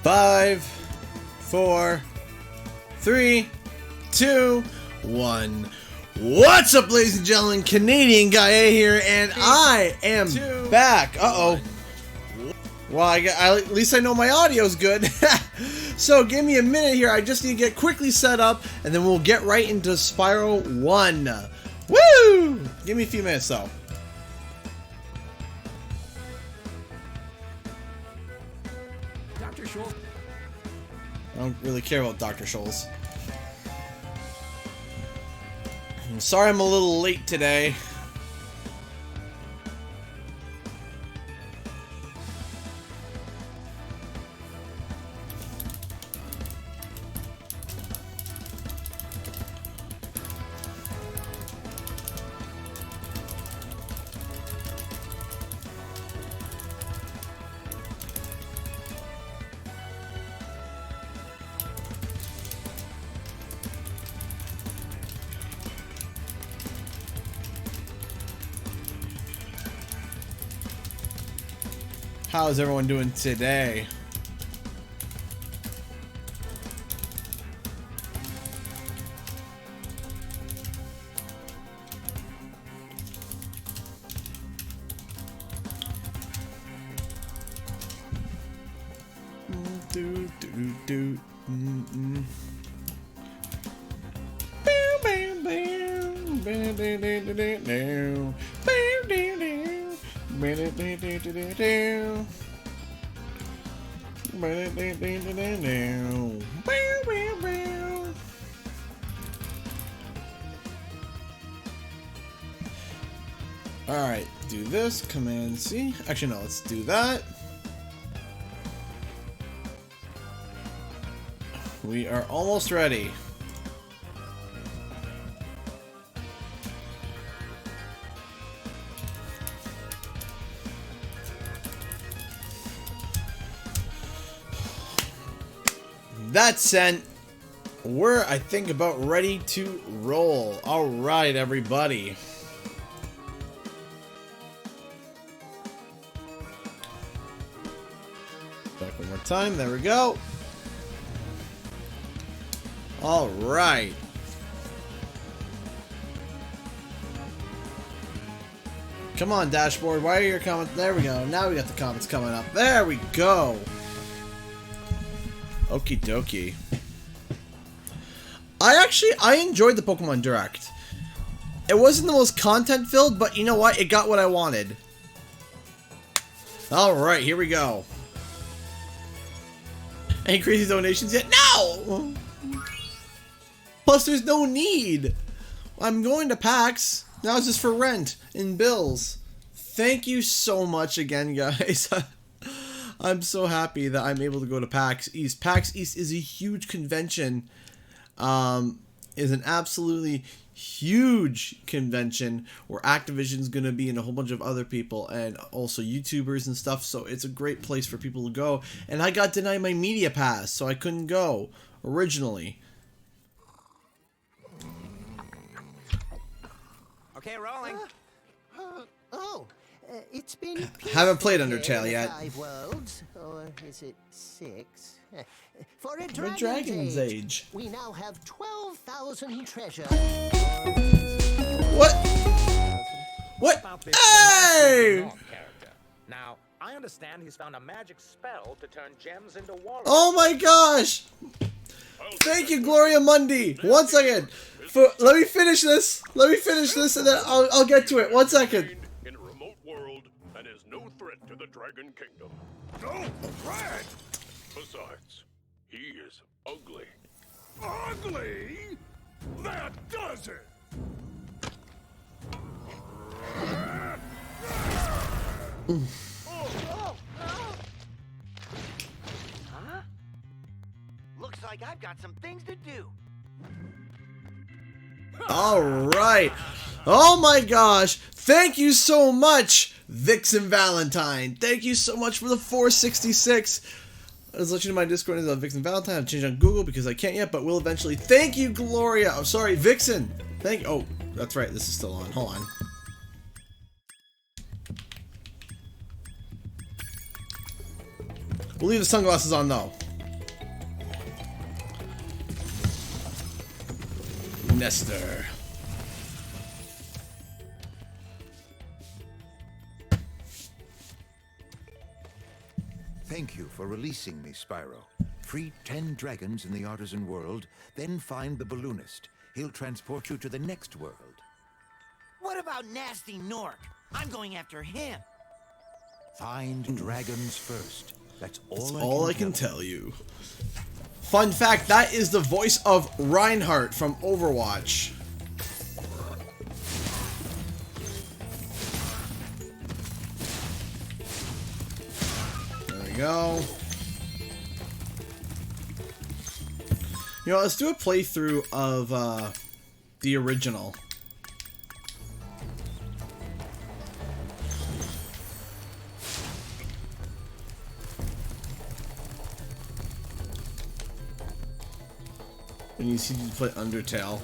5, 4, 3, 2, 1. What's up, ladies and gentlemen? Canadian Guy A here, and I am back. Uh-oh. Well, at least I know my audio's good. So give me a minute here. I just need to get quickly set up, and then we'll get right into Spyro 1. Woo! Give me a few minutes, though. Dr. Schultz. I don't really care about Dr. Schultz. I'm sorry I'm a little late today. How is everyone doing today? Alright, do this, Command C. Actually, no, let's do that. We are almost ready. That's sent. We're, I think, about ready to roll. Alright, everybody. Back one more time. There we go. Alright. Come on, dashboard. Why are your comments? There we go. Now we got the comments coming up. There we go. Okie dokie. I enjoyed the Pokemon Direct. It wasn't the most content filled, but you know what? It got what I wanted. Alright, here we go. Any crazy donations yet? No! Plus, there's no need. I'm going to PAX. Now it's just for rent and bills. Thank you so much again, guys. I'm so happy that I'm able to go to PAX East. PAX East is a huge convention. Is an absolutely huge convention where Activision's going to be and a whole bunch of other people and also YouTubers and stuff. So it's a great place for people to go. And I got denied my media pass, so I couldn't go originally. Okay, rolling. It's been Haven't played Undertale yet. 5 worlds, or is it 6? For a For Dragon's, Dragon's Age. we now have 12,000 treasure. What? What? About this Hey! character. Now, I understand he's found a magic spell to turn gems into water. Oh my gosh! Thank you, Gloria Mundi. 1 second. Let me finish this. Let me finish this, and then I'll get to it. 1 second. In a remote world and is no threat to the Dragon Kingdom. No threat! Besides, he is ugly. Ugly? That does it! Huh? Looks like I've got some things to do. All right. Oh my gosh. Thank you so much, Vixen Valentine. Thank you so much for the 466. I'll let you know my Discord is on Vixen Valentine. I've changed on Google because I can't yet, but will eventually. Thank you, Gloria. I'm sorry, Vixen. Thank you. Oh, that's right. This is still on. Hold on. We'll leave the sunglasses on though. Nester. Thank you for releasing me, Spyro. Free 10 dragons in the artisan world, then find the balloonist. He'll transport you to the next world. What about Nasty Nork? I'm going after him. Find dragons first. That's That's all all I can tell you. Fun fact, that is the voice of Reinhardt from Overwatch. There we go. You know, let's do a playthrough of the original. When you see you play Undertale.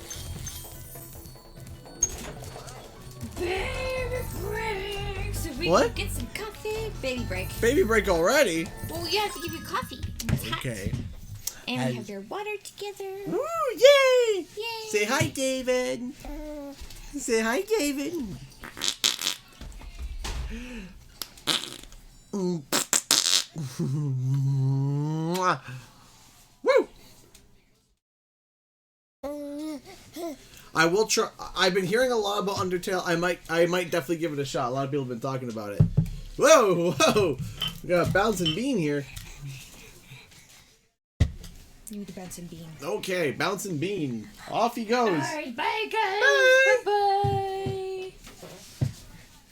Baby break. So we What? can get some coffee. Baby break. Baby break already? Well, you have to give your coffee. It's hot. Okay. And we have your water together. Woo, yay! Yay! Say hi, David. Say hi, David. Woo! I will try. I've been hearing a lot about Undertale. I might definitely give it a shot. A lot of people have been talking about it. Whoa, whoa! We got a bouncing bean here. You the bouncing bean. Okay, bouncing bean. Off he goes. Alright, bye guys. Bye.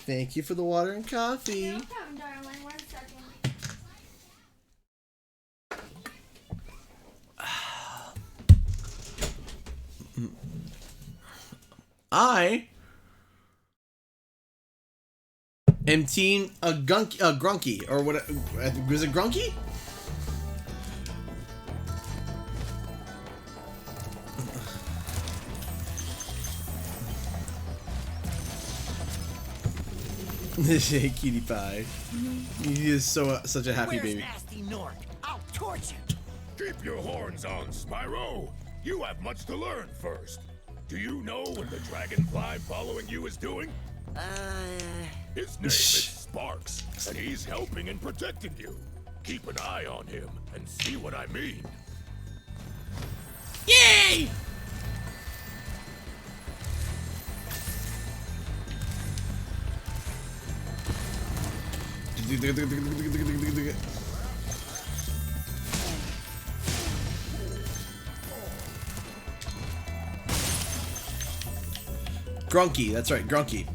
Thank you for the water and coffee. No problem, darling. 1 second. I am team Grunky, or what? Was it Grunky? Cutie pie. He is such a happy Where's baby. Nasty Nork? I'll torch him. Keep your horns on, Spyro. You have much to learn first. Do you know what the dragonfly following you is doing? His name is Sparks, and he's helping and protecting you. Keep an eye on him and see what I mean. Yay! Grunky, that's right, Grunky.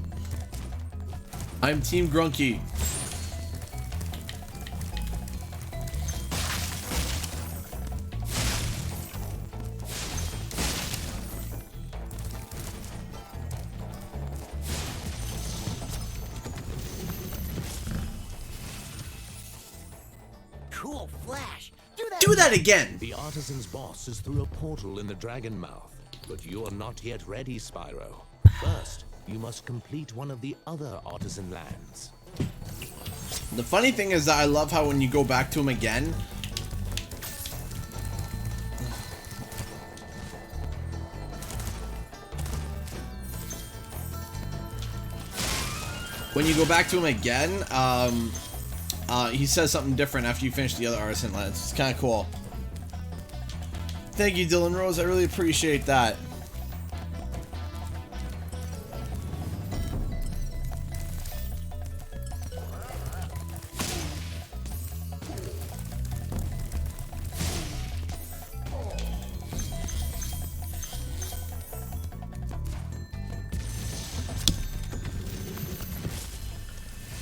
I'm Team Grunky. Cool flash. Do that again! The artisan's boss is through a portal in the dragon mouth, but you're not yet ready, Spyro. First, you must complete one of the other artisan lands. The funny thing is that I love how when you go back to him again, he says something different after you finish the other artisan lands. It's kind of cool. Thank you, Dylan Rose. I really appreciate that.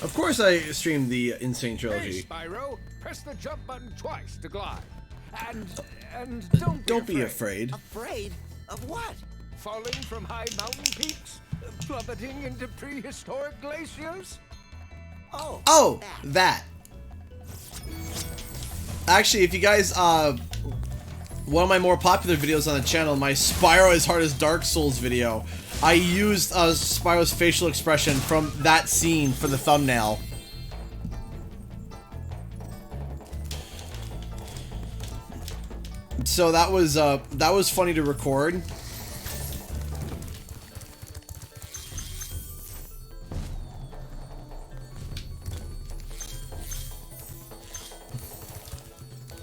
Of course I streamed the Insane Trilogy. Hey, Spyro, press the jump button twice to glide. And Don't be afraid. Afraid of what? Falling from high mountain peaks? Plummeting into prehistoric glaciers? Oh, that. Actually, if you guys, one of my more popular videos on the channel, my Spyro as hard as Dark Souls video, I used Spyro's facial expression from that scene for the thumbnail. So that was funny to record.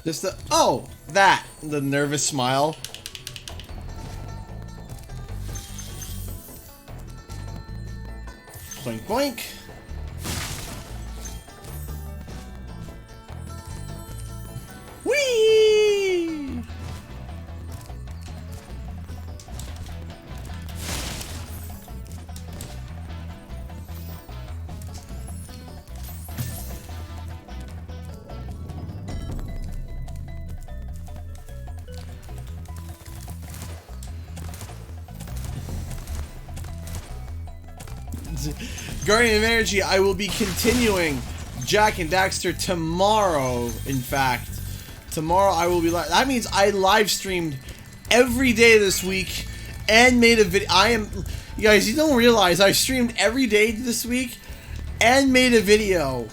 Just the... Oh! That! The nervous smile. Boink, boink. Whee! Guardian of Energy, I will be continuing Jack and Daxter tomorrow, in fact. Tomorrow I will be live. That means I live streamed every day this week and made a video. You guys, you don't realize I streamed every day this week and made a video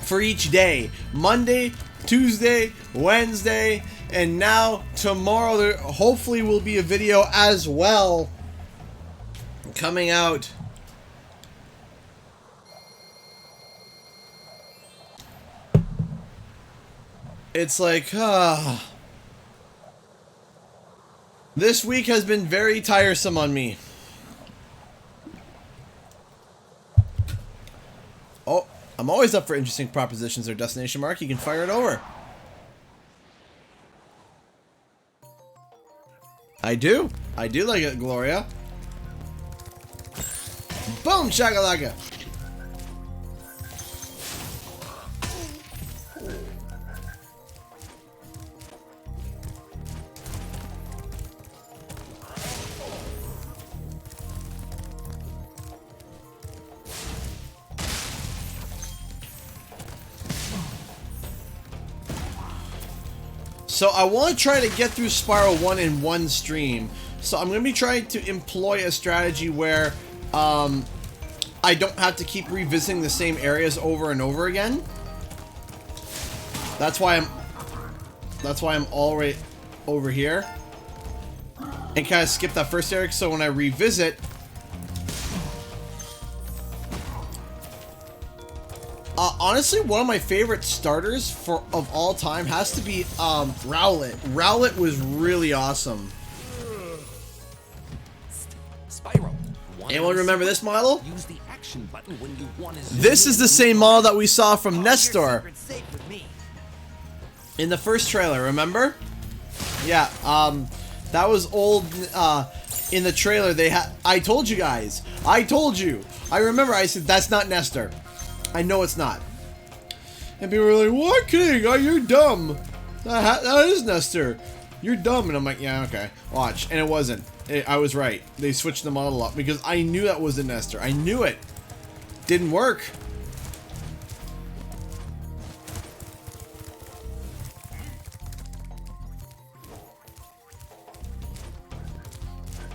for each day. Monday, Tuesday, Wednesday, and now tomorrow there hopefully will be a video as well coming out. It's like, this week has been very tiresome on me. Oh, I'm always up for interesting propositions or destination mark. You can fire it over. I do like it, Gloria. Boom, shakalaka. So I want to try to get through Spyro 1 in one stream. So I'm going to be trying to employ a strategy where I don't have to keep revisiting the same areas over and over again. That's why I'm already over here. And kind of skip that first area, so when I revisit, honestly, one of my favorite starters of all time has to be Rowlet. Rowlet was really awesome. Spyro. Anyone remember this model? Use the action button when you want to. This is the same model that we saw from Nestor in the first trailer, remember? Yeah, that was old. In the trailer, they had. I told you guys. I told you. I remember. I said that's not Nestor. I know it's not. And people were like, "What, King? Oh, you're dumb. That is Nestor. You're dumb." And I'm like, "Yeah, okay. Watch." And it wasn't. I was right. They switched the model up because I knew that was a Nestor. I knew it. Didn't work.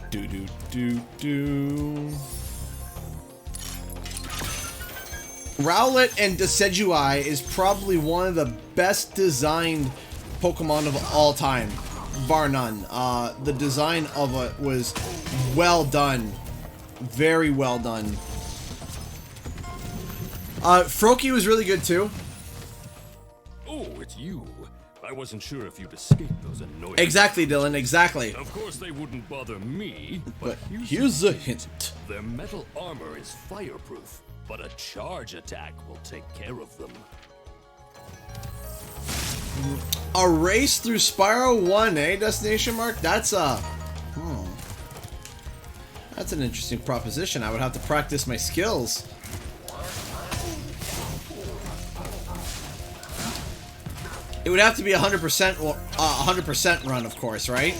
Do do do do. Rowlet and Decidueye is probably one of the best designed Pokemon of all time, bar none. The design of it was well done, very well done. Froakie was really good too. Oh, it's you. I wasn't sure if you'd escape those annoying... Exactly, Dylan, exactly. Of course they wouldn't bother me, But here's a hint. Their metal armor is fireproof, but a charge attack will take care of them. A race through Spyro 1, eh? Destination mark? That's a... That's an interesting proposition. I would have to practice my skills. It would have to be 100% or 100% run, of course, right?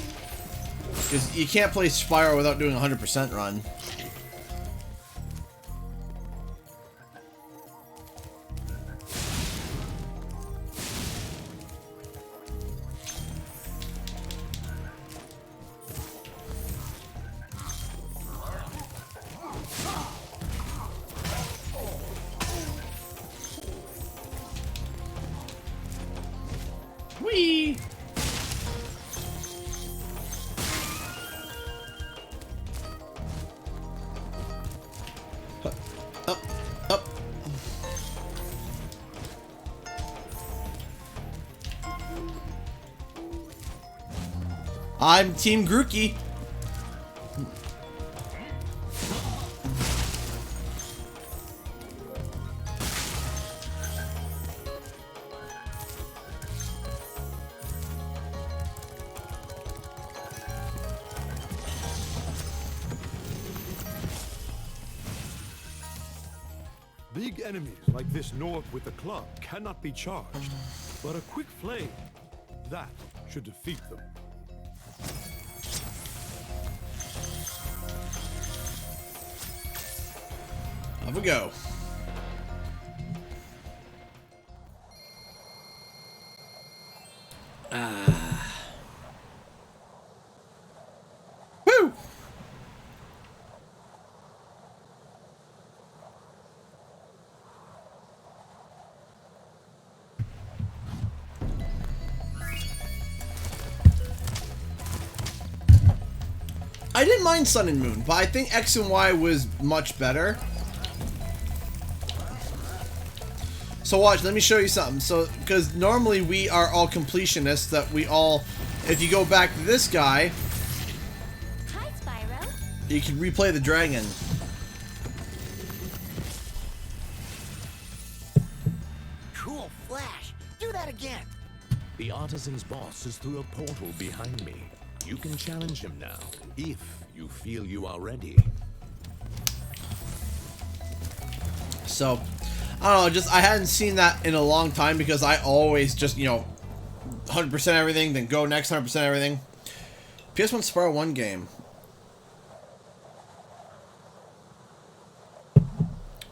Because you can't play Spyro without doing a 100% run. Whee! Up, up. I'm Team Grookey. Big enemies like this Nork with the club cannot be charged, but a quick flame, that should defeat them. Off we go. Woo! I didn't mind Sun and Moon, but I think X and Y was much better. So watch, let me show you something. So, because normally we are all completionists, that we all, if you go back to this guy, Hi, Spyro. you can replay the dragon. Cool flash. Do that again. The artisan's boss is through a portal behind me. You can challenge him now, if you feel you are ready. So, I don't know, just I hadn't seen that in a long time because I always just, you know, 100% everything, then go next 100% everything. PS1 Spyro 1 game.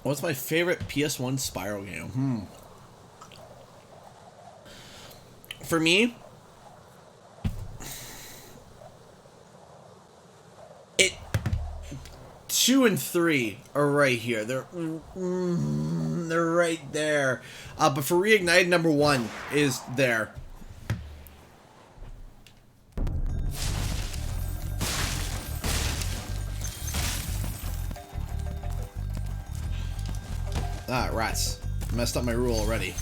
What's my favorite PS1 Spyro game? For me, it 2 and 3 are right here. They're right there. But for Reignited, number 1 is there. Ah, rats. Messed up my rule already.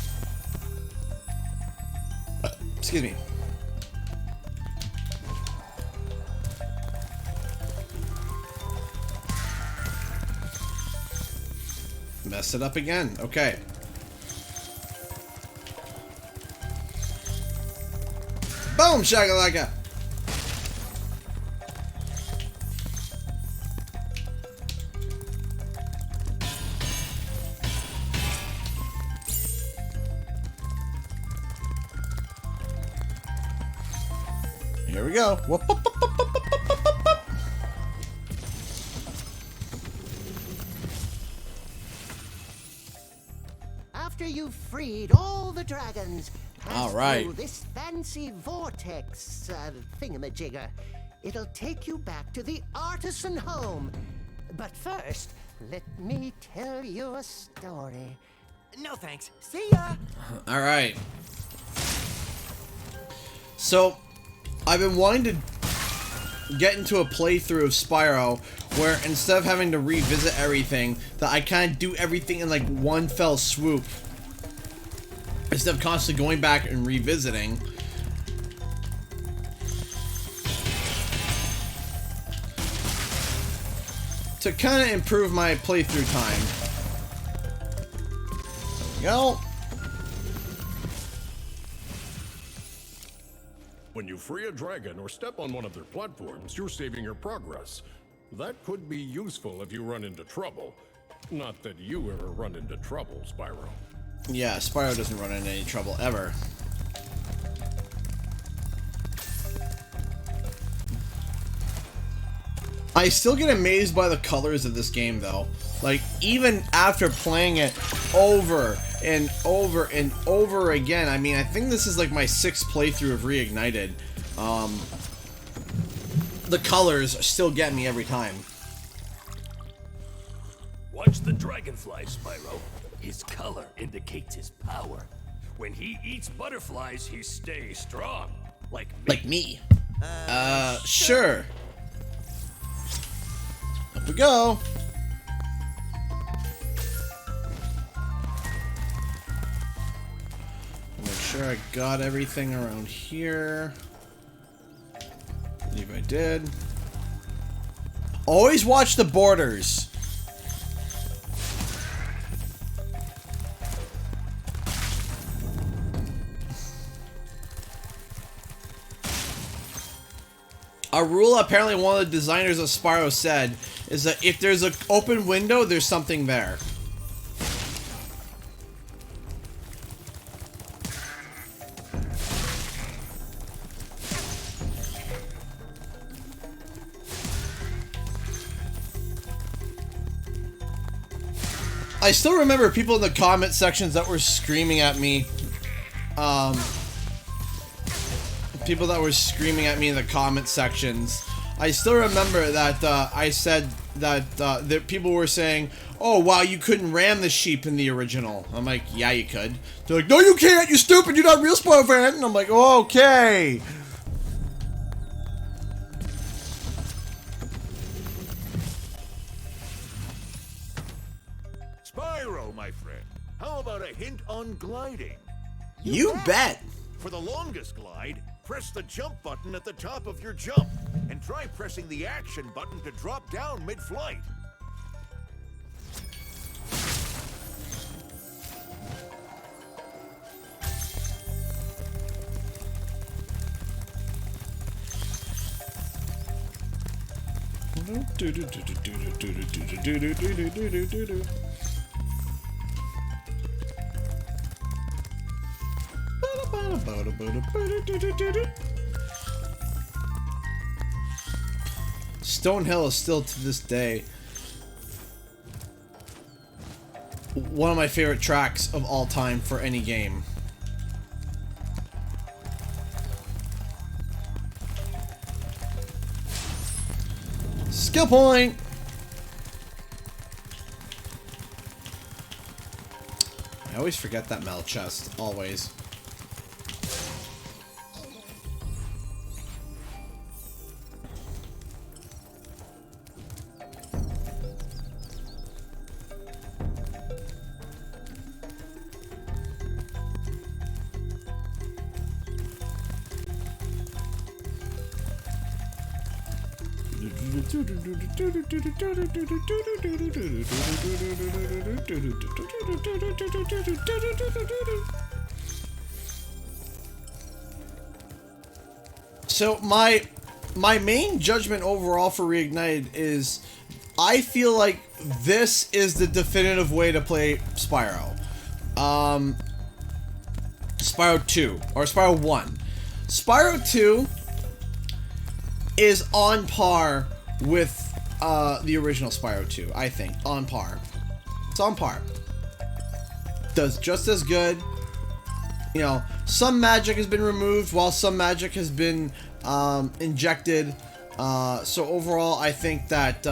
Excuse me. Messed it up again. Okay. Boom, shakalaka. Here we go. Whoop, whoop, whoop, whoop, whoop, whoop, whoop, whoop. After you've freed all the dragons, pass All right. through this fancy vortex thingamajigger. It'll take you back to the artisan home. But first, let me tell you a story. No thanks. See ya. All right. So, I've been wanting to get into a playthrough of Spyro where instead of having to revisit everything, that I kind of do everything in like one fell swoop. Instead of constantly going back and revisiting. To kind of improve my playthrough time. There we go. When you free a dragon or step on one of their platforms, you're saving your progress. That could be useful if you run into trouble. Not that you ever run into trouble, Spyro. Yeah, Spyro doesn't run into any trouble ever. I still get amazed by the colors of this game, though. Like, even after playing it over and over and over again, I mean, I think this is like my 6th playthrough of Reignited. The colors still get me every time. Watch the dragonfly, Spyro. His color indicates his power. When he eats butterflies, he stays strong. Like me. Like me. Sure. Up we go. Make sure I got everything around here. Maybe I did. Always watch the borders. A rule apparently one of the designers of Spyro said is that if there's an open window, there's something there. I still remember people in the comment sections that were screaming at me. People that were screaming at me in the comment sections. I still remember that I said that people were saying, "Oh wow, you couldn't ram the sheep in the original." I'm like, "Yeah, you could." They're like, "No, you can't. You stupid. You're not a real Spyro fan." And I'm like, oh, "Okay." Spyro, my friend, how about a hint on gliding? You bet. For the longest glide, press the jump button at the top of your jump, and try pressing the action button to drop down mid-flight. Stonehill is still to this day one of my favorite tracks of all time for any game. Skill point! I always forget that metal chest, always. So my main judgment overall for Reignited is I feel like this is the definitive way to play Spyro. Spyro 2 or Spyro 1. Spyro 2 is on par with the original Spyro 2, I think. On par. It's on par. Does just as good. You know, some magic has been removed while some magic has been injected. So overall, I think that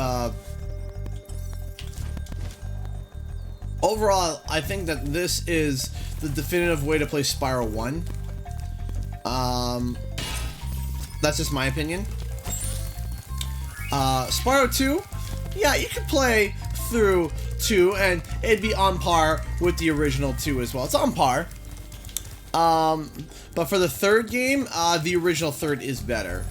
this is the definitive way to play Spyro 1. That's just my opinion. Spyro 2, yeah, you could play through 2 and it'd be on par with the original 2 as well. It's on par. But for the third game, the original third is better.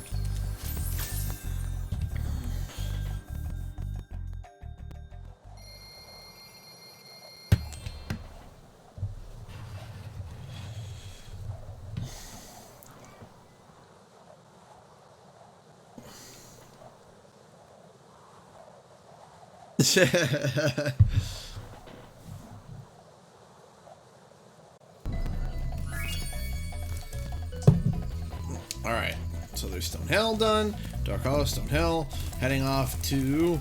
Alright, so there's Stonehill done. Dark Hollow, Stonehill. Heading off to...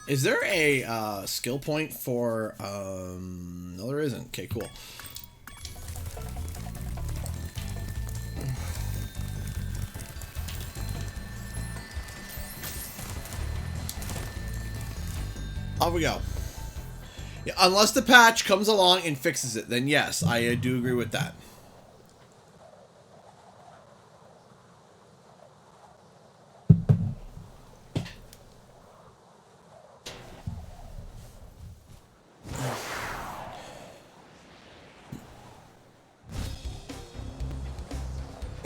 Is there a skill point for... No, there isn't. Okay, cool. Off we go. Yeah, unless the patch comes along and fixes it, then yes, I do agree with that.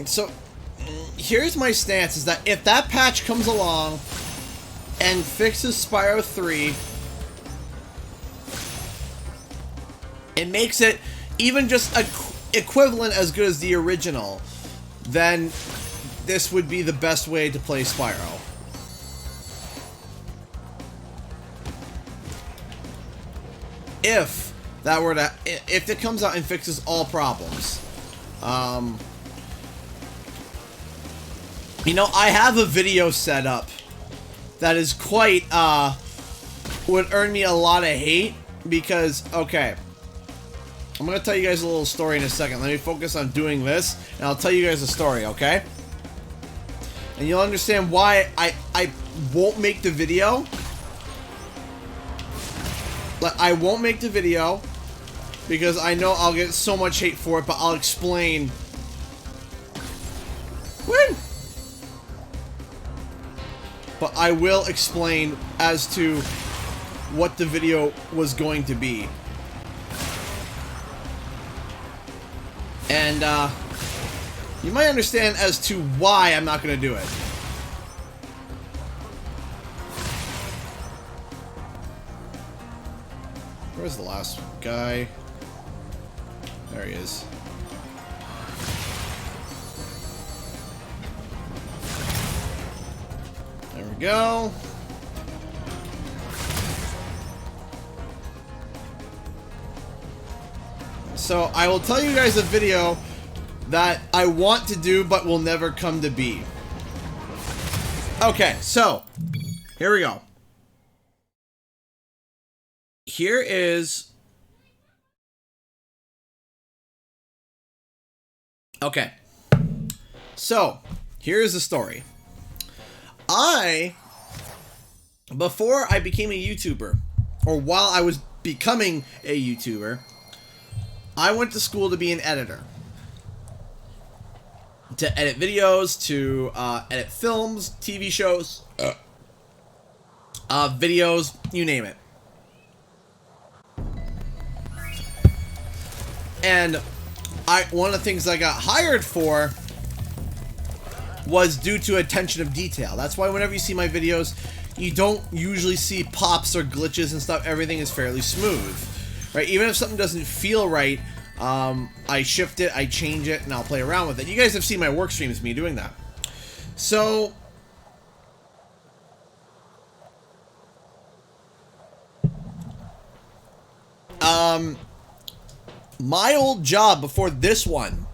So, here's my stance, is that if that patch comes along and fixes Spyro 3, it makes it even just equivalent as good as the original, then this would be the best way to play Spyro. If that were to, if it comes out and fixes all problems. You know, I have a video set up that is quite, would earn me a lot of hate because, okay, I'm going to tell you guys a little story in a second. Let me focus on doing this, and I'll tell you guys a story, okay? And you'll understand why I won't make the video. Like, I won't make the video because I know I'll get so much hate for it, but I'll explain. Win! But I will explain as to what the video was going to be. And, you might understand as to why I'm not going to do it. Where's the last guy? There he is. There we go. So I will tell you guys a video that I want to do but will never come to be. Okay, so here we go. Here is... Okay. So, here's the story. Before I became a YouTuber, or while I was becoming a YouTuber, I went to school to be an editor. To edit videos, to edit films, TV shows, videos, you name it. And one of the things I got hired for was due to attention of detail. That's why whenever you see my videos, you don't usually see pops or glitches and stuff. Everything is fairly smooth, right? Even if something doesn't feel right, I shift it, I change it, and I'll play around with it. You guys have seen my work streams, me doing that. So, my old job before this one,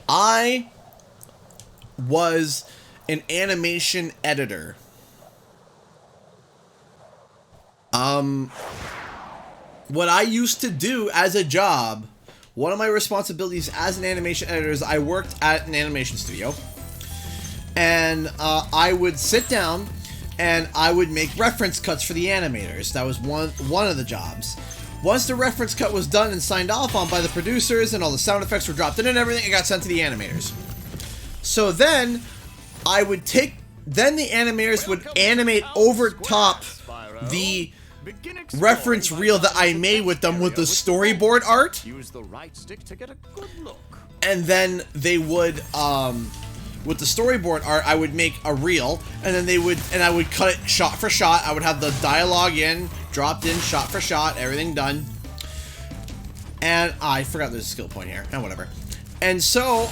I was an animation editor. What I used to do as a job, one of my responsibilities as an animation editor is I worked at an animation studio. And I would sit down and I would make reference cuts for the animators. That was one of the jobs. Once the reference cut was done and signed off on by the producers and all the sound effects were dropped in and everything, it got sent to the animators. So then, then the animators would animate over top the reference reel that I made with them with the storyboard art. Use the right stick to get a good look. And then they would, with the storyboard art, I would make a reel, and then I would cut it shot for shot. I would have the dialogue in, dropped in, shot for shot, everything done. And I forgot there's a skill point here, and whatever. And so,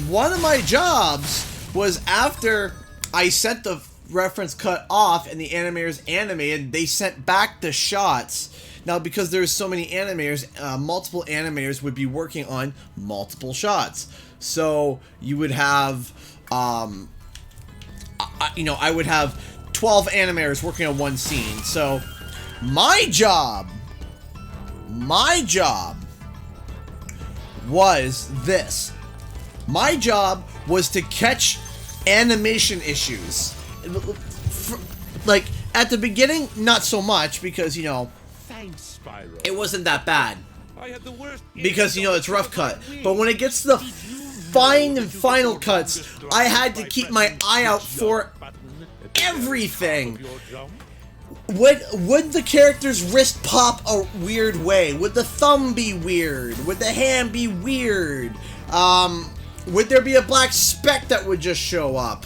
one of my jobs was after I sent the reference cut off and the animators animated, they sent back the shots. Now, because there's so many animators, multiple animators would be working on multiple shots. So you would have, I would have 12 animators working on one scene. So my job was this. My job was to catch animation issues. Like, at the beginning, not so much, because, Thanks, Spyro. it wasn't that bad. I had the worst Because, it's rough cut. But when it gets to the fine and final cuts, I had to keep my eye out for everything. Would the character's wrist pop a weird way? Would the thumb be weird? Would the hand be weird? Would there be a black speck that would just show up?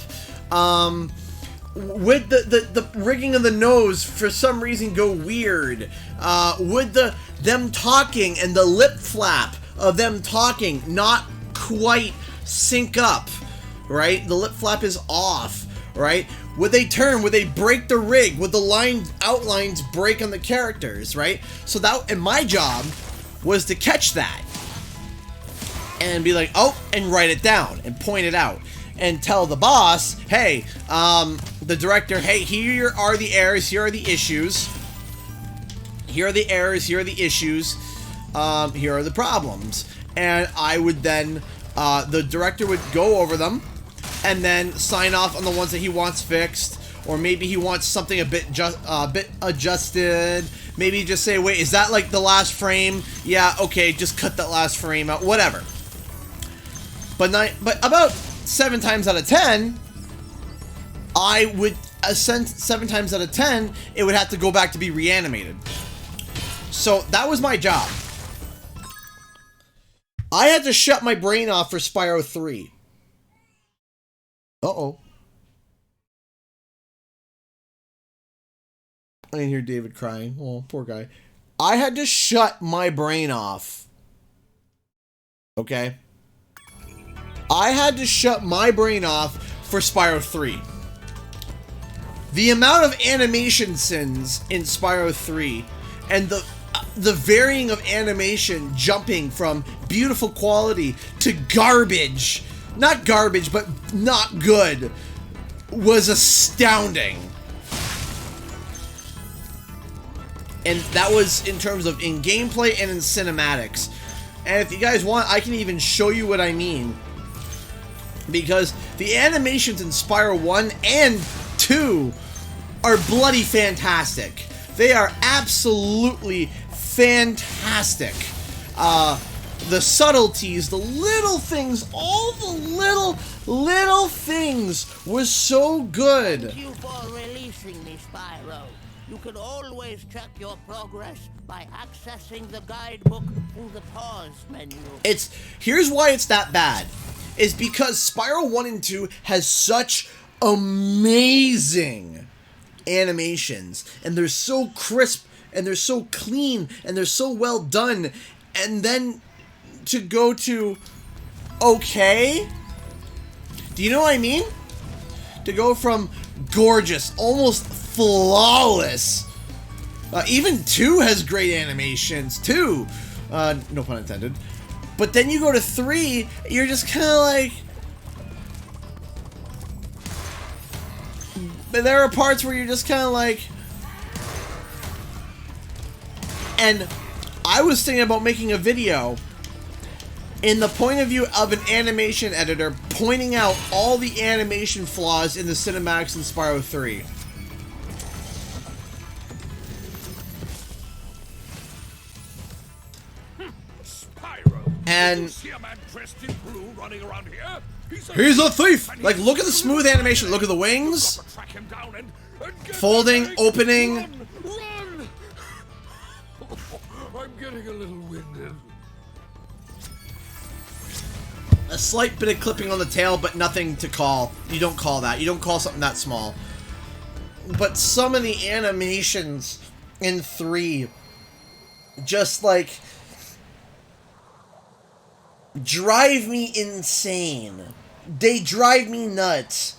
Would the rigging of the nose for some reason go weird? Would them talking and the lip flap of them talking not quite sync up, right? The lip flap is off, right? Would they turn? Would they break the rig? Would the outlines break on the characters, right? So that, and my job was to catch that and be like, oh, and write it down and point it out and tell the boss, hey, the director, hey, here are the errors, here are the issues, here are the errors, here are the issues, here are the problems. And I would then, the director would go over them and then sign off on the ones that he wants fixed, or maybe he wants something a bit adjusted. Maybe just say, wait, is that like the last frame? Yeah, okay, just cut that last frame out, whatever. But about 7 times out of 10, I would ascend 7 times out of 10, it would have to go back to be reanimated. So that was my job. I had to shut my brain off for Spyro 3. Uh-oh. I didn't hear David crying. Oh, poor guy. I had to shut my brain off. Okay? I had to shut my brain off for Spyro 3. The amount of animation sins in Spyro 3 and the varying of animation jumping from beautiful quality to garbage, not garbage, but not good, was astounding. And that was in terms of in gameplay and in cinematics. And if you guys want, I can even show you what I mean. Because the animations in Spyro 1 and 2 are bloody fantastic. They are absolutely fantastic. The subtleties, the little things, all the little things was so good. Thank you for releasing me, Spyro. You can always track your progress by accessing the guidebook through the pause menu. Here's why it's that bad. Is because Spyro 1 and 2 has such amazing animations, and they're so crisp, and they're so clean, and they're so well done, and then to go to okay? Do you know what I mean? To go from gorgeous, almost flawless, even 2 has great animations, too. No pun intended. But then you go to 3, you're just kind of like... But there are parts where you're just kind of like... And I was thinking about making a video in the point of view of an animation editor pointing out all the animation flaws in the cinematics in Spyro 3. And he's a thief! Like, look at the smooth animation. Look at the wings. Folding, opening. Run! I'm getting a little winded. A slight bit of clipping on the tail, but nothing to call. You don't call that. You don't call something that small. But some of the animations in 3 just like drive me insane. They drive me nuts.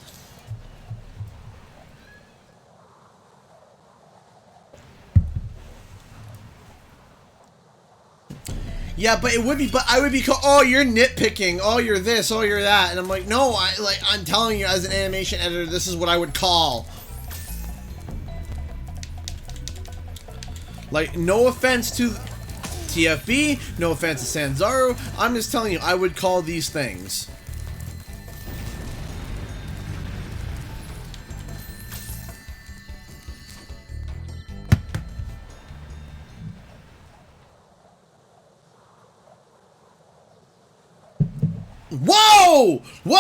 Yeah, but it would be, but I would be called, oh, you're nitpicking, oh, you're this, oh, you're that, and I'm like, no, I'm telling you, as an animation editor, this is what I would call. Like, no offense to TFB, no offense to Sanzaru, I'm just telling you, I would call these things. Whoa! Whoa!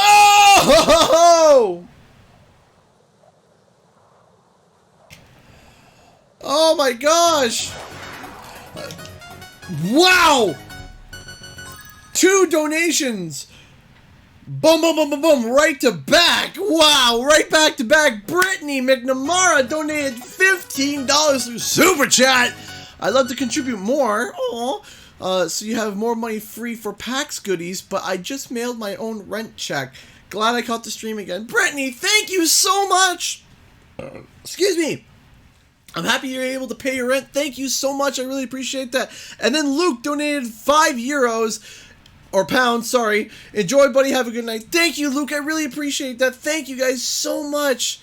Oh my gosh! Wow! 2 donations Boom, boom, boom, boom, boom, right to back. Wow, right back to back. Brittany McNamara donated $15 through Super Chat. I'd love to contribute more. Aw. So you have more money free for PAX goodies, but I just mailed my own rent check. Glad I caught the stream again. Brittany, thank you so much. Excuse me. I'm happy you're able to pay your rent. Thank you so much. I really appreciate that. And then Luke donated €5. Or pounds, sorry. Enjoy, buddy. Have a good night. Thank you, Luke. I really appreciate that. Thank you guys so much.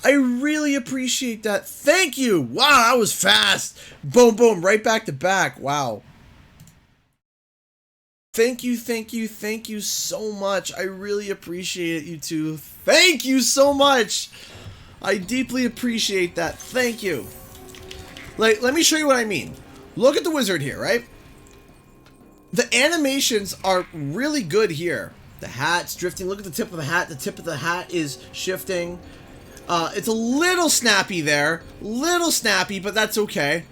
I really appreciate that. Thank you. Wow, that was fast. Boom, boom. Right back to back. Wow. Thank you, thank you, thank you so much. I really appreciate it, you two. Thank you so much. I deeply appreciate that. Thank you. Like, let me show you what I mean. Look at the wizard here, right? The animations are really good here. The hat's drifting. Look at the tip of the hat. The tip of the hat is shifting. It's a little snappy there. Little snappy, but that's okay.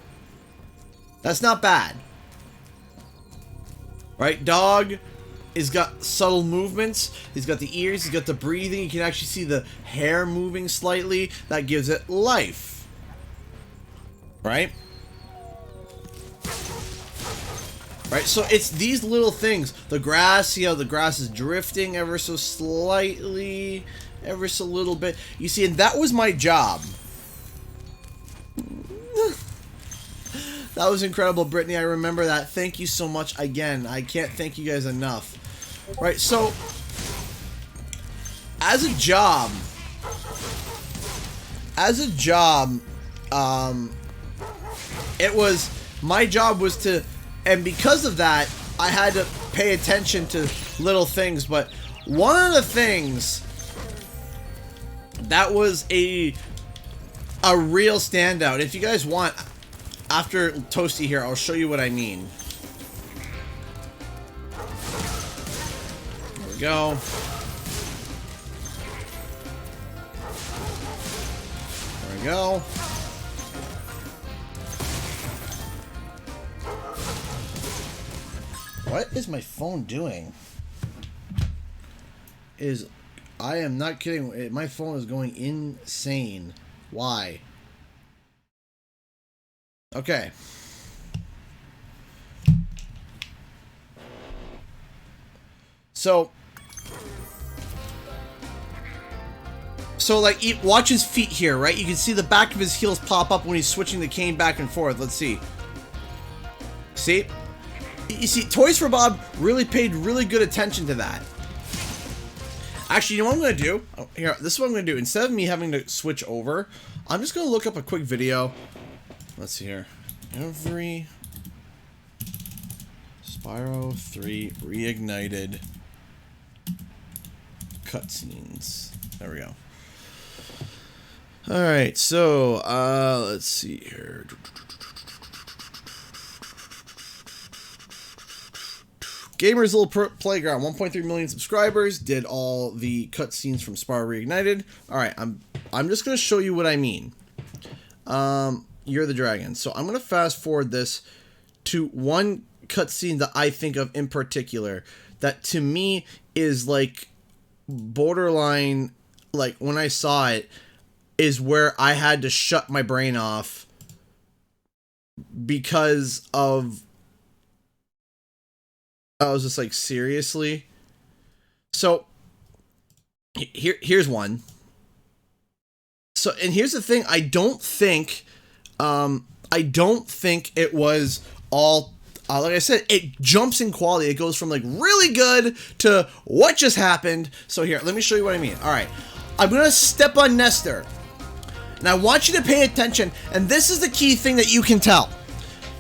That's not bad. Right? Dog has got subtle movements. He's got the ears. He's got the breathing. You can actually see the hair moving slightly. That gives it life. Right? Right, so it's these little things. The grass, see how the grass is drifting ever so slightly, ever so little bit. You see, and that was my job. That was incredible, Brittany. I remember that. Thank you so much again. I can't thank you guys enough. Right, so as a job, it was, my job was to, and because of that, I had to pay attention to little things, but one of the things that was a real standout, if you guys want, after Toasty here, I'll show you what I mean. There we go. There we go. What is my phone doing? I am not kidding. My phone is going insane. Why? Okay. So like, watch his feet here, right? You can see the back of his heels pop up when he's switching the cane back and forth. Let's see. See? You see, Toys for Bob really paid really good attention to that. Actually, you know what I'm going to do? Oh, here, this is what I'm going to do. Instead of me having to switch over, I'm just going to look up a quick video. Let's see here. Every Spyro 3 Reignited cutscenes. There we go. Alright, so, let's see here. Gamer's Little Playground, 1.3 million subscribers, did all the cutscenes from Spyro Reignited. Alright, I'm just going to show you what I mean. You're the Dragon. So I'm going to fast forward this to one cutscene that I think of in particular, that to me is like borderline, like when I saw it, is where I had to shut my brain off because of, I was just like, seriously? So here's one. So, and here's the thing, I don't think it was all, like I said, it jumps in quality. It goes from like really good to what just happened. So here, let me show you what I mean. All right, I'm going to step on Nestor. And I want you to pay attention. And this is the key thing that you can tell.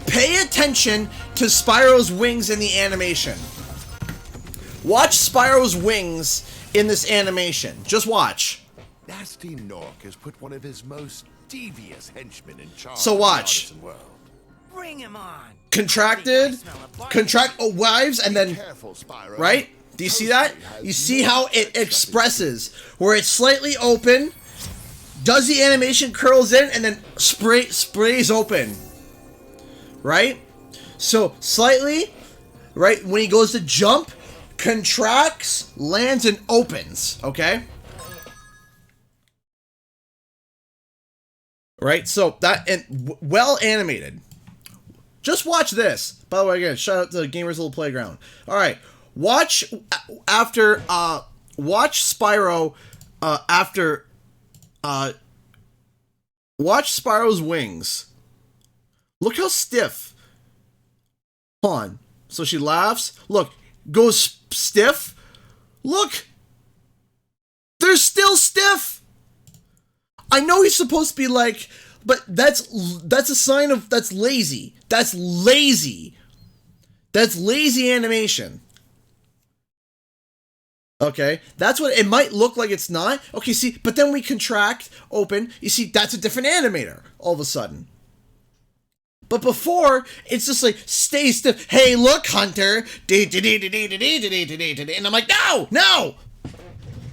Pay attention to Spyro's wings in the animation. Watch Spyro's wings in this animation. Just watch. Nasty Nork has put one of his most devious henchmen in charge. So watch. Of the world. Bring him on. Contracted, wives, and then, Careful, Spyro. right? Do you see that? You see how it expresses, where it's slightly open, does the animation, curls in, and then sprays open. Right? So slightly, right? When he goes to jump, contracts, lands, and opens, okay? Right, so that, and well animated. Just watch this. By the way, again, shout out to Gamers Little Playground. Alright, watch Spyro, watch Spyro's wings. Look how stiff. Hold on. So she laughs. Look, goes stiff. Look. They're still stiff. I know he's supposed to be like, but that's a sign of, that's lazy. That's lazy. That's lazy animation. Okay, that's what it might look like. It's not. Okay, see, but then we contract, open. You see, that's a different animator all of a sudden. But before, it's just like, stay stiff. Hey, look, Hunter. And I'm like, no, no.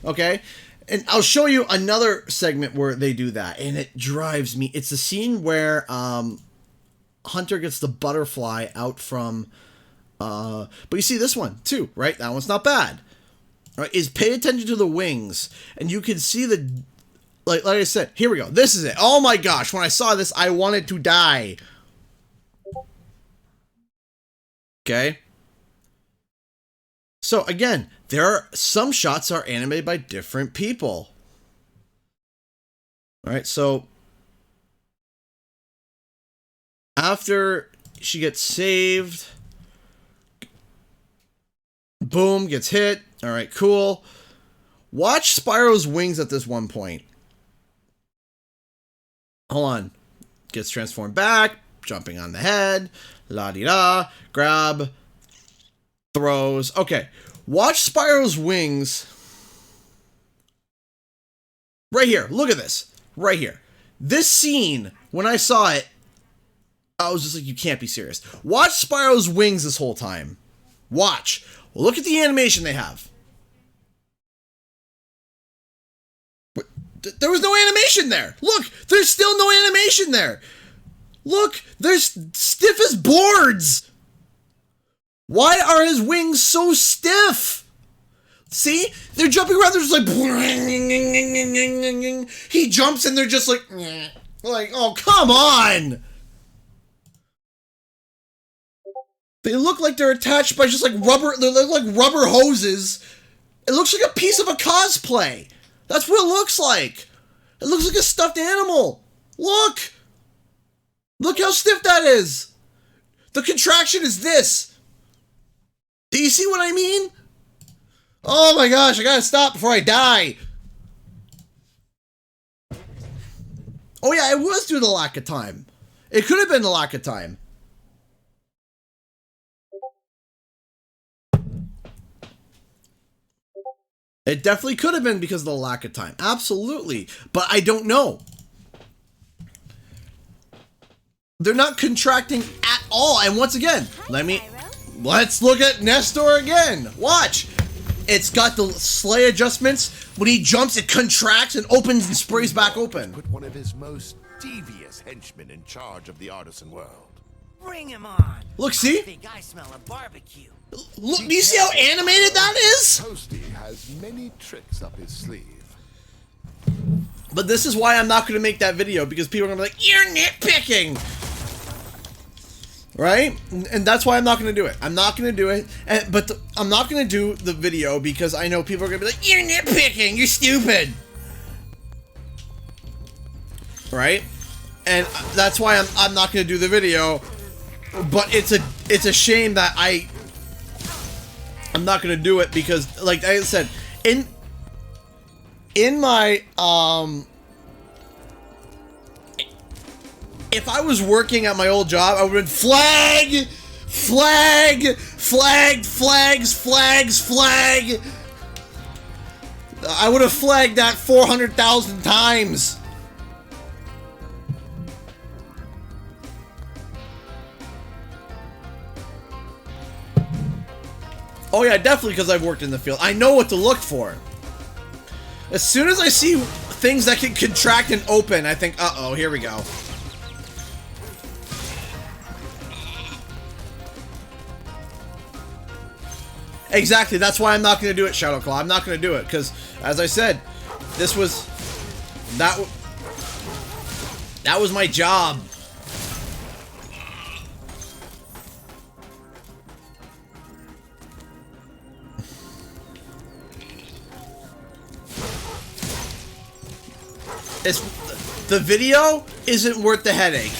Okay, and I'll show you another segment where they do that, and it drives me. It's the scene where Hunter gets the butterfly out from. But you see this one too, right? That one's not bad. All right, is pay attention to the wings, and you can see the, like I said, here we go. This is it. Oh my gosh, when I saw this, I wanted to die. Okay. So again, there are some shots are animated by different people. All right, so after she gets saved, boom, gets hit. All right, cool. Watch Spyro's wings at this one point. Hold on. Gets transformed back, jumping on the head, la-di-da, grab, throws. Okay, watch Spyro's wings. Right here, look at this. Right here. This scene, when I saw it, I was just like, you can't be serious. Watch Spyro's wings this whole time. Watch. Look at the animation they have. There was no animation there. Look, there's still no animation there. Look, they're stiff as boards. Why are his wings so stiff? See? They're jumping around, they're just like... He jumps and they're just like... oh, come on! They look like they're attached by just like rubber... They look like rubber hoses. It looks like a piece of a cosplay. That's what it looks like. It looks like a stuffed animal. Look! Look how stiff that is. The contraction is this. Do you see what I mean? Oh my gosh, I gotta stop before I die. Oh yeah, it was due to the lack of time. It could have been the lack of time. It definitely could have been because of the lack of time. Absolutely. But I don't know. They're not contracting at all. And once again, let's look at Nestor again. Watch. It's got the sleigh adjustments. When he jumps, it contracts and opens and sprays back open. Put one of his most devious henchmen in charge of the artisan world. Bring him on. Look, see? I think I smell a barbecue. Look, do you see how animated that is? Toasty has many tricks up his sleeve. But this is why I'm not going to make that video, because people are going to be like, you're nitpicking. Right? And that's why I'm not going to do it. I'm not going to do it. But I'm not going to do the video because I know people are going to be like, you're nitpicking. You're stupid. Right? And that's why I'm not going to do the video. But it's a shame that I'm not going to do it because, like I said, in my, if I was working at my old job, I would have been flag, flag. I would have flagged that 400,000 times. Oh yeah, definitely, because I've worked in the field. I know what to look for. As soon as I see things that can contract and open, I think, uh-oh, here we go. Exactly. That's why I'm not going to do it, Shadowclaw. I'm not going to do it because, as I said, this was that was my job. The video isn't worth the headache.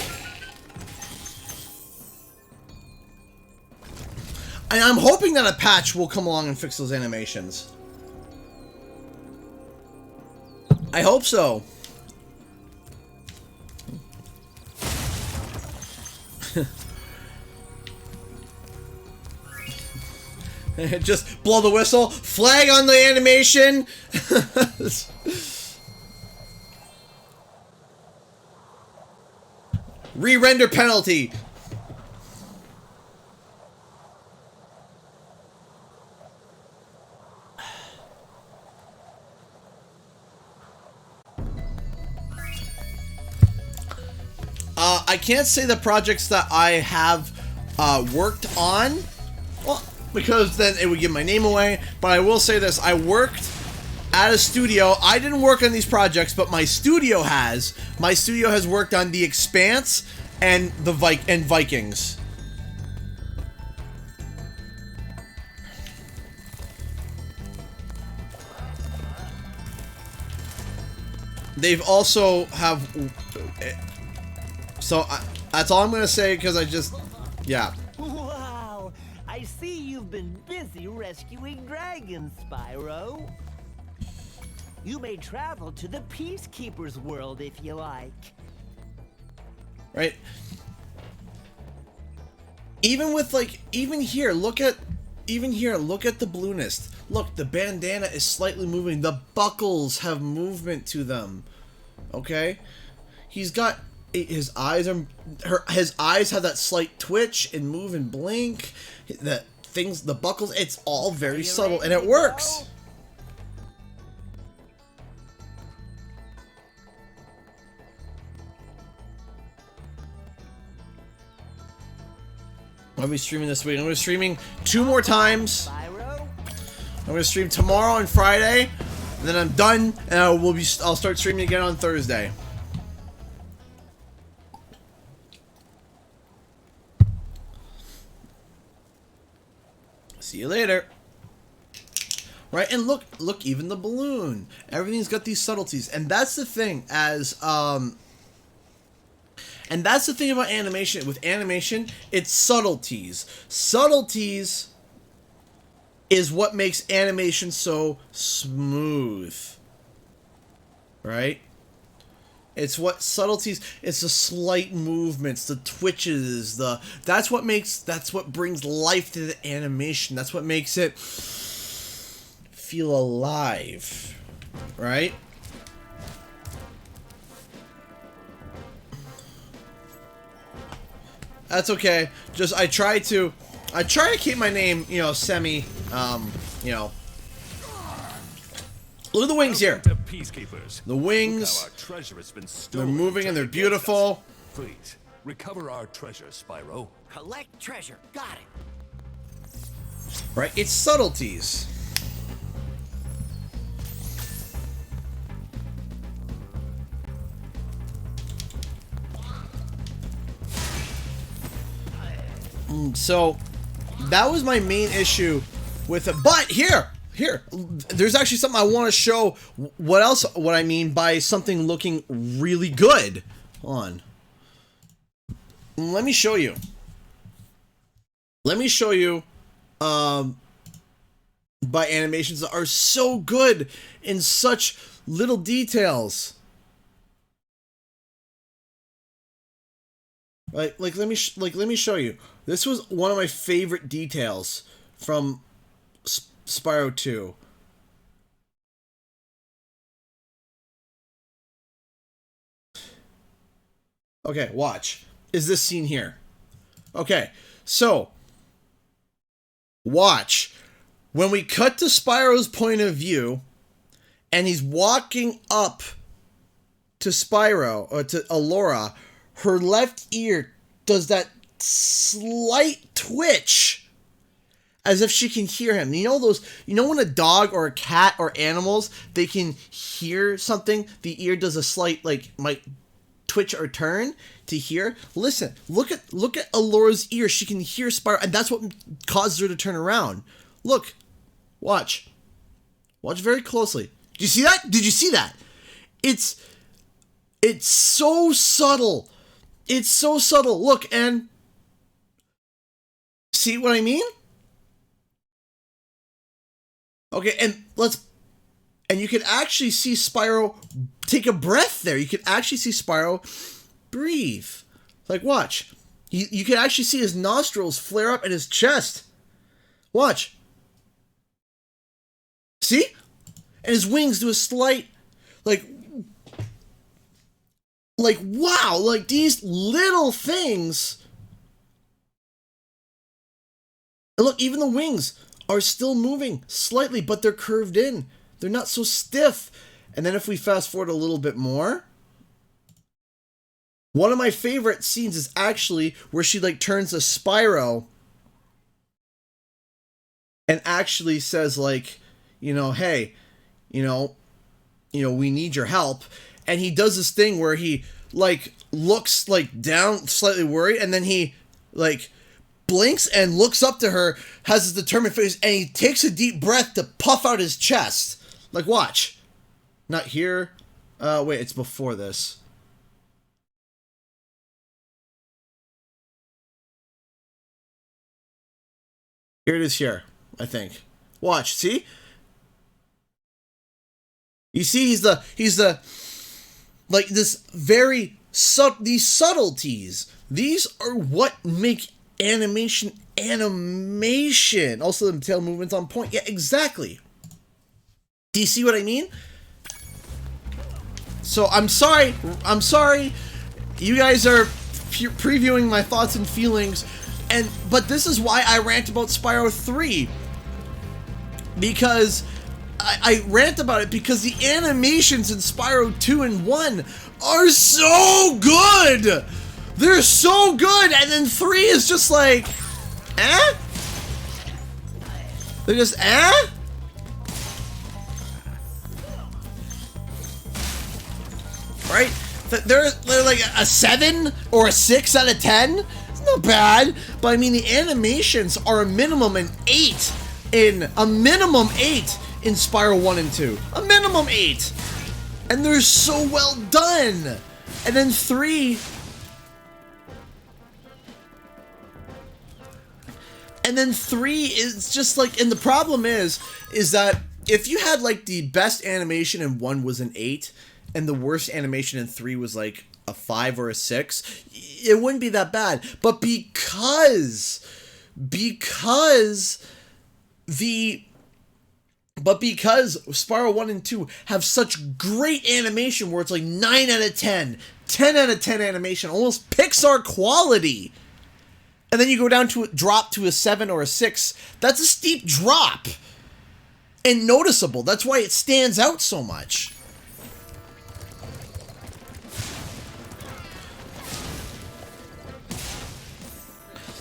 And I'm hoping that a patch will come along and fix those animations. I hope so. Just blow the whistle. Flag on the animation. Re-render penalty. I can't say the projects that I have worked on, well, because then it would give my name away, but I will say this. I worked at a studio. I didn't work on these projects, but my studio has. My studio has worked on The Expanse and Vikings. They've also have... So, that's all I'm going to say, because I just... Yeah. Wow! I see you've been busy rescuing dragons, Spyro. You may travel to the Peacekeeper's world if you like. Right? Even with, like... Even here, look at the balloonist. Look, the bandana is slightly moving. The buckles have movement to them. Okay? He's got... His eyes have that slight twitch and move and blink. The buckles, it's all very subtle and it works. I'll be streaming this week. I'm going to be streaming 2 more times. I'm going to stream tomorrow and Friday, and then I'm done, and I'll start streaming again on Thursday. See you later. Right, and look, even the balloon. Everything's got these subtleties, and that's the thing. And that's the thing about animation. With animation, it's subtleties. Subtleties is what makes animation so smooth. Right? It's what subtleties, it's the slight movements, the twitches, that's what brings life to the animation. That's what makes it feel alive. Right? That's okay. Just I try to keep my name, semi Look at the wings here. The wings, they're moving and they're beautiful. Please, recover our treasure, Spyro. Collect treasure. Got it. Right? It's subtleties. So, that was my main issue with it. But here, there's actually something I want to show. What I mean by something looking really good. Hold on. Let me show you. By animations that are so good in such little details. Like let me show you. This was one of my favorite details from Spyro 2. Okay, watch. Is this scene here? Okay, so watch. When we cut to Spyro's point of view, and he's walking up to Spyro, or to Allura, her left ear does that slight twitch as if she can hear him. You know those, you know when a dog or a cat or animals, they can hear something, the ear does a slight, like, might twitch or turn to hear? Listen, look at Alora's ear. She can hear Spyro, and that's what causes her to turn around. Look. Watch. Watch very closely. Did you see that? Did you see that? It's so subtle. It's so subtle. Look, and see what I mean? Okay, and you can actually see Spyro take a breath there. You can actually see Spyro breathe. Like, watch. You can actually see his nostrils flare up in his chest. Watch. See? And his wings do a slight, like, wow, like these little things. And look, even the wings are still moving slightly, but they're curved in. They're not so stiff. And then if we fast forward a little bit more, one of my favorite scenes is actually where she like turns to Spyro and actually says like, you know, hey, you know, we need your help. And he does this thing where he like looks like down, slightly worried, and then he like blinks and looks up to her, has his determined face, and he takes a deep breath to puff out his chest. Like, watch. Not here. Wait, it's before this. Here it is here, I think. Watch, see? You see, he's the, like, this very, these subtleties. These are what make animation. Also, the tail movement's on point. Yeah, exactly. Do you see what I mean? So, I'm sorry. You guys are previewing my thoughts and feelings. But this is why I rant about Spyro 3. Because I rant about it because the animations in Spyro 2 and 1 are so good! They're so good! And then 3 is just like, eh? They're just, eh? Right? They're like a 7 or a 6 out of 10? It's not bad. But I mean, the animations are a minimum an 8 in Spyro 1 and 2. A minimum 8. And they're so well done. And then 3. And then 3 is just like, and the problem is that if you had like the best animation in 1 was an 8, and the worst animation in 3 was like a 5 or a 6, it wouldn't be that bad. But because Spyro 1 and 2 have such great animation where it's like 9 out of 10, 10 out of 10 animation, almost Pixar quality. And then you go down to drop to a 7 or a 6. That's a steep drop. And noticeable. That's why it stands out so much.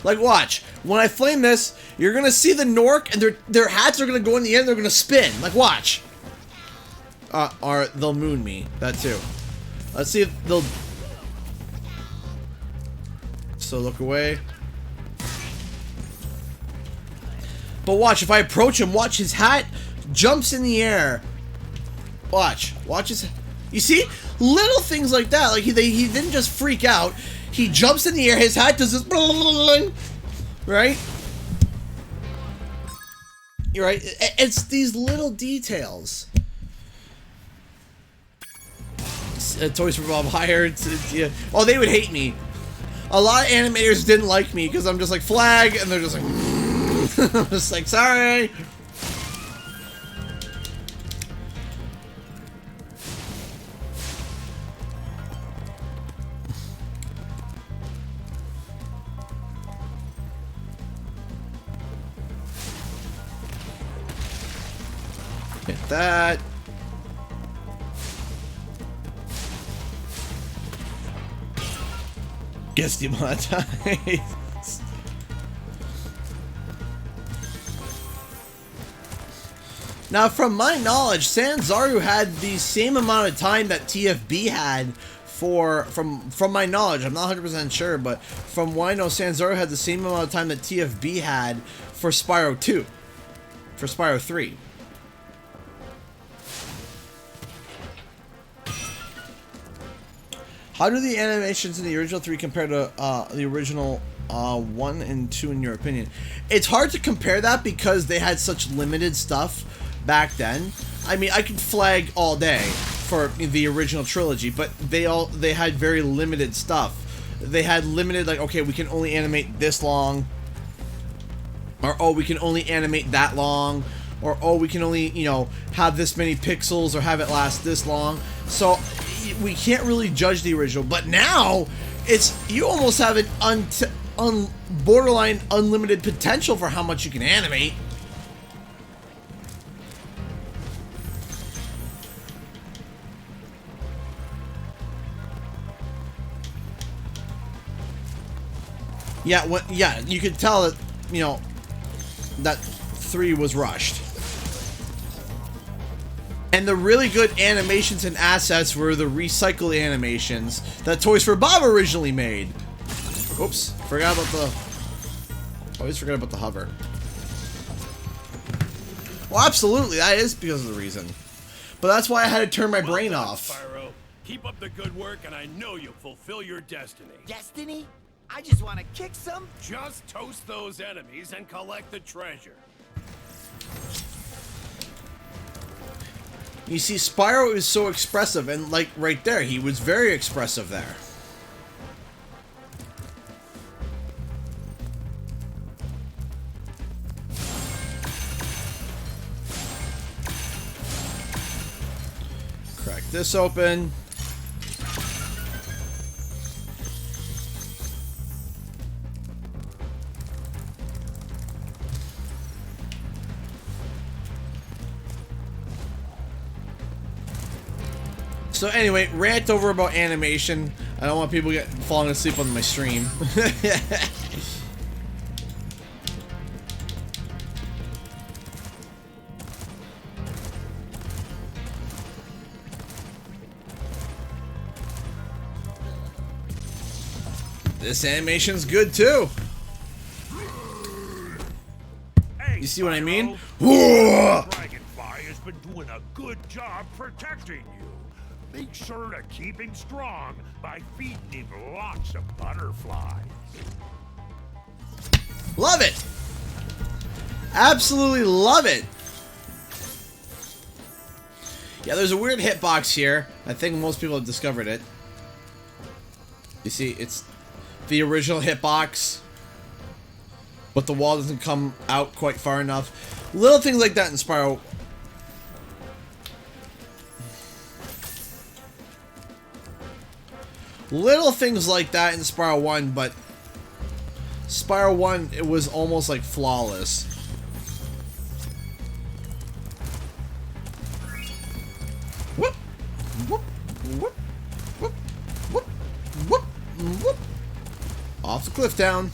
Like, watch. When I flame this, you're gonna see the Nork, and their hats are gonna go in the end. They're gonna spin. Like, watch. Or they'll moon me. That too. Let's see if they'll. So look away. But watch. If I approach him, watch his hat jumps in the air. Watch. Watch his. You see, little things like that. Like he didn't just freak out. He jumps in the air, his hat does this, right? You're right. It's these little details. Toys for Bob hired. Yeah. Oh, they would hate me. A lot of animators didn't like me because I'm just like flag, and they're just like, I'm just like, sorry. Hit that. Guess demonetized. Now, from my knowledge, Sanzaru had the same amount of time that TFB had from my knowledge. I'm not 100% sure, but from what I know, Sanzaru had the same amount of time that TFB had for Spyro 2. For Spyro 3. How do the animations in the original 3 compare to the original 1 and 2 in your opinion? It's hard to compare that because they had such limited stuff back then. I mean, I could flag all day for the original trilogy, but they had very limited stuff. They had limited, like, okay, we can only animate this long, or oh, we can only animate that long, or oh, we can only, you know, have this many pixels or have it last this long. So we can't really judge the original. But now it's, you almost have an borderline unlimited potential for how much you can animate. Yeah, yeah, you could tell that, you know, that 3 was rushed. And the really good animations and assets were the recycled animations that Toys for Bob originally made. Oops, forgot about the... Always forget about the hover. Well, absolutely, that is because of the reason. But that's why I had to turn my brain off. Spyro. Keep up the good work, and I know you'll fulfill your destiny. Destiny? I just want to kick some. Just toast those enemies and collect the treasure. You see, Spyro is so expressive, and like right there, he was very expressive there. Crack this open. So anyway, rant over about animation. I don't want people falling asleep on my stream. This animation's good too. Hey, you see what I mean? Dragonfly has been doing a good job protecting you. Make sure to keep him strong by feeding him lots of butterflies. Love it! Absolutely love it! Yeah, there's a weird hitbox here. I think most people have discovered it. You see, it's the original hitbox, but the wall doesn't come out quite far enough. Little things like that in Spyro. Little things like that in Spyro 1, but Spyro 1, it was almost like flawless. Whoop! Whoop! Whoop! Whoop! Whoop! Whoop! Whoop! Off the cliff down.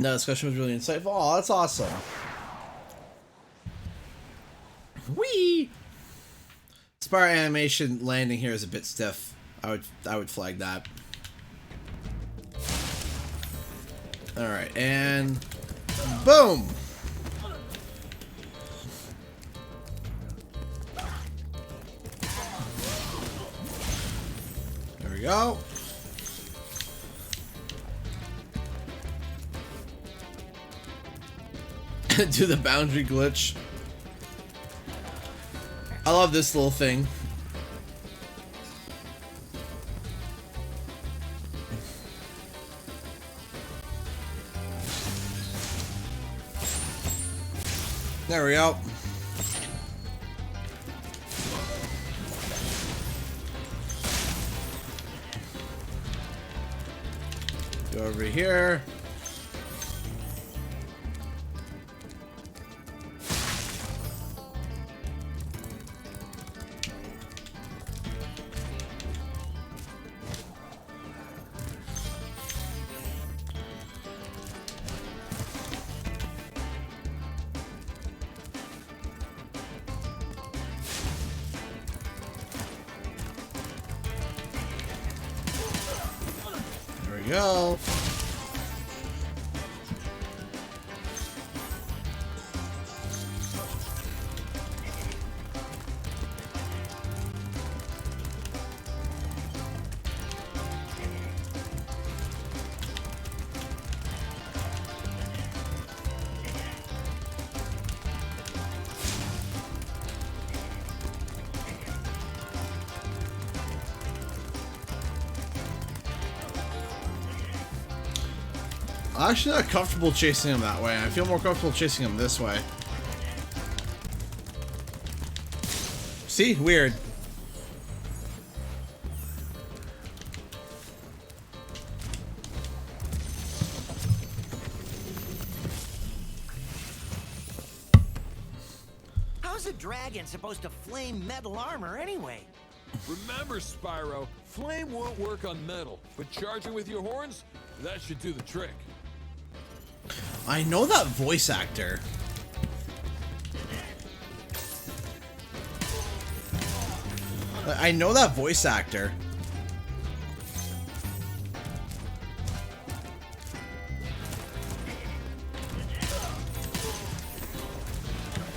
No, discussion was really insightful. Oh, that's awesome. Whee! Spyro animation landing here is a bit stiff. I would flag that. Alright, and boom! There we go. Do the boundary glitch. I love this little thing. There we go. Go over here. we go. I'm actually not comfortable chasing him that way. I feel more comfortable chasing him this way. See? Weird. How's a dragon supposed to flame metal armor anyway? Remember, Spyro, flame won't work on metal, but charging with your horns, that should do the trick. I know that voice actor. I know that voice actor.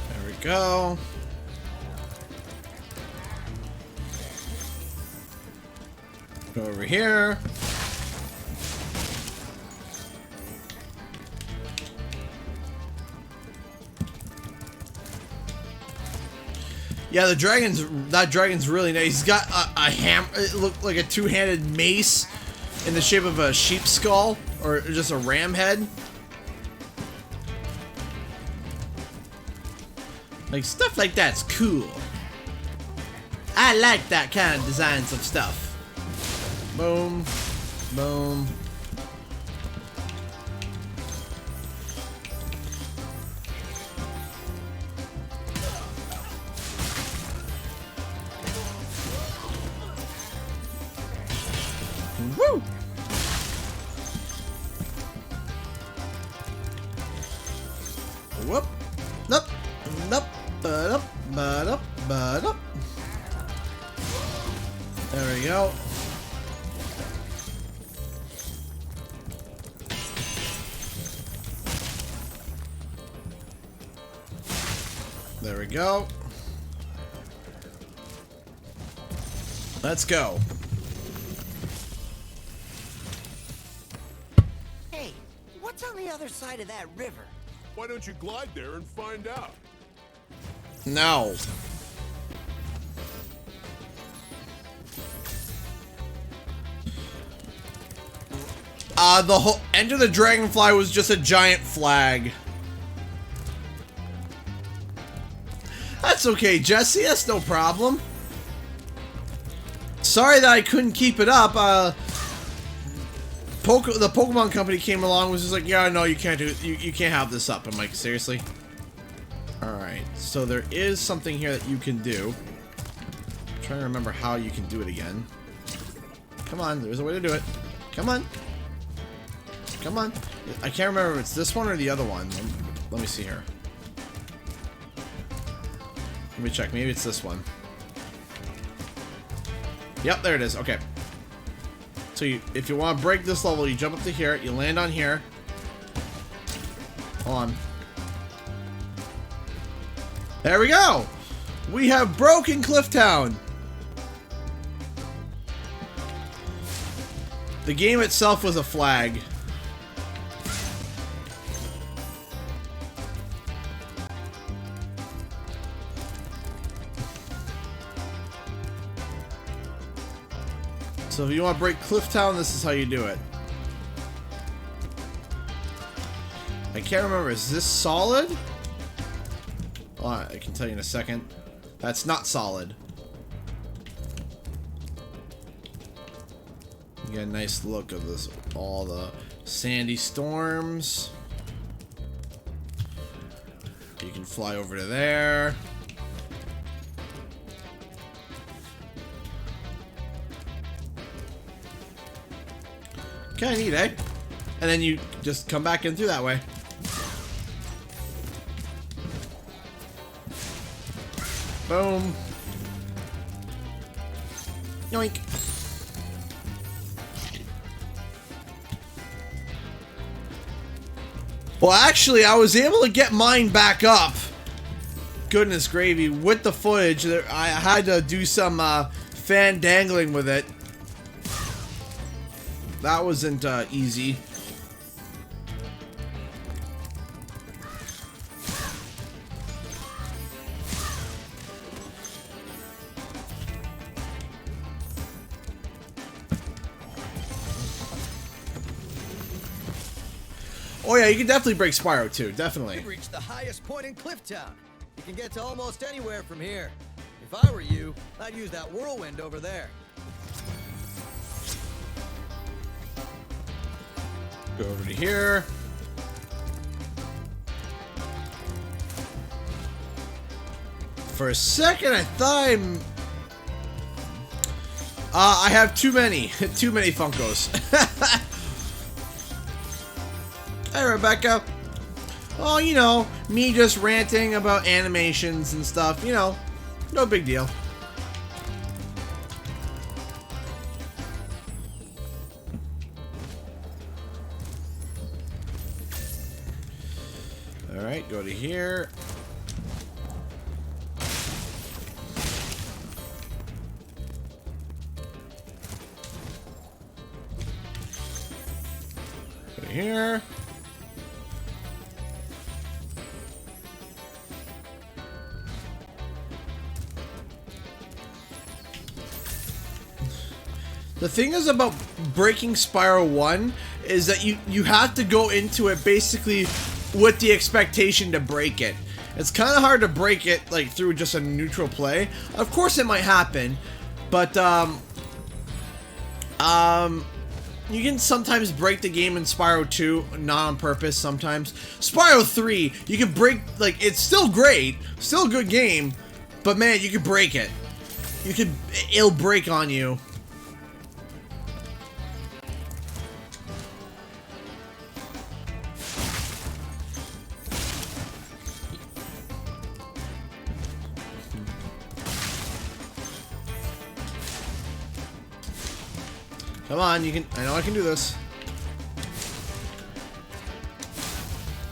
There we go. Go over here. Yeah, that dragon's really nice. He's got a hammer. It looked like a two-handed mace in the shape of a sheep skull or just a ram head. Like, stuff like that's cool. I like that kind of designs of stuff. Boom. Boom. Woo! Whoop! Nope! Nope! Ba-dup! Ba-dup! Ba-dup! There we go. There we go. Let's go. Hey, what's on the other side of that river? Why don't you glide there and find out? No. The whole Enter the Dragonfly was just a giant flag. That's okay, Jesse. That's no problem. Sorry that I couldn't keep it up. The Pokemon company came along and was just like, yeah, no, you can't do it. You can't have this up. I'm like, seriously? Alright, so there is something here that you can do. I'm trying to remember how you can do it again. Come on, there's a way to do it. Come on. Come on. I can't remember if it's this one or the other one. Let me see here. Let me check. Maybe it's this one. Yep, there it is. Okay. So if you want to break this level, you jump up to here. You land on here. Hold on. There we go. We have broken Clifftown. The game itself was a flag. So if you want to break Clifftown, this is how you do it. I can't remember. Is this solid? Oh, I can tell you in a second. That's not solid. You get a nice look of this. All the sandy storms. You can fly over to there. Kinda neat, eh? And then you just come back in through that way. Boom. Yoink. Well, actually, I was able to get mine back up. Goodness gravy, with the footage. I had to do some fan dangling with it. That wasn't easy. Oh yeah, you can definitely break Spyro too, definitely. We've reached the highest point in Clifftown. You can get to almost anywhere from here. If I were you, I'd use that whirlwind over there. Go over to here. For a second, I thought I have too many Funkos. Hey, Rebecca. Oh, you know, me just ranting about animations and stuff. You know, no big deal. All right, go to here. Go to here. The thing is about breaking Spyro 1 is that you have to go into it basically with the expectation to break it. It's kind of hard to break it like through just a neutral play. Of course it might happen, but you can sometimes break the game in Spyro 2, not on purpose sometimes. Spyro 3, you can break, like, it's still great, still a good game, but man, you can break it. It'll break on you. Come on, you can. I know I can do this.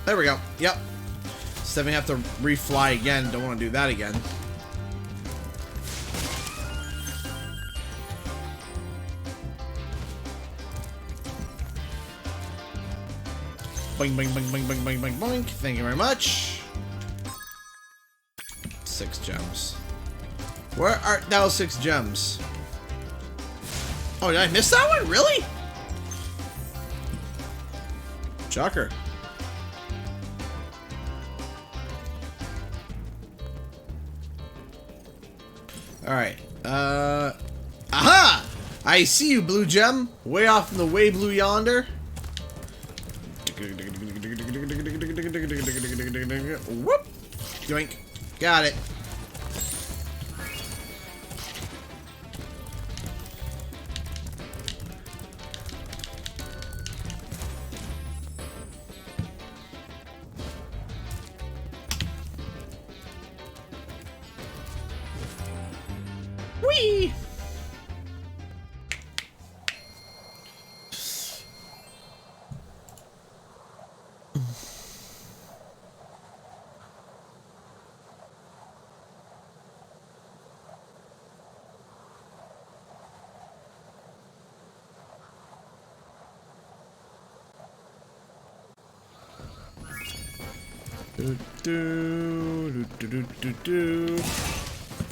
There we go. Yep. So then we have to refly again. Don't want to do that again. Boing, boing, boing, boing, boing, boing, boing, boing. Thank you very much. 6 gems. Where art thou 6 gems? Oh, did I miss that one? Really? Shocker. Alright. Aha! I see you, blue gem. Way off in the way blue yonder. Whoop! Doink. Got it. Whee!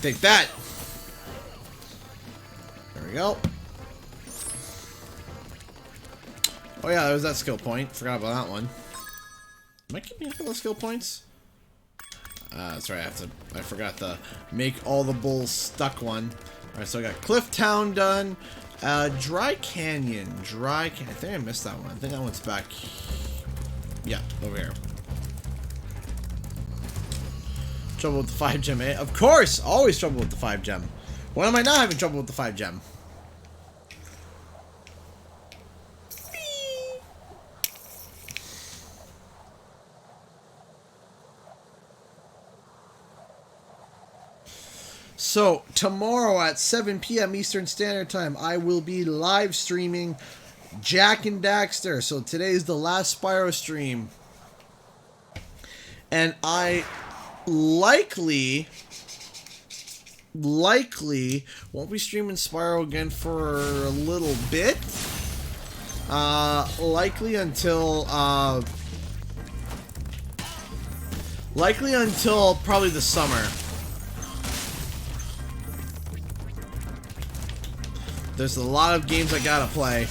Take that. There we go. Oh yeah, there's that skill point. Forgot about that one. Am I keeping up with those skill points? That's right. I forgot to make all the bulls stuck one. All right, so I got Cliff Town done. Dry Canyon. I think I missed that one. I think that one's back. Yeah, over here. Trouble with the 5 gem, eh? Of course! Always trouble with the 5 gem. When am I not having trouble with the 5 gem? So, tomorrow at 7 p.m. Eastern Standard Time, I will be live streaming Jak and Daxter. So, today's the last Spyro stream. And I likely won't be streaming Spyro again for a little bit. Likely until probably the summer. There's a lot of games I gotta play.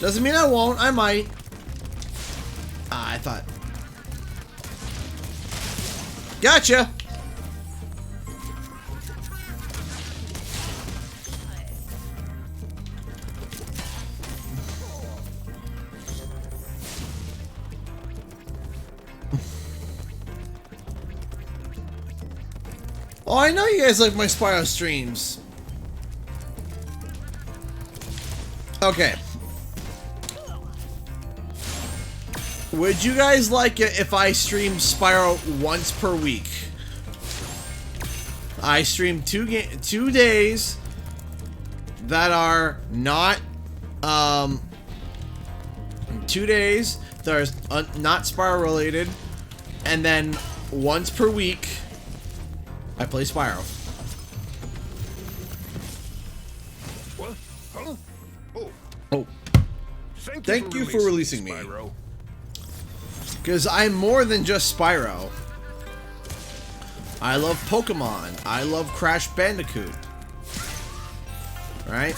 Doesn't mean I won't. I might. I thought. Gotcha. Oh, I know you guys like my Spyro streams. Okay. Would you guys like it if I stream Spyro once per week? I stream 2 days that are not 2 days that are not Spyro related, and then once per week I play Spyro. What? Huh? Oh. Thank you for releasing me. Spyro. Because I'm more than just Spyro. I love Pokemon. I love Crash Bandicoot. Right?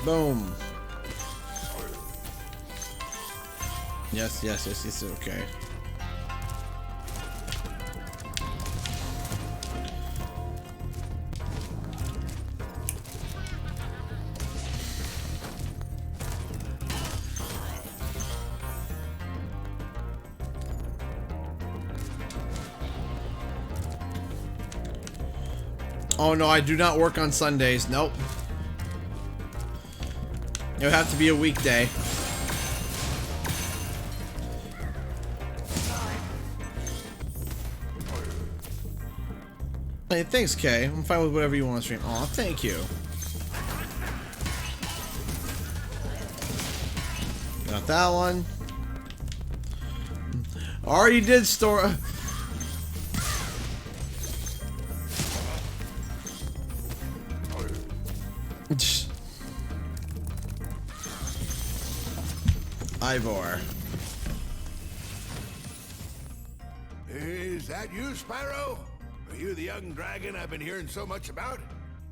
Boom. Yes, okay. Oh no, I do not work on Sundays. Nope. It would have to be a weekday. Hey, thanks, Kay. I'm fine with whatever you want to stream. Aw, thank you. Got that one. Already did store. Ivor. Is that you, Spyro? Are you the young dragon I've been hearing so much about?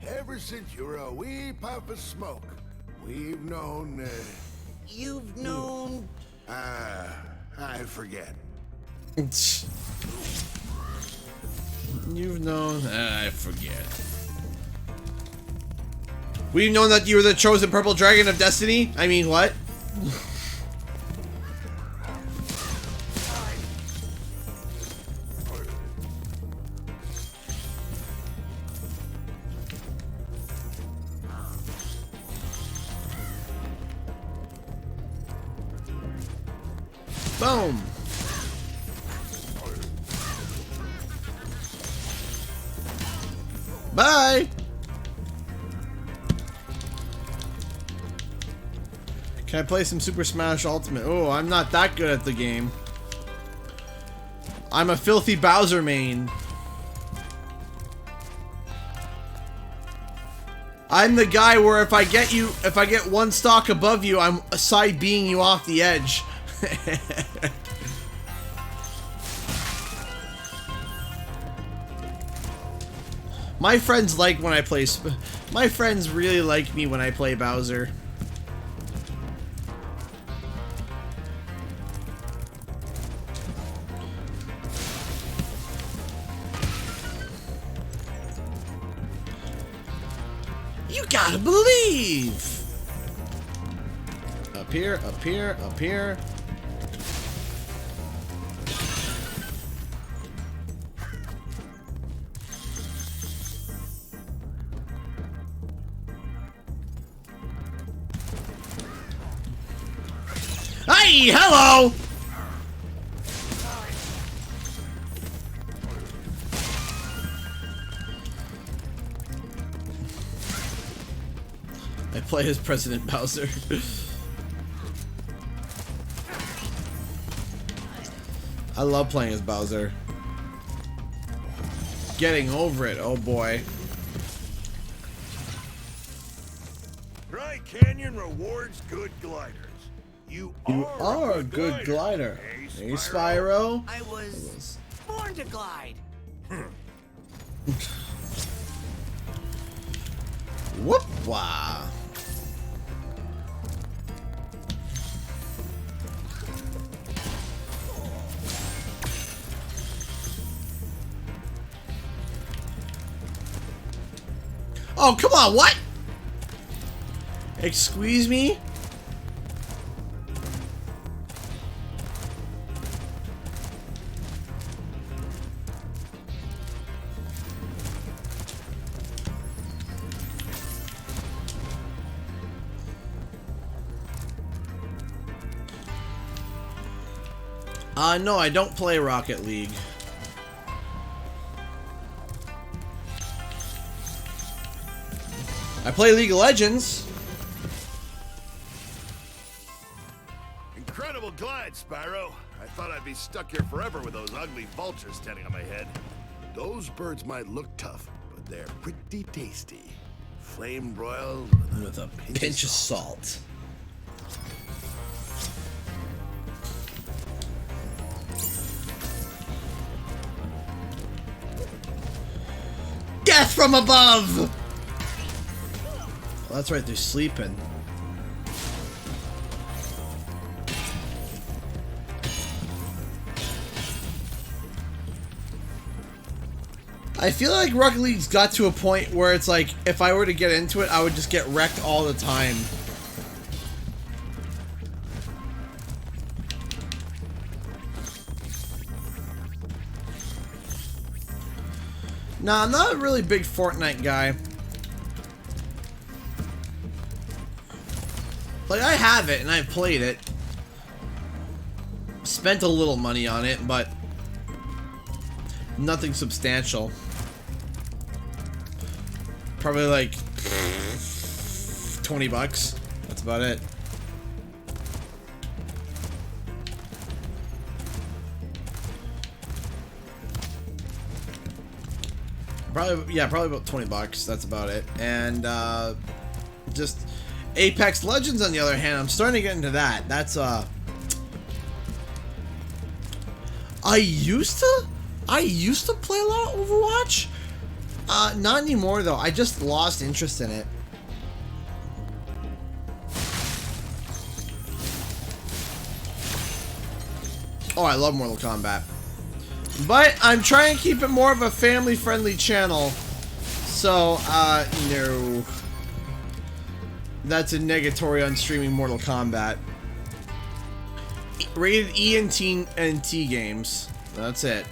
Ever since you were a wee puff of smoke, we've known, You've known... I forget. You've known... I forget. We've known that you were the chosen purple dragon of destiny? I mean, what? Boom. Bye. Can I play some Super Smash Ultimate? Oh, I'm not that good at the game. I'm a filthy Bowser main. I'm the guy where if I get one stock above you, I'm side being you off the edge. My friends like when I play. My friends really like me when I play Bowser. You gotta believe. Up here, up here, up here. Hey, hello! I play as President Bowser. I love playing as Bowser. Getting over it, oh boy. Dry Canyon rewards good gliders. You are a good glider. Hey, Spyro. I was born to glide. Whoop-wah. Oh, come on, what? Excuse me? No, I don't play Rocket League. I play League of Legends. Incredible glide, Spyro. I thought I'd be stuck here forever with those ugly vultures standing on my head. Those birds might look tough, but they're pretty tasty. Flame broiled with a pinch of salt. Death from above! Oh, that's right, they're sleeping. I feel like Rocket League's got to a point where it's like, if I were to get into it, I would just get wrecked all the time. Nah, I'm not a really big Fortnite guy. Like, I have it, and I've played it. Spent a little money on it, but nothing substantial. Probably like 20 bucks. That's about it. Probably about 20 bucks. That's about it. And just Apex Legends, on the other hand, I'm starting to get into that. That's I used to play a lot of Overwatch. Not anymore though. I just lost interest in it. Oh, I love Mortal Kombat. But I'm trying to keep it more of a family-friendly channel. So, no. That's a negatory on streaming Mortal Kombat. Rated E and T games. That's it.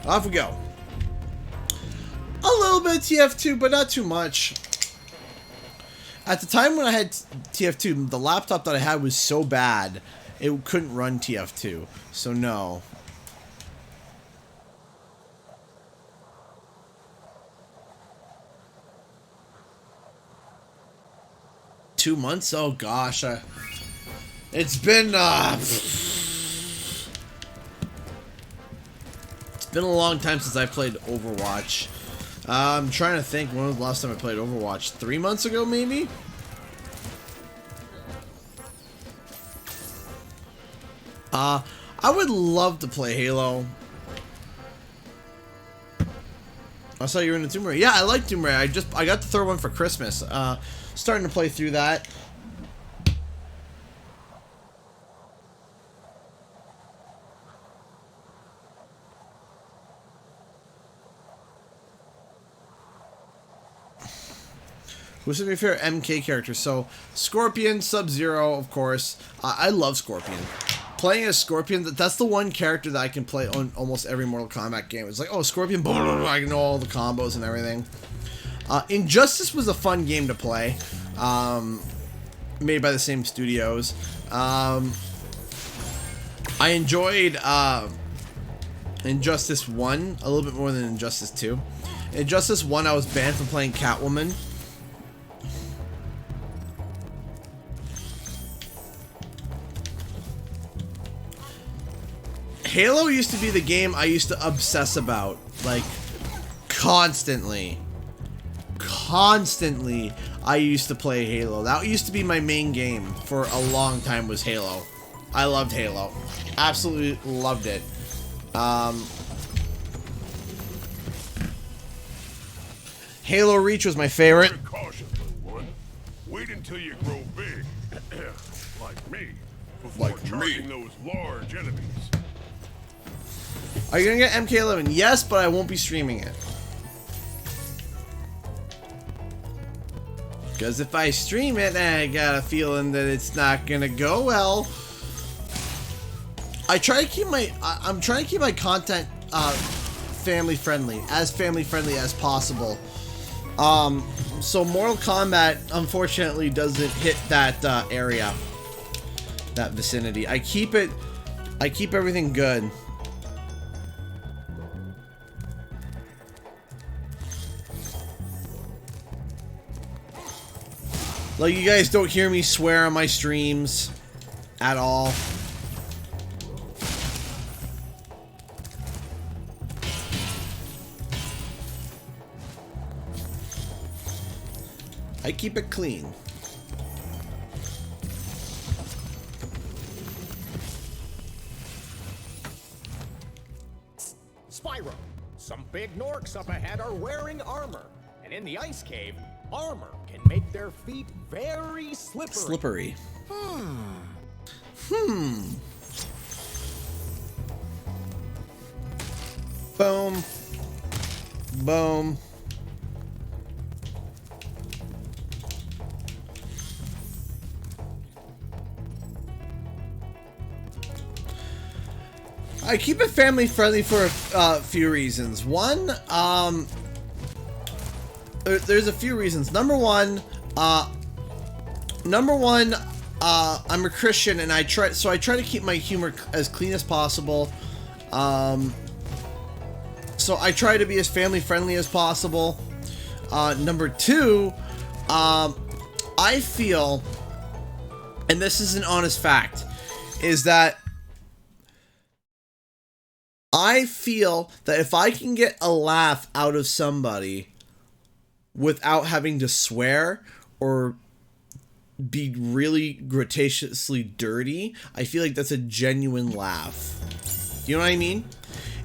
Off we go. A little bit of TF2, but not too much. At the time when I had TF2, the laptop that I had was so bad, it couldn't run TF2. So no. Two months? Oh gosh. It's been been a long time since I played Overwatch. I'm trying to think, when was the last time I played Overwatch? 3 months ago, maybe? I would love to play Halo. I saw you were into Tomb Raider. Yeah, I like Tomb Raider. I got the third one for Christmas. Starting to play through that. Who's your favorite MK character? So, Scorpion, Sub-Zero, of course. I love Scorpion. Playing as Scorpion, that's the one character that I can play on almost every Mortal Kombat game. It's like, oh, Scorpion, blah, blah, blah, I know all the combos and everything. Injustice was a fun game to play. made by the same studios. I enjoyed Injustice 1 a little bit more than Injustice 2. Injustice 1, I was banned from playing Catwoman. Halo used to be the game I used to obsess about, like, constantly. Constantly, I used to play Halo. That used to be my main game for a long time, was Halo. I loved Halo. Absolutely loved it. Halo Reach was my favorite. Caution, little one. Wait until you grow big, like me, before charging those large enemies. Are you gonna get MK11? Yes, but I won't be streaming it. Because if I stream it, I got a feeling that it's not gonna go well. I try to keep my, I'm trying to keep my content family friendly as possible. So Mortal Kombat, unfortunately, doesn't hit that area, that vicinity. I keep everything good. Like, you guys don't hear me swear on my streams at all. I keep it clean. Spyro, some big Norks up ahead are wearing armor, and in the ice cave, armor can make their feet very slippery. Slippery. Boom. Boom. I keep it family friendly for a few reasons. One, there's a few reasons. Number one, I'm a Christian, and I try to keep my humor as clean as possible. So I try to be as family friendly as possible. Number two, I feel, and this is an honest fact, is that I feel that if I can get a laugh out of somebody without having to swear or be really gratuitously dirty, I feel like that's a genuine laugh. You know what I mean?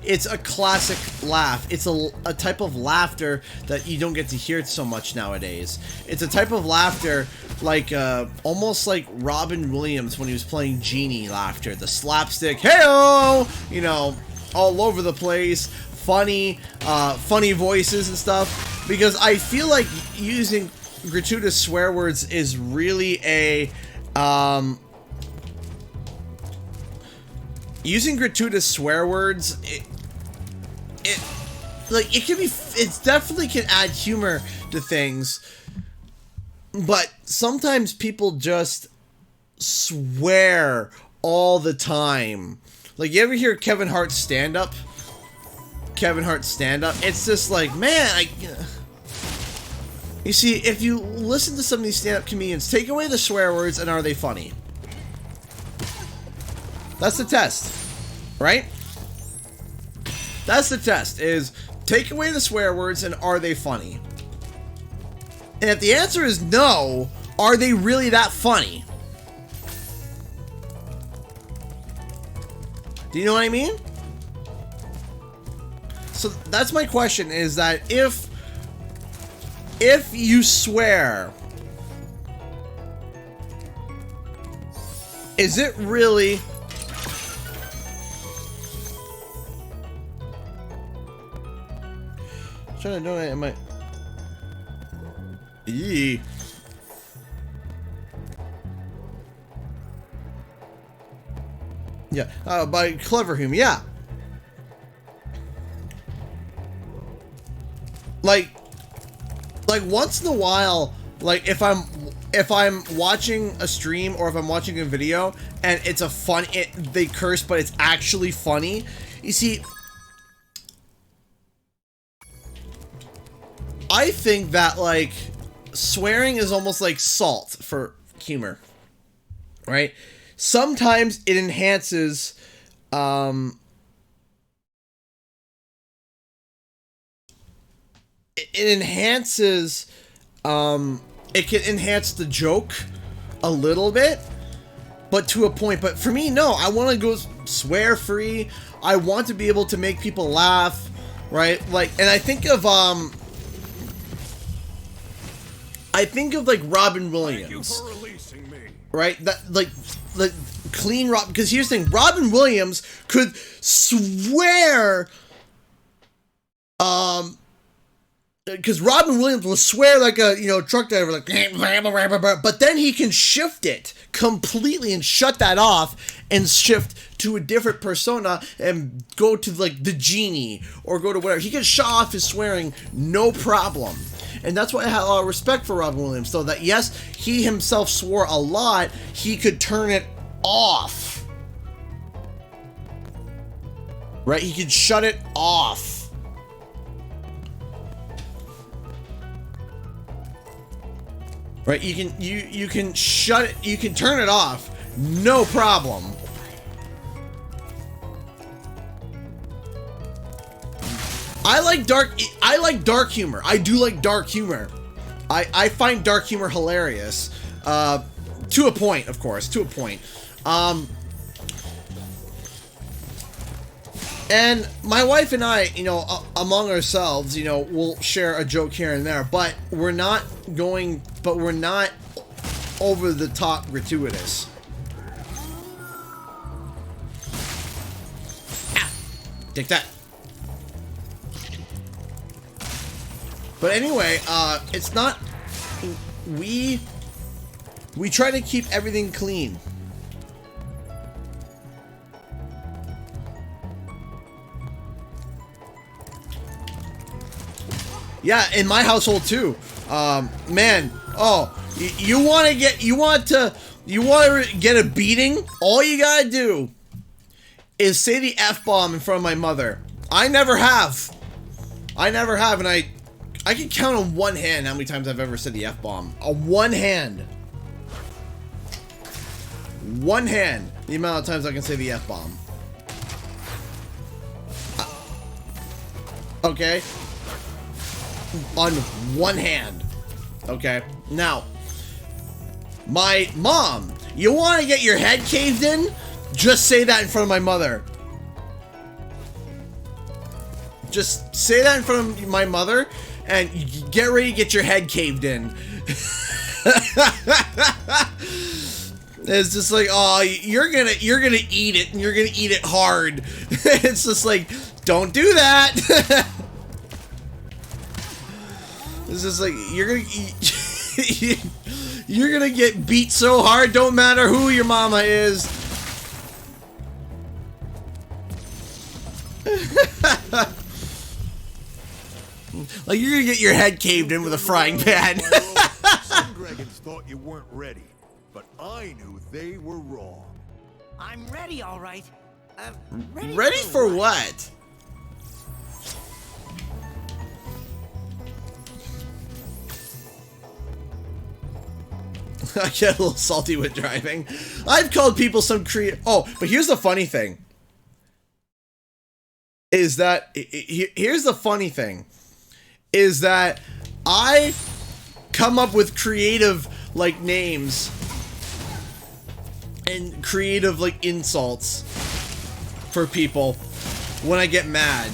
It's a classic laugh. It's a type of laughter that you don't get to hear so much nowadays. It's a type of laughter like almost like Robin Williams when he was playing Genie laughter. The slapstick, hey-o! You know, all over the place, funny voices and stuff, because I feel like using gratuitous swear words is really a using gratuitous swear words, it definitely can add humor to things, but sometimes people just swear all the time. Like, you ever hear Kevin Hart's stand-up? It's just like, man, you see, if you listen to some of these stand-up comedians, take away the swear words and are they funny? That's the test, right? That's the test, is take away the swear words and are they funny? And if the answer is no, are they really that funny? Do you know what I mean? So that's my question, is that if you swear, is it really trying to do it in my Eee. Yeah, by Clever Humor, yeah. Like once in a while, like if I'm if I'm watching a stream or if I'm watching a video and it's a fun, they curse, but it's actually funny. You see, I think that like swearing is almost like salt for humor, right? Sometimes it enhances, it can enhance the joke a little bit, but to a point. But for me, no, I want to go swear free. I want to be able to make people laugh, right? Like, and I think of like Robin Williams. Thank you for releasing me. Right? That like clean Rob, because here's the thing, Robin Williams could swear, because Robin Williams will swear like a, you know, truck driver, like, but then he can shift it completely and shut that off and shift to a different persona and go to like the genie or go to whatever. He can shut off his swearing, no problem. And that's why I had a lot of respect for Robin Williams, so that yes, he himself swore a lot, he could turn it off. Right? He could shut it off. Right, you can shut it, you can turn it off, no problem. I like dark humor. I do like dark humor. I find dark humor hilarious. To a point, of course, to a point. And my wife and I, you know, among ourselves, you know, we'll share a joke here and there, but we're not over the top gratuitous. Ah, take that. But anyway, it's not, we try to keep everything clean. Yeah, in my household too. Man, oh, you want to get a beating? All you gotta do is say the F-bomb in front of my mother. I never have, and I can count on one hand how many times I've ever said the F-bomb. One hand, the amount of times I can say the F-bomb. Okay. On one hand. Okay. Now, my mom, you want to get your head caved in? Just say that in front of my mother. Just say that in front of my mother and get ready to get your head caved in. It's just like, oh, you're gonna eat it, and you're gonna eat it hard. It's just like, don't do that. It's just like, you're gonna eat, you're gonna get beat so hard, don't matter who your mama is. Like, you're gonna get your head caved in with a frying pan. Some dragons thought you weren't ready, but I knew they were wrong. I'm ready, all right. Ready for what? I get a little salty with driving. I've called people some Oh, but here's the funny thing. Is that... Here's the funny thing. Is that I come up with creative, like, names. And creative, like, insults. For people. When I get mad.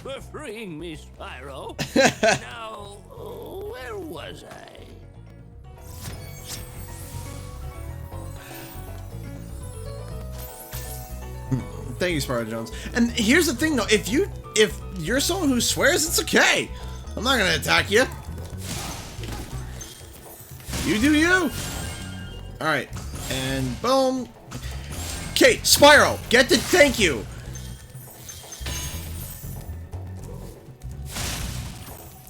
For freeing me, Spyro. Now, where was I? Thank you, Spyro Jones. And here's the thing, though. If you're someone who swears, it's okay. I'm not gonna attack you. You do you. All right, and boom. Okay, Spyro, get the thank you.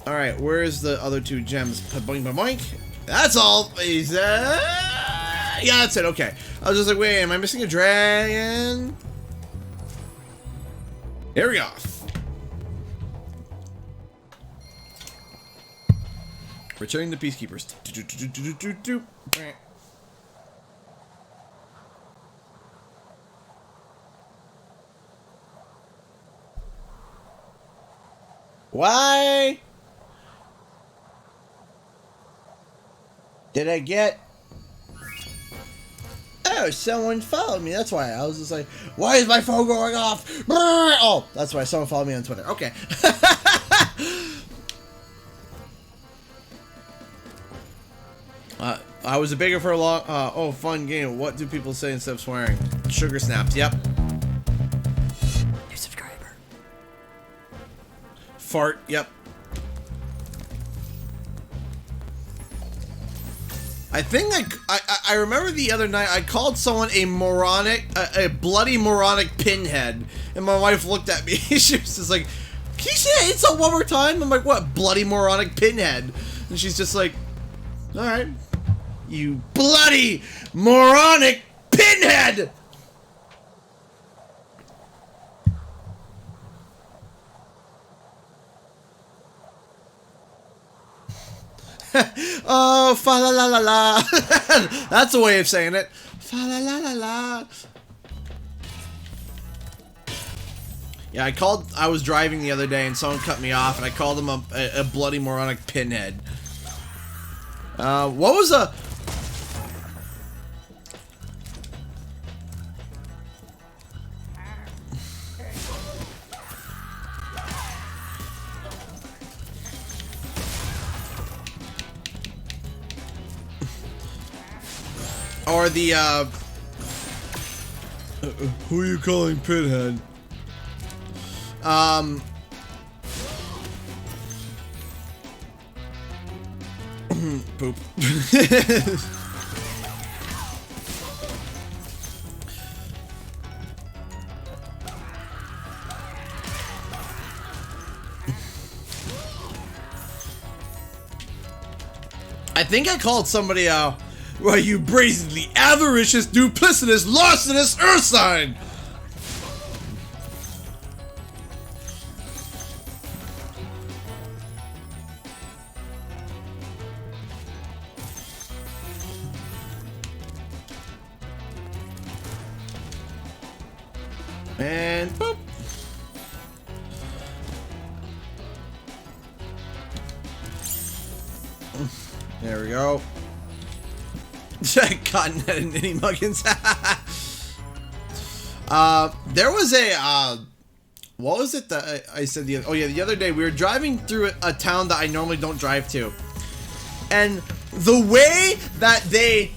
Alright, where's the other 2 gems? Boink, boink, boink. That's all. He's, yeah, that's it. Okay. I was just like, wait, am I missing a dragon? Here we go. Returning the peacekeepers. Why did I get... Oh, someone followed me. That's why I was just like, why is my phone going off? Oh, that's why someone followed me on Twitter. Okay. I was a bigger for a long... oh, fun game. What do people say instead of swearing? Sugar snaps. Yep. New subscriber. Fart. Yep. I think I remember the other night I called someone a moronic, a bloody moronic pinhead, and my wife looked at me. She was just like, "Can you say insult one more time?" I'm like, "What, bloody moronic pinhead?" And she's just like, "All right, you bloody moronic pinhead." Oh, fa la la la la. That's a way of saying it. Fa la la la la. Yeah, I was driving the other day and someone cut me off and I called him a bloody moronic pinhead. What was a... Or the, who are you calling pinhead? Poop. I think I called somebody, why, you brazenly avaricious, duplicitous, larcenous Ursine! And boop. There we go. Cottonhead and Ninny Muggins. There was a, what was it that I said the other day we were driving through a town that I normally don't drive to. And the way that they,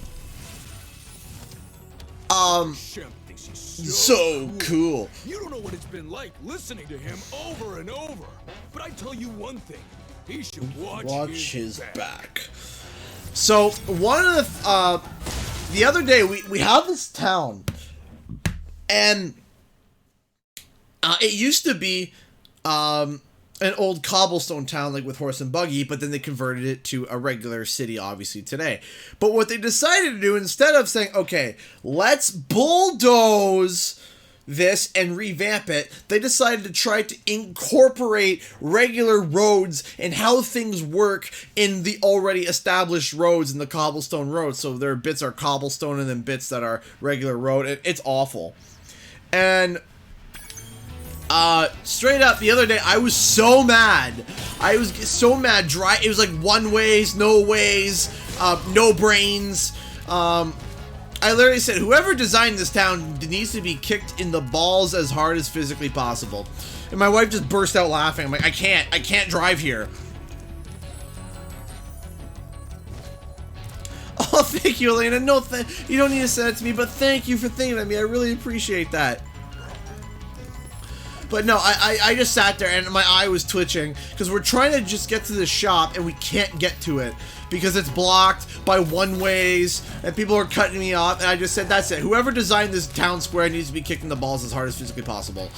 so cool. You don't know what it's been like listening to him over and over. But I tell you one thing, he should watch his back. So one of the other day we have this town, and it used to be an old cobblestone town, like with horse and buggy, but then they converted it to a regular city, obviously today. But what they decided to do, instead of saying, okay, let's bulldoze this and revamp it, they decided to try to incorporate regular roads and how things work in the already established roads in the cobblestone roads. So their bits are cobblestone and then bits that are regular road. It's awful. And straight up, the other day I was so mad. I was so mad. It was like one ways, no ways, no brains. I literally said, whoever designed this town needs to be kicked in the balls as hard as physically possible. And my wife just burst out laughing. I'm like, I can't drive here. Oh, thank you, Elena. No, you don't need to send it to me, but thank you for thinking of me. I really appreciate that. But no, I just sat there and my eye was twitching because we're trying to just get to the shop and we can't get to it because it's blocked by one-ways and people are cutting me off. And I just said, that's it. Whoever designed this town square needs to be kicking the balls as hard as physically possible.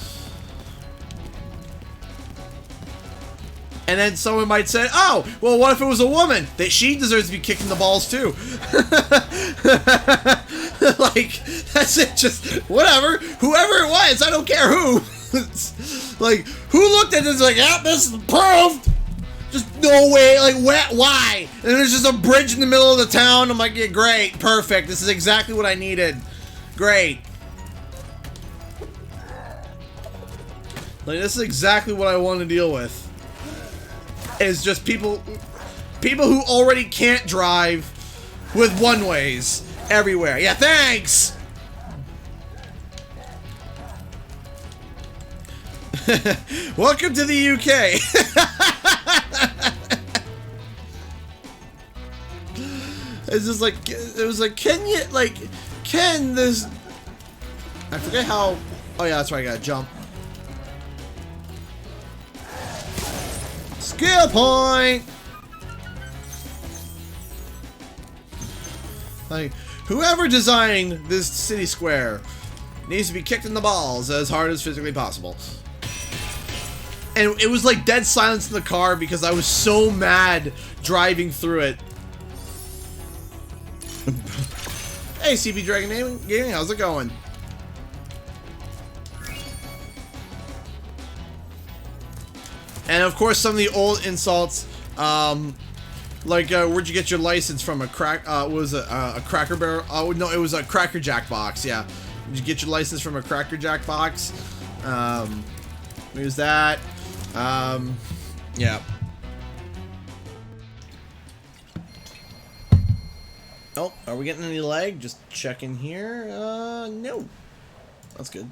And then someone might say, oh, well, what if it was a woman? That she deserves to be kicked in the balls, too. Like, that's it. Just, whatever. Whoever it was, I don't care who. Like, who looked at this like, yeah, this is proved? Just no way. Like, why? And there's just a bridge in the middle of the town. I'm like, yeah, great. Perfect. This is exactly what I needed. Great. Like, this is exactly what I want to deal with. Is just people who already can't drive with one-ways everywhere. Yeah, thanks! Welcome to the UK! It's just like, it was like, can this... I forget how... Oh yeah, that's right, I gotta jump. Skill point! Like, whoever designed this city square needs to be kicked in the balls as hard as physically possible. And it was like dead silence in the car because I was so mad driving through it. Hey, CP Dragon Gaming, how's it going? And of course, some of the old insults, like, where'd you get your license from? A Cracker Barrel? Oh, no, it was a Cracker Jack box, yeah. Did you get your license from a Cracker Jack box? There's that. Yeah. Oh, are we getting any lag? Just checking here. No. That's good.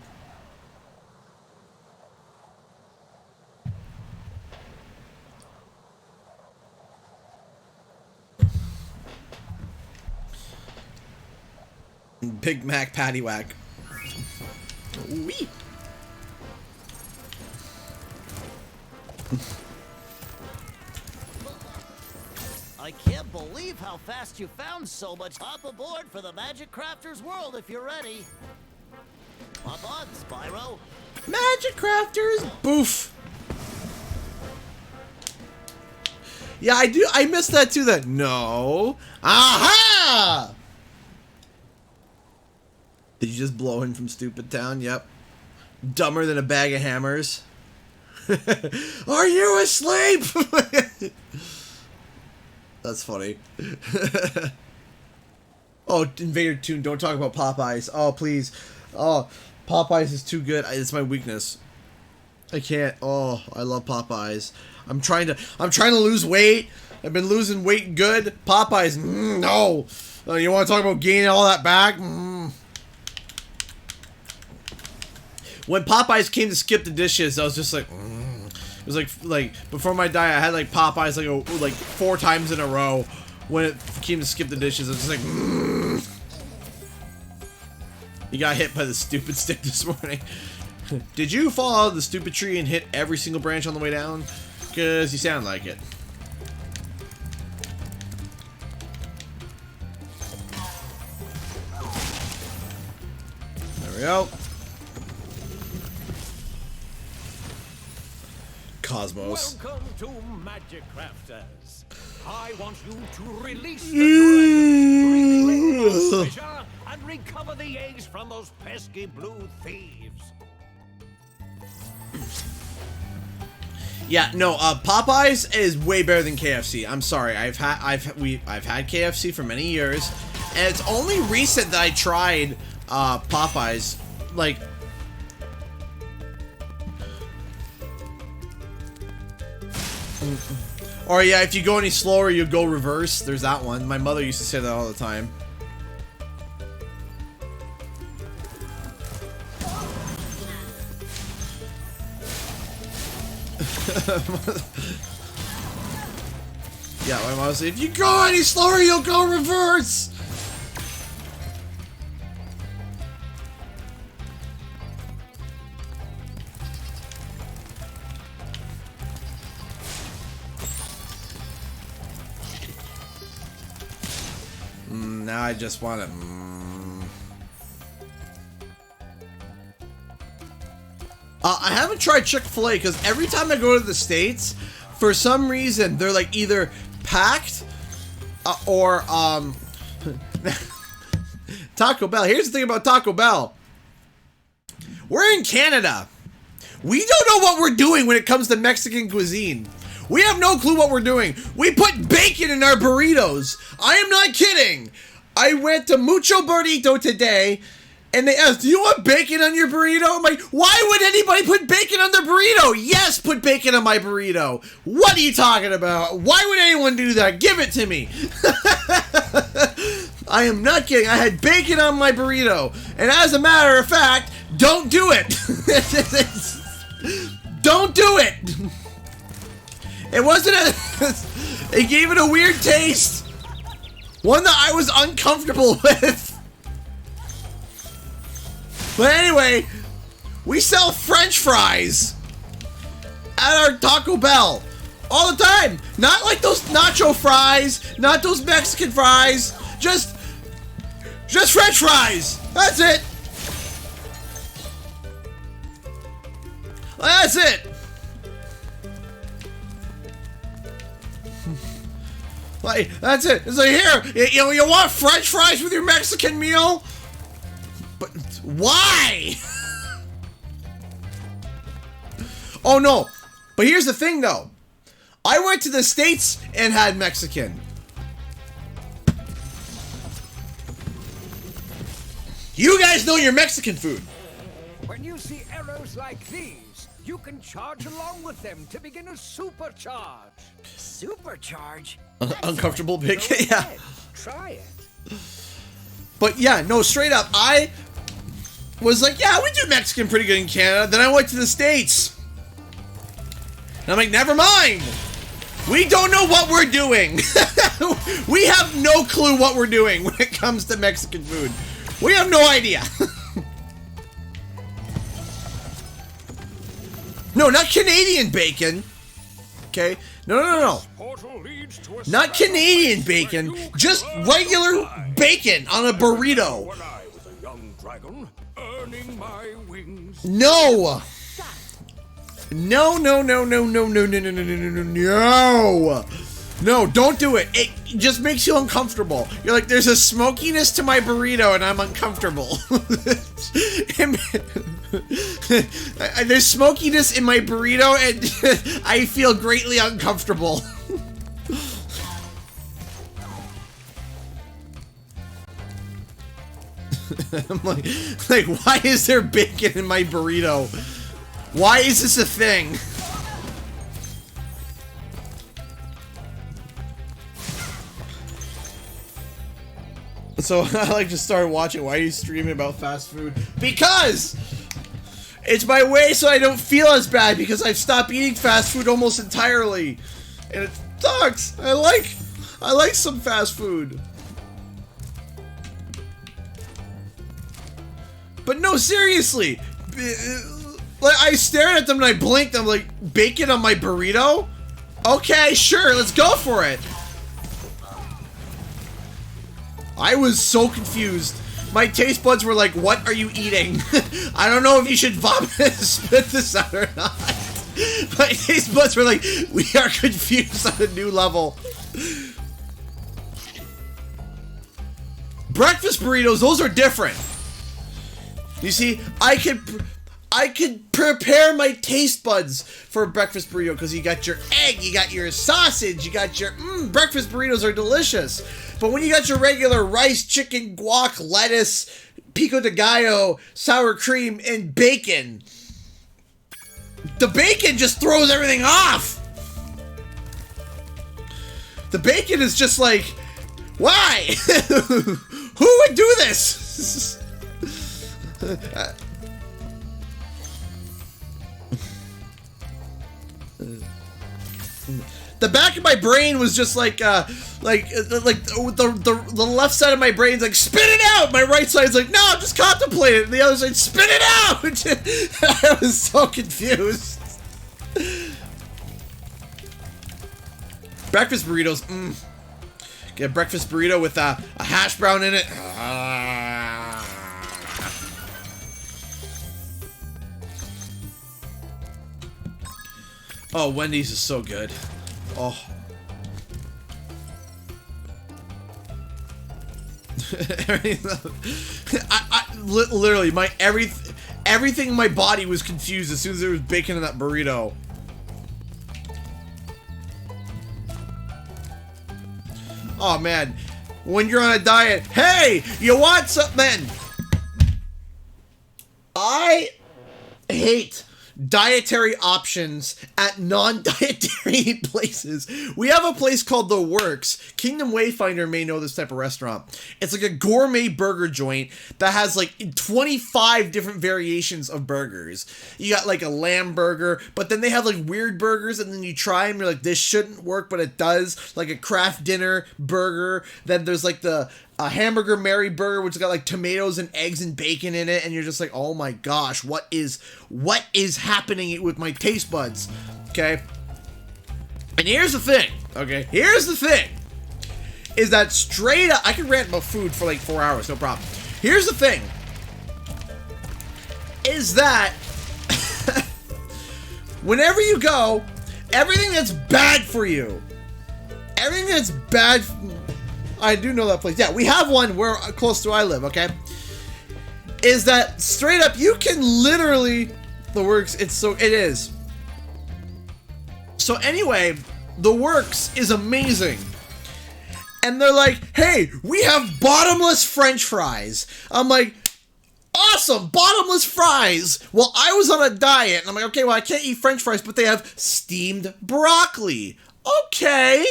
Big Mac Patty Whack. Wee. I can't believe how fast you found so much. Hop aboard for the Magic Crafter's world if you're ready. Hop on, Spyro. Magic Crafters, boof. Yeah, I do. I missed that too. That no. Aha! Did you just blow him from Stupid Town? Yep. Dumber than a bag of hammers. Are you asleep? That's funny. Oh, Invader Toon, don't talk about Popeyes. Oh, please. Oh, Popeyes is too good. It's my weakness. I can't. Oh, I love Popeyes. I'm trying to lose weight. I've been losing weight good. Popeyes, no. You want to talk about gaining all that back? When Popeyes came to skip the dishes, I was just like, It was like before my diet, I had like Popeyes like 4 times in a row. When it came to skip the dishes, I was just like, You got hit by the stupid stick this morning. Did you fall out of the stupid tree and hit every single branch on the way down? Because you sound like it. There we go. Cosmos. Welcome to Magic Crafters. I want you to release the dragon, reclaim the treasure, and recover the eggs from those pesky blue thieves. Yeah, no, Popeyes is way better than KFC. I'm sorry. I've had KFC for many years, and it's only recent that I tried Popeyes. Like, or yeah, if you go any slower, you go reverse. There's that one. My mother used to say that all the time. Yeah, my mom said, if you go any slower, you'll go reverse. Now I just want to. I haven't tried Chick-fil-A because every time I go to the States, for some reason, they're like either packed or Taco Bell. Here's the thing about Taco Bell. We're in Canada. We don't know what we're doing when it comes to Mexican cuisine. We have no clue what we're doing. We put bacon in our burritos. I am not kidding. I went to Mucho Burrito today, and they asked, do you want bacon on your burrito? I'm like, why would anybody put bacon on their burrito? Yes, put bacon on my burrito. What are you talking about? Why would anyone do that? Give it to me. I am not kidding. I had bacon on my burrito. And as a matter of fact, don't do it. Don't do it. It wasn't it gave it a weird taste. One that I was uncomfortable with. But anyway, we sell French fries at our Taco Bell all the time. Not like those nacho fries, not those Mexican fries, just French fries. That's it. That's it. Like, that's it. It's like, here, you want French fries with your Mexican meal? But why? Oh no. But here's the thing though. I went to the States and had Mexican. You guys know your Mexican food. When you see arrows like these, you can charge along with them to begin a supercharge. Supercharge? Uncomfortable bacon. Yeah. Try it. But yeah, no, straight up, I was like, yeah, we do Mexican pretty good in Canada. Then I went to the States. And I'm like, never mind. We don't know what we're doing. We have no clue what we're doing when it comes to Mexican food. We have no idea. No, not Canadian bacon. Okay? No. Not Canadian bacon. Just regular bacon on a burrito. When I was a young dragon, earning my wings. No. No. No, don't do it. It just makes you uncomfortable. You're like, there's a smokiness to my burrito and I'm uncomfortable. There's smokiness in my burrito and I feel greatly uncomfortable. I'm like, why is there bacon in my burrito? Why is this a thing? So I like to start watching. Why are you streaming about fast food? Because it's my way so I don't feel as bad because I've stopped eating fast food almost entirely. And it sucks. I like some fast food. But no, seriously. Like, I stared at them and I blinked. I'm like, bacon on my burrito? Okay, sure, let's go for it. I was so confused. My taste buds were like, what are you eating? I don't know if you should vomit and spit this out or not. My taste buds were like, we are confused on a new level. Breakfast burritos, those are different. You see, I could prepare my taste buds for a breakfast burrito because you got your egg, you got your sausage, you got your breakfast burritos are delicious. But when you got your regular rice, chicken, guac, lettuce, pico de gallo, sour cream, and bacon, the bacon just throws everything off. The bacon is just like, why? Who would do this? The back of my brain was just like the left side of my brain's like, spit it out. My right side's like, no, just contemplate it. And the other side, spit it out. I was so confused. Breakfast burritos. Get a breakfast burrito with a hash brown in it. Oh, Wendy's is so good. Oh. Literally, my everything in my body was confused as soon as there was bacon in that burrito. Oh man, when you're on a diet, hey, you want something? I hate dietary options at non-dietary places. We have a place called The Works. Kingdom Wayfinder may know this type of restaurant. It's like a gourmet burger joint that has like 25 different variations of burgers. You got like a lamb burger, but then they have like weird burgers, and then you try them, you're like, this shouldn't work, but it does. Like a craft dinner burger. Then there's like the hamburger Mary burger, which has got like tomatoes and eggs and bacon in it, and you're just like, oh my gosh, what is happening with my taste buds? Okay, and here's the thing. Okay, here's the thing, is that straight up, I can rant about food for like 4 hours, no problem. Here's the thing, is that whenever you go, everything that's bad for you, everything that's bad. I do know that place. Yeah, we have one where close to I live, okay? Is that straight up, you can literally, The Works, it is. So anyway, The Works is amazing. And they're like, hey, we have bottomless French fries. I'm like, awesome, bottomless fries. Well, I was on a diet, and I'm like, okay, well, I can't eat French fries, but they have steamed broccoli. Okay,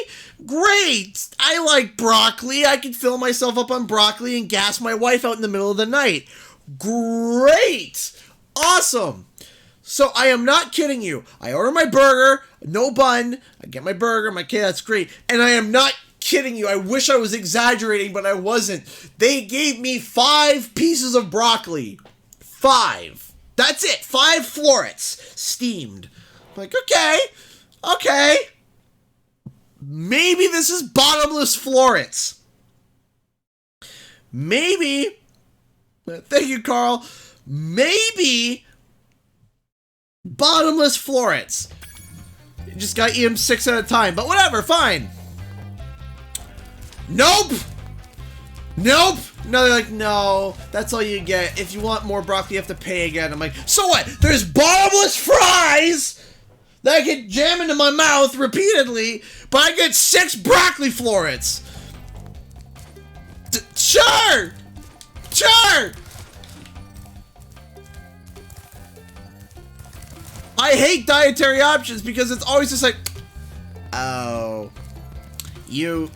great. I like broccoli. I can fill myself up on broccoli and gas my wife out in the middle of the night. Great. Awesome. So I am not kidding you. I order my burger, no bun. I get my burger. I'm like, okay, that's great. And I am not kidding you. I wish I was exaggerating, but I wasn't. They gave me 5 pieces of broccoli. 5. That's it. 5 florets steamed. I'm like, okay. Maybe this is bottomless florets. Maybe. Thank you, Carl. Maybe bottomless florets. You just gotta eat them 6 at a time. But whatever, fine. Nope. No, they're like, no, that's all you get. If you want more broccoli, you have to pay again. I'm like, so what? There's bottomless fries that I can jam into my mouth repeatedly, but I get 6 broccoli florets. Sure! I hate dietary options because it's always just like, oh, you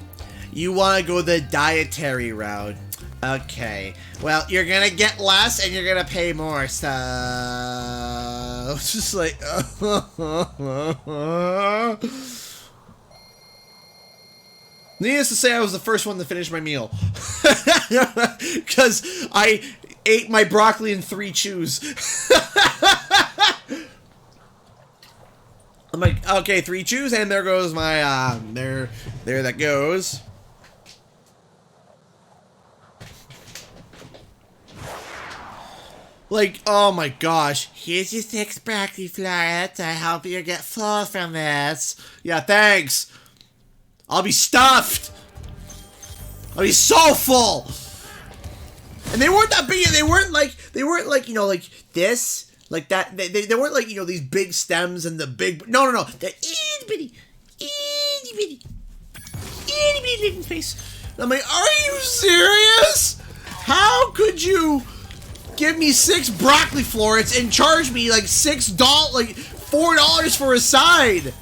want to go the dietary route. Okay, well, you're gonna get less and you're gonna pay more, so it's just like, needless to say, I was the first one to finish my meal because I ate my broccoli in 3 chews. I'm like, okay, 3 chews, and there goes my there that goes. Like, oh my gosh, here's your 6 broccoli florets. I hope you get full from this. Yeah, thanks. I'll be stuffed. I'll be so full. And they weren't that big. They weren't like, you know, like this, like that. They weren't like, you know, these big stems and the big. No. They're itty bitty looking face. And I'm like, are you serious? How could you give me 6 broccoli florets and charge me like $6, like $4 for a side?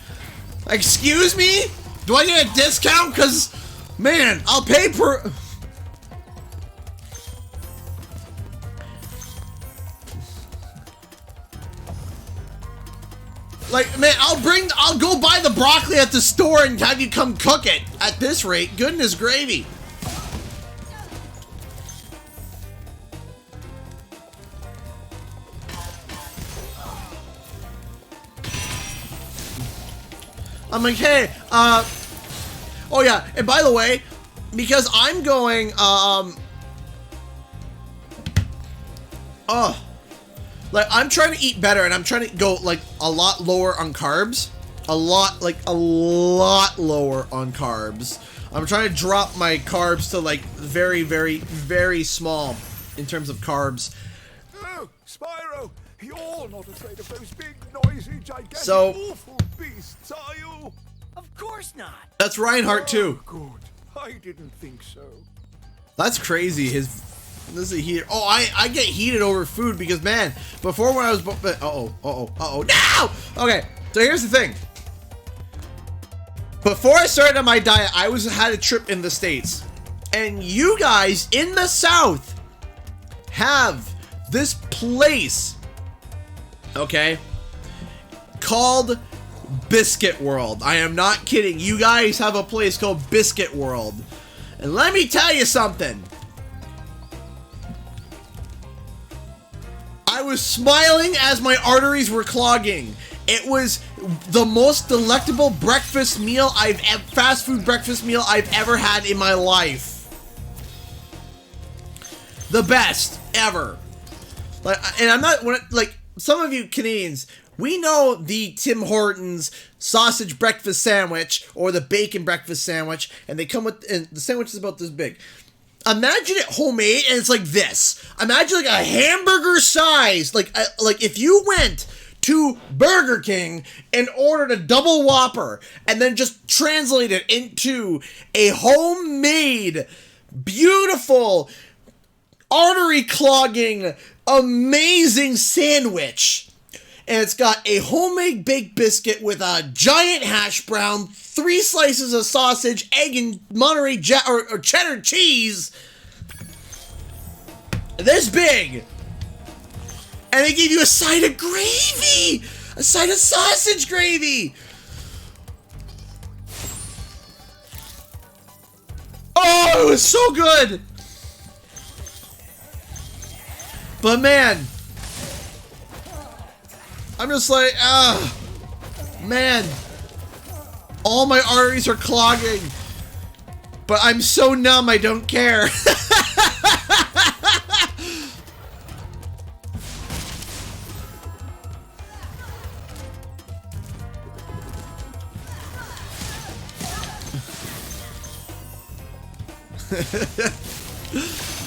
Excuse me? Do I get a discount? Cause, man, I'll pay per. Like, man, I'll go buy the broccoli at the store and have you come cook it. At this rate, goodness gravy. I'm like, hey, oh yeah, and by the way, because I'm going, like, I'm trying to eat better, and I'm trying to go, like, a lot lower on carbs, A lot lower on carbs. I'm trying to drop my carbs to like very, very, very small in terms of carbs. Oh, Spyro, you're not afraid of those big, noisy, gigantic, awful beasts, are you? Of course not. That's Reinhardt too. Good. I didn't think so. That's crazy. This is a heater. Oh, I get heated over food because, man, before when I was... No! Okay, so here's the thing. Before I started on my diet, I had a trip in the States. And you guys in the South have this place, okay, called Biscuit World. I am not kidding. You guys have a place called Biscuit World. And let me tell you something. I was smiling as my arteries were clogging. It was the most delectable breakfast meal fast food breakfast meal I've ever had in my life. The best ever. And I'm not like some of you Canadians. We know the Tim Hortons sausage breakfast sandwich or the bacon breakfast sandwich, and they come with, and the sandwich is about this big. Imagine it homemade, and it's like this. Imagine like a hamburger size, like if you went to Burger King and ordered a double Whopper, and then just translate it into a homemade, beautiful, artery clogging, amazing sandwich. And it's got a homemade baked biscuit with a giant hash brown, 3 slices of sausage, egg, and Monterey or cheddar cheese. This big. And they give you a side of gravy. A side of sausage gravy. Oh, it was so good. But man, I'm just like, man, all my arteries are clogging, but I'm so numb I don't care.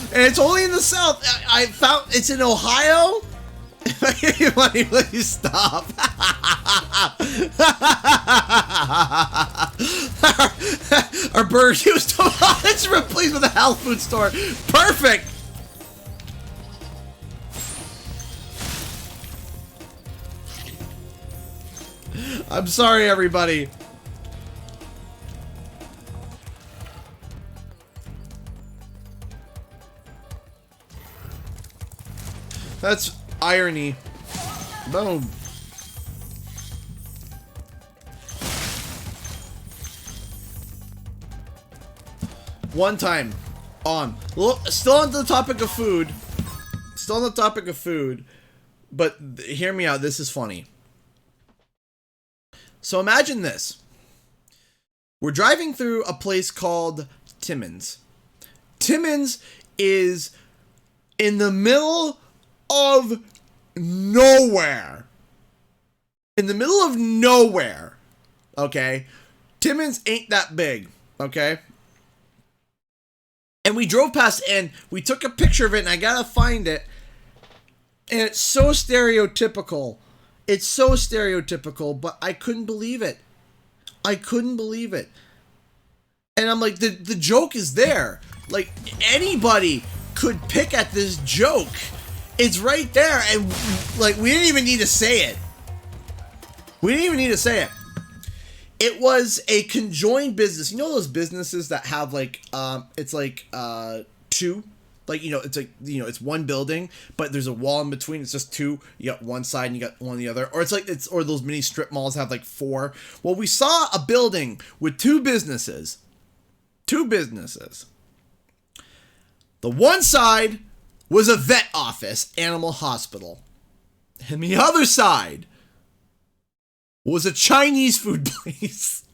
And it's only in the South. I found it's in Ohio. Please stop. Our burger was it's replaced with a health food store. Perfect. I'm sorry, everybody. That's irony. Boom. One time. Still on the topic of food. Still on the topic of food. But hear me out. This is funny. So imagine this. We're driving through a place called Timmins. Timmins is in the middle of nowhere. In the middle of nowhere. Okay? Timmins ain't that big. Okay? And we drove past and we took a picture of it and I gotta find it. And it's so stereotypical. It's so stereotypical, but I couldn't believe it. I couldn't believe it. And I'm like, the joke is there. Like, anybody could pick at this joke. It's right there, and like we didn't even need to say it. We didn't even need to say it. It was a conjoined business. You know those businesses that have like it's like two, like it's like it's one building, but there's a wall in between. It's just two. You got one side and you got one on the other, or or those mini strip malls have like 4. Well, we saw a building with two businesses. Two businesses. The one side was a vet office, animal hospital. And the other side was a Chinese food place.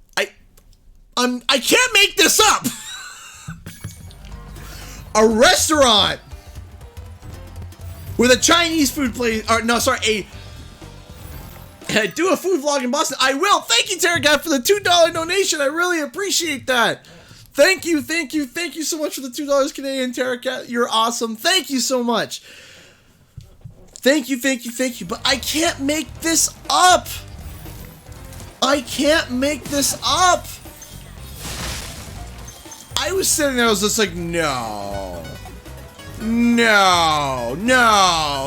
I can't make this up. A restaurant with a Chinese food place, or no, sorry, do a food vlog in Boston. I will. Thank you, Terracat, for the $2 donation. I really appreciate that. Thank you so much for the $2 Canadian, Terracat. You're awesome. Thank you so much. Thank you. But I can't make this up. I can't make this up. I was sitting there, I was just like, no,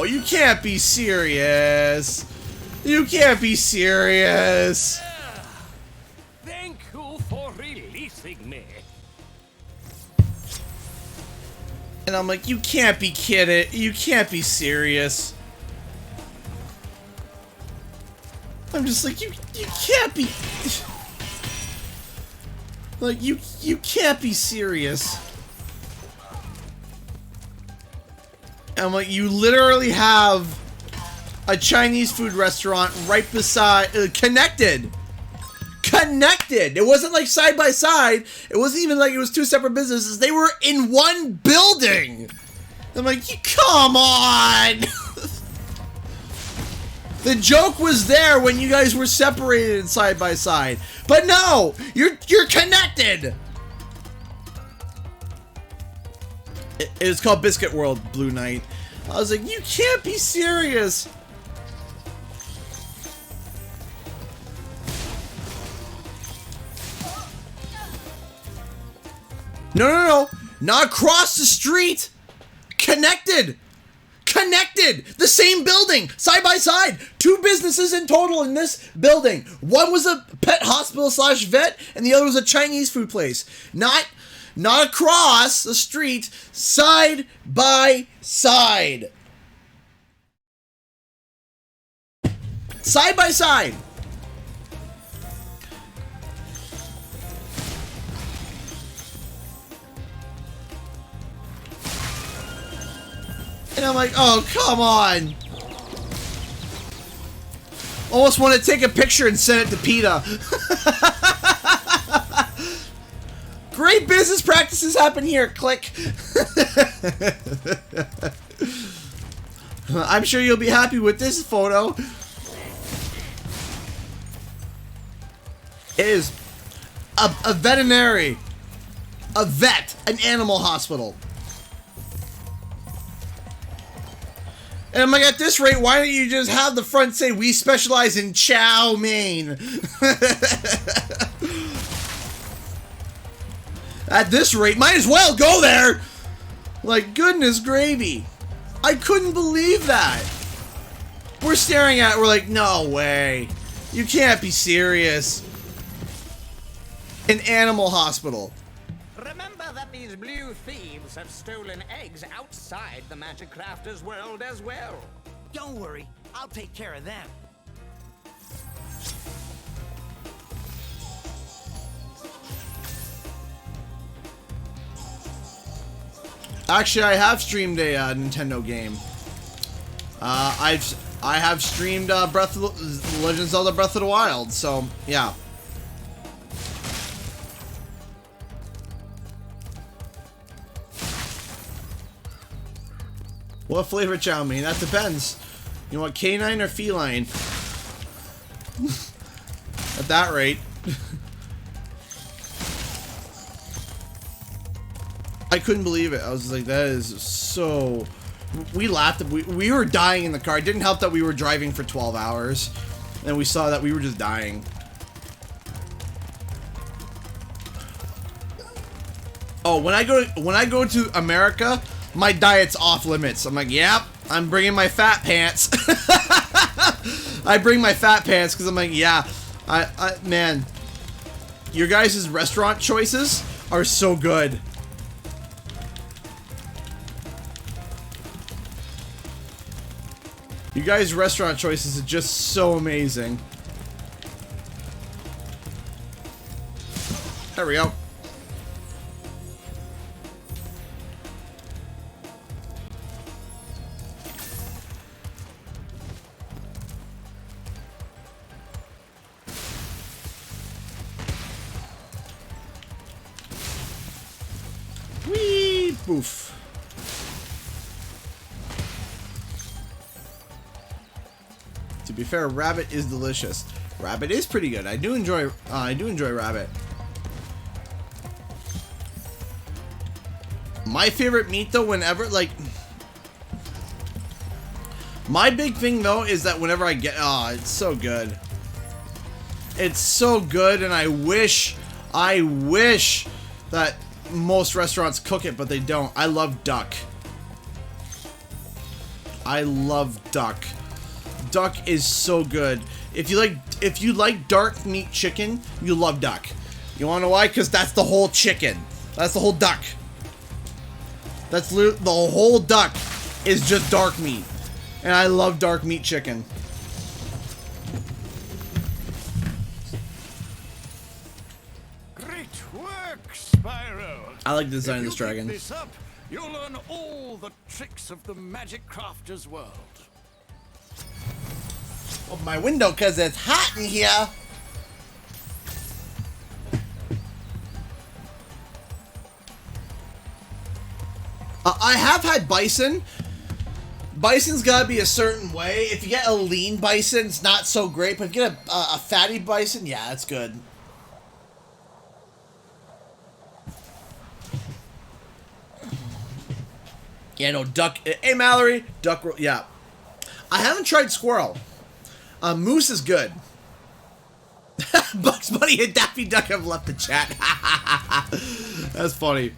you can't be serious. You can't be serious. Thank you for releasing me. And I'm like, you can't be kidding. You can't be serious. I'm just like, you can't be. Like, you can't be serious. And I'm like, you literally have a Chinese food restaurant right beside, connected. It wasn't like side by side. It wasn't even like it was two separate businesses. They were in one building. I'm like, come on. The joke was there when you guys were separated side by side. But no, you're connected. It was called Biscuit World, Blue Knight. I was like, you can't be serious. No. Not across the street. Connected. The same building, side by side. Two businesses in total in this building. One was a pet hospital / vet, and the other was a Chinese food place. Not across the street, side by side. Side by side. And I'm like, oh, come on. Almost want to take a picture and send it to PETA. Great business practices happen here. Click. I'm sure you'll be happy with this photo. It is a veterinary. A vet. An animal hospital. And I'm like, at this rate, why don't you just have the front say, we specialize in chow mein? At this rate, might as well go there. Like, goodness gravy. I couldn't believe that. We're staring at it, we're like, no way. You can't be serious. An animal hospital. Remember that these blue thieves have stolen eggs outside the Magic Crafter's world as well. Don't worry, I'll take care of them. Actually, I have streamed a Nintendo game. I have streamed Legend of Zelda Breath of the Wild, so yeah. What flavor chow mein? That depends. You want canine or feline? At that rate. I couldn't believe it. I was like, that is so... We laughed. We were dying in the car. It didn't help that we were driving for 12 hours. And we saw that we were just dying. Oh, when I go to America, my diet's off limits. I'm like, yep, I'm bringing my fat pants. I bring my fat pants because I'm like, yeah, man, your guys' restaurant choices are so good. You guys' restaurant choices are just so amazing. There we go. Whee! Boof. To be fair, rabbit is delicious. Rabbit is pretty good. I do enjoy rabbit. My favorite meat though, whenever like my big thing though is that whenever I get it's so good. It's so good, and I wish that most restaurants cook it, but they don't. I love duck. I love duck. Duck is so good. If you like dark meat chicken, you love duck. You wanna know why? Because that's the whole chicken. That's the whole duck. That's the whole duck is just dark meat. And I love dark meat chicken. Great work, Spyro. I like the design of this If you keep dragon. this up, you'll learn all the tricks of the magic crafter's world. Open my window because it's hot in here. I have had bison. Bison's gotta be a certain way. If you get a lean bison, it's not so great. But if you get a fatty bison, yeah, it's good. Yeah, no, duck. Hey, Mallory. Duck, yeah. I haven't tried squirrel. Moose is good. Bugs Bunny and Daffy Duck have left the chat. That's funny.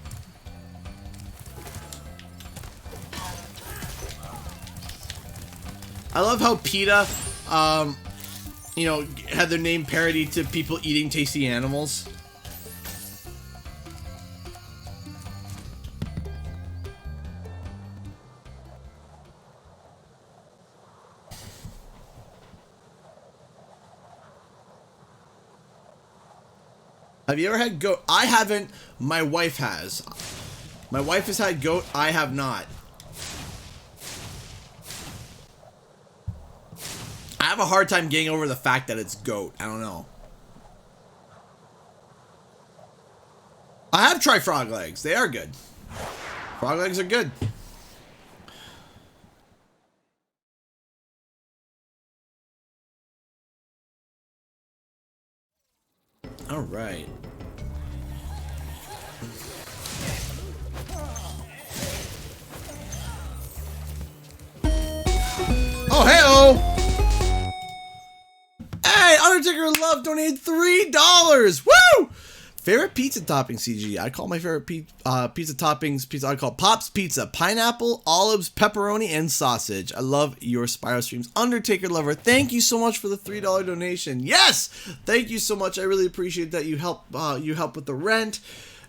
I love how PETA, you know, had their name parody to people eating tasty animals. Have you ever had goat? I haven't. My wife has. My wife has had goat. I have not. I have a hard time getting over the fact that it's goat. I don't know. I have tried frog legs. They are good. Frog legs are good. All right. Oh, hey-oh! Hey, Undertaker Love donated $3! Woo! Favorite pizza topping, CG. I call my favorite pizza toppings I call Pop's Pizza. Pineapple, olives, pepperoni, and sausage. I love your Spyro streams. Undertaker Lover, thank you so much for the $3 donation. Yes! Thank you so much. I really appreciate that you help with the rent.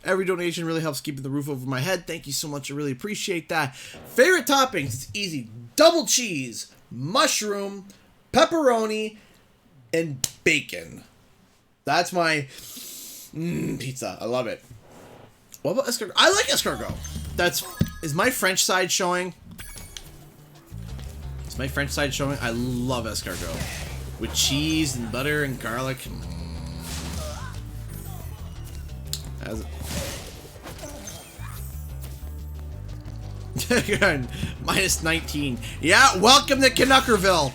Every donation really helps keeping the roof over my head. Thank you so much. I really appreciate that. Favorite toppings, it's easy. Double cheese, mushroom, pepperoni, and bacon. That's my pizza. I love it. What about escargot? I like escargot. Is my French side showing? Is my French side showing? I love escargot. With cheese and butter and garlic. Minus 19. Yeah, welcome to Canuckerville.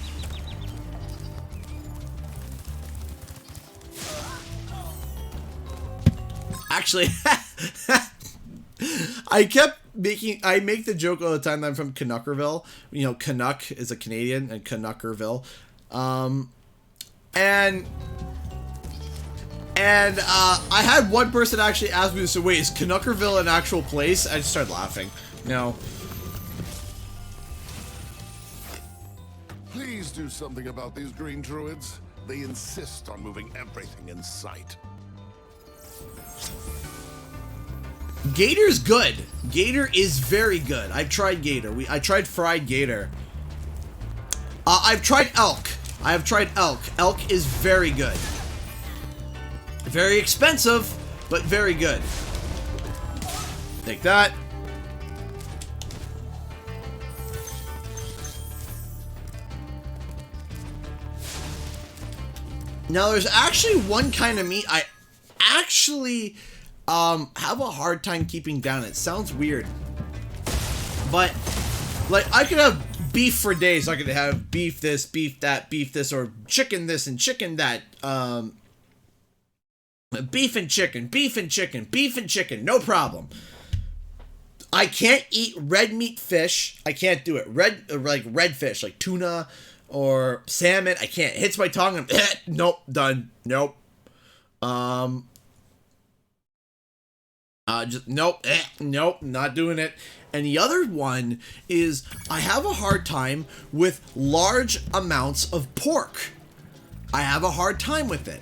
Actually, I make the joke all the time that I'm from Canuckerville. You know, Canuck is a Canadian and Canuckerville. And I had one person actually ask me, so wait, is Canuckerville an actual place? I just started laughing. No. Please do something about these green druids. They insist on moving everything in sight. Gator's good. Gator is very good. I've tried Gator. I tried fried Gator. I've tried elk. I have tried elk. Elk is very good. Very expensive, but very good. Take that. Now, there's actually one kind of meat I actually have a hard time keeping down. It sounds weird, but like I could have beef for days. I could have beef this, beef that, beef this, or chicken this and chicken that. Beef and chicken, beef and chicken, beef and chicken, no problem. I can't eat red meat fish. I can't do it. Red fish, like tuna or salmon. I can't. It hits my tongue and nope, done. Nope. Just nope, nope, not doing it. And the other one is I have a hard time with large amounts of pork. I have a hard time with it.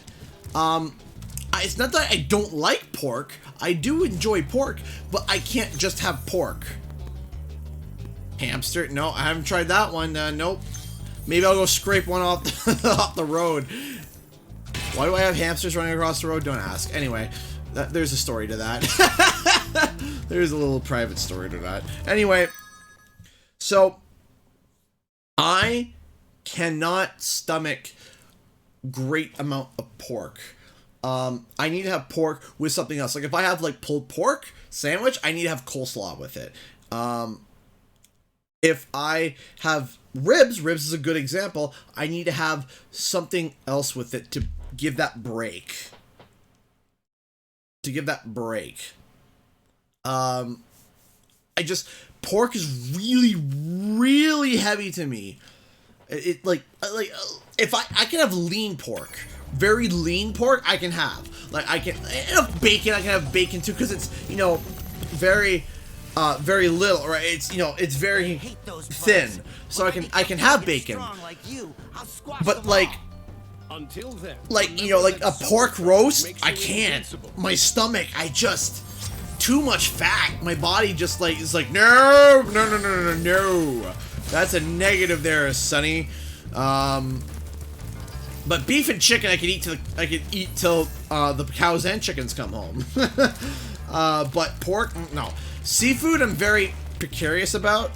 It's not that I don't like pork. I do enjoy pork, but I can't just have pork. Hamster? No, I haven't tried that one. Nope. Maybe I'll go scrape one off off the road. Why do I have hamsters running across the road? Don't ask. Anyway, there's a story to that. There's a little private story to that. Anyway, so I cannot stomach great amount of pork. I need to have pork with something else. Like if I have like pulled pork sandwich, I need to have coleslaw with it. If I have ribs is a good example. I need to have something else with it to give that break. Pork is really, really heavy to me. If I can have lean pork. Very lean pork I can have. Like I can bacon, I can have bacon too, because it's, you know, very little, right? It's, you know, it's very thin. So I can have bacon. But like until then, like, you know, like a pork roast, I can't. My stomach, too much fat. My body just like is like no. That's a negative there, Sonny. But beef and chicken I could eat till the cows and chickens come home. But pork, no. Seafood I'm very precarious about.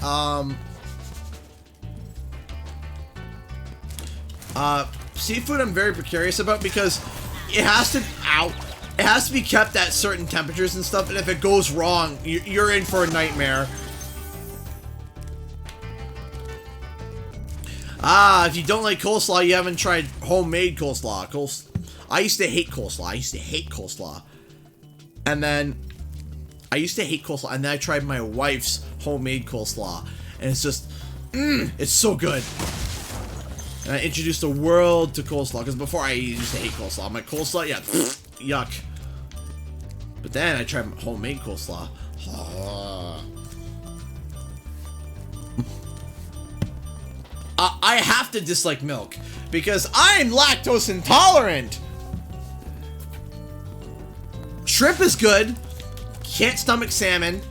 Seafood I'm very precarious about because it has to be kept at certain temperatures and stuff, and if it goes wrong, you're in for a nightmare. If you don't like coleslaw, you haven't tried homemade coleslaw. I used to hate coleslaw. And then I tried my wife's homemade coleslaw. And it's just, it's so good. And I introduced the world to coleslaw, because before I used to hate coleslaw. I'm like, coleslaw? Yeah, yuck. But then I tried homemade coleslaw. I have to dislike milk because I'm lactose intolerant. Shrimp is good. Can't stomach salmon.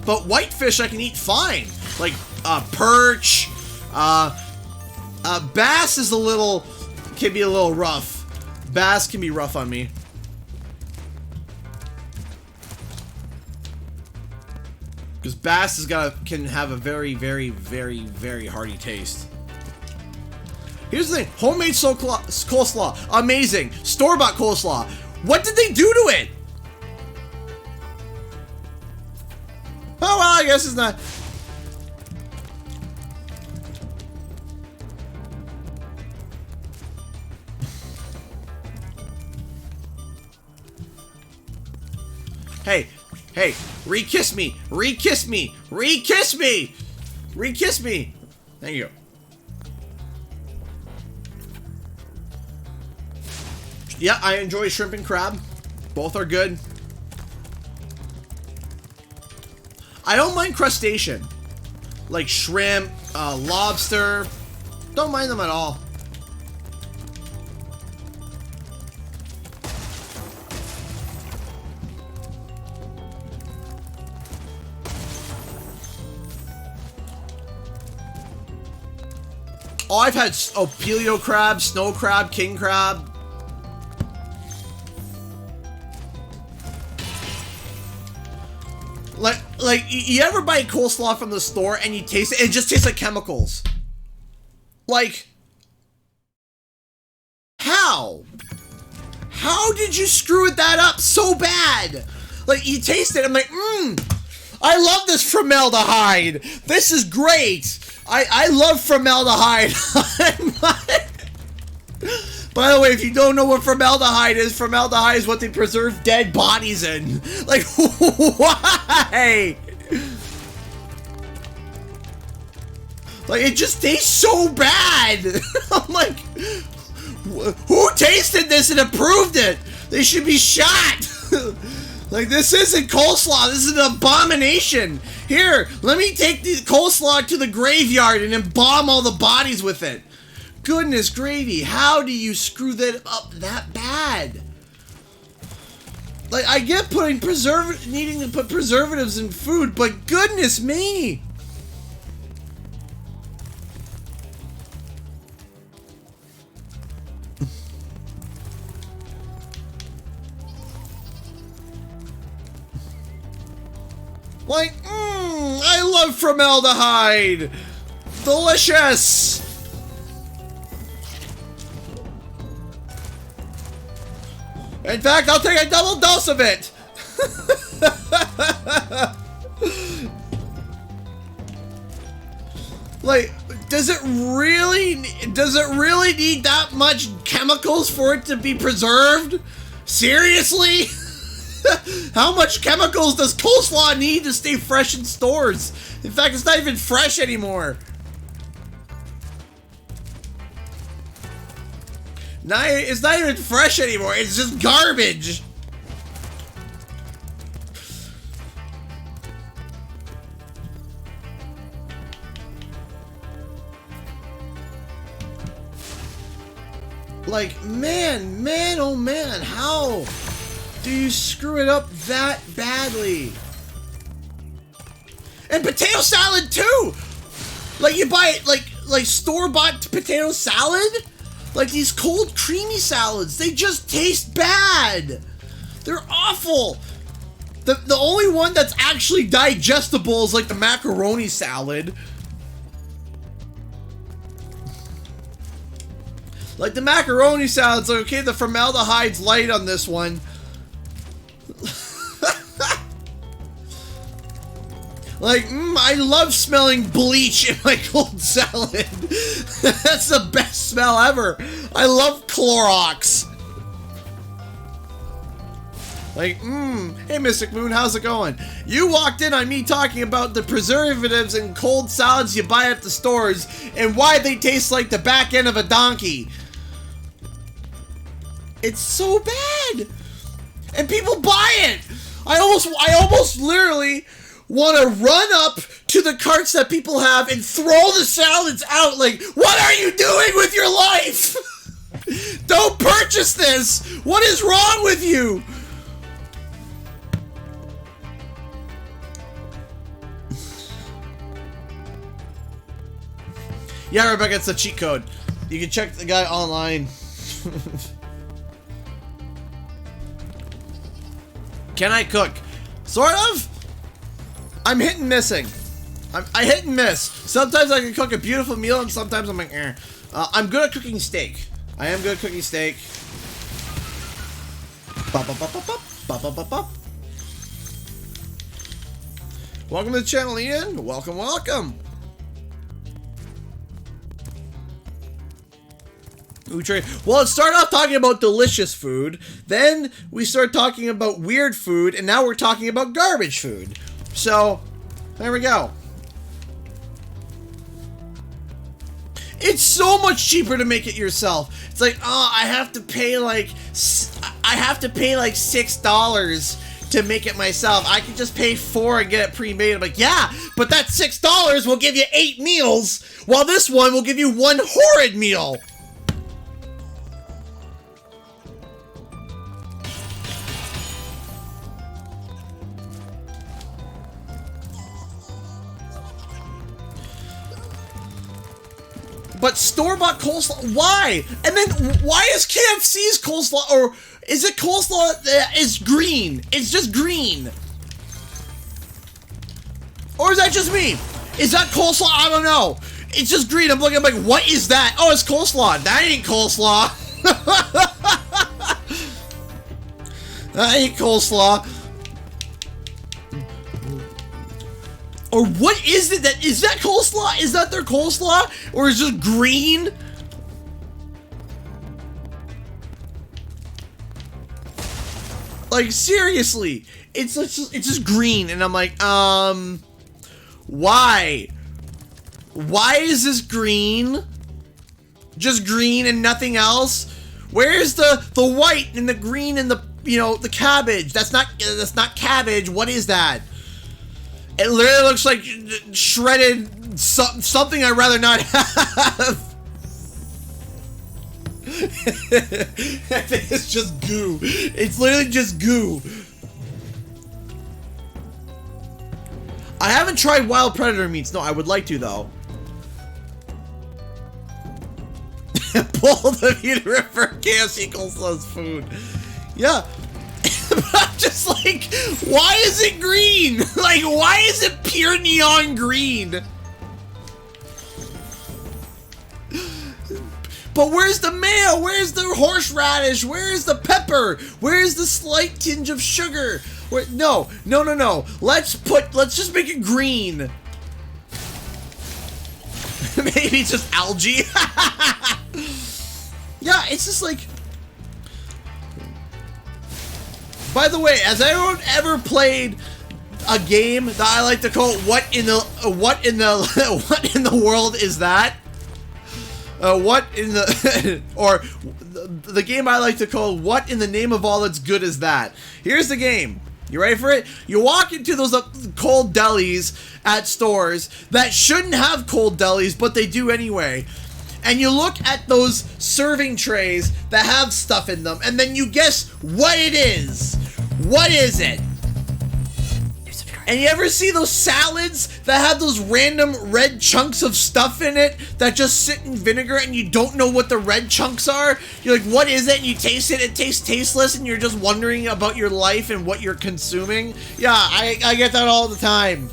But whitefish I can eat fine. Like perch. Bass is can be a little rough. Bass can be rough on me. Because bass can have a very, very, very, very hearty taste. Here's the thing. Homemade coleslaw. Amazing. Store-bought coleslaw. What did they do to it? Oh, well, I guess it's not. Hey. Hey, re-kiss me! Re-kiss me! Re-kiss me! Re-kiss me! Thank you. Yeah, I enjoy shrimp and crab. Both are good. I don't mind crustacean. Like shrimp, lobster. Don't mind them at all. Oh, I've had paleo crab, snow crab, king crab. Like you ever buy coleslaw from the store and you taste it, it just tastes like chemicals. Like, how? How did you screw that up so bad? Like, you taste it, I'm like, I love this formaldehyde. This is great. I love formaldehyde. By the way, if you don't know what formaldehyde is what they preserve dead bodies in. Like, why? Like, it just tastes so bad. I'm like, who tasted this and approved it? They should be shot. Like, this isn't coleslaw. This is an abomination. Here, let me take the coleslaw to the graveyard and embalm all the bodies with it. Goodness gravy, how do you screw that up that bad? Like, I get needing to put preservatives in food, but goodness me. Like, I love formaldehyde! Delicious! In fact, I'll take a double dose of it! Like, does it really need that much chemicals for it to be preserved? Seriously? How much chemicals does coleslaw need to stay fresh in stores? In fact, it's not even fresh anymore. It's not even fresh anymore. It's just garbage. Like, man, oh man, how do you screw it up that badly? And potato salad too! Like, you buy it, like store-bought potato salad? Like these cold creamy salads, they just taste bad! They're awful! The only one that's actually digestible is like the macaroni salad. Like the macaroni salad's like, okay, the formaldehyde's light on this one. Like, I love smelling bleach in my cold salad. That's the best smell ever. I love Clorox. Like, hey Mystic Moon, how's it going? You walked in on me talking about the preservatives and cold salads you buy at the stores and why they taste like the back end of a donkey. It's so bad. And people buy it. I almost literally want to run up to the carts that people have and throw the salads out. Like, what are you doing with your life? Don't purchase this. What is wrong with you? Yeah, Rebecca, it's a cheat code. You can check the guy online. Can I cook? Sort of. I'm hit and missing. I hit and miss. Sometimes I can cook a beautiful meal, and sometimes I'm like, eh. I'm good at cooking steak. I am good at cooking steak. Welcome to the channel, Ian. Welcome, welcome. Well, it started off talking about delicious food, then we started talking about weird food, and now we're talking about garbage food. So, there we go. It's so much cheaper to make it yourself. It's like, oh, I have to pay like $6 to make it myself. I can just pay $4 and get it pre-made. I'm like, yeah, but that $6 will give you 8 meals, while this one will give you 1 horrid meal. But store-bought coleslaw, why? And then why is KFC's coleslaw, or is it coleslaw that is green? It's just green. Or is that just me? Is that coleslaw? I don't know. It's just green. I'm looking, I'm like, what is that? Oh, it's coleslaw. That ain't coleslaw. That ain't coleslaw. Or what is it that, is that coleslaw? Is that their coleslaw? Or is it just green? Like, seriously, it's just green, and I'm like, why? Why is this green? Just green and nothing else? Where's the white and the green and the, you know, the cabbage? That's not cabbage. What is that? It literally looks like shredded something I'd rather not have. I think it's just goo. It's literally just goo. I haven't tried wild predator meats. No, I would like to though. Pull the meter for KFC coleslaw's food. Yeah. But I'm just like, why is it green? Like, why is it pure neon green? But where's the mayo? Where's the horseradish? Where's the pepper? Where's the slight tinge of sugar? Where, no. Let's just make it green. Maybe just algae. Yeah, it's just like. By the way, has anyone ever played a game that I like to call what in the world is that? What in the or the game I like to call what in the name of all that's good is that? Here's the game. You ready for it? You walk into those cold delis at stores that shouldn't have cold delis, but they do anyway. And you look at those serving trays that have stuff in them, and then you guess what it is. What is it? And you ever see those salads that have those random red chunks of stuff in it that just sit in vinegar and you don't know what the red chunks are? You're like, what is it? And you taste it, it tastes tasteless, and you're just wondering about your life and what you're consuming. Yeah, I get that all the time.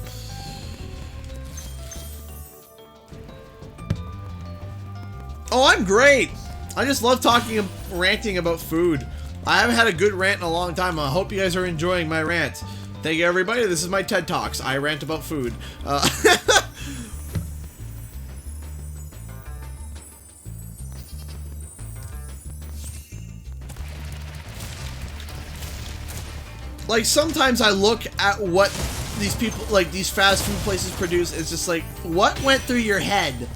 Oh, I'm great. I just love talking and ranting about food. I haven't had a good rant in a long time. I hope you guys are enjoying my rant. Thank you, everybody. This is my TED Talks. I rant about food. Like, sometimes I look at what these people, like, these fast food places produce. It's just like, what went through your head?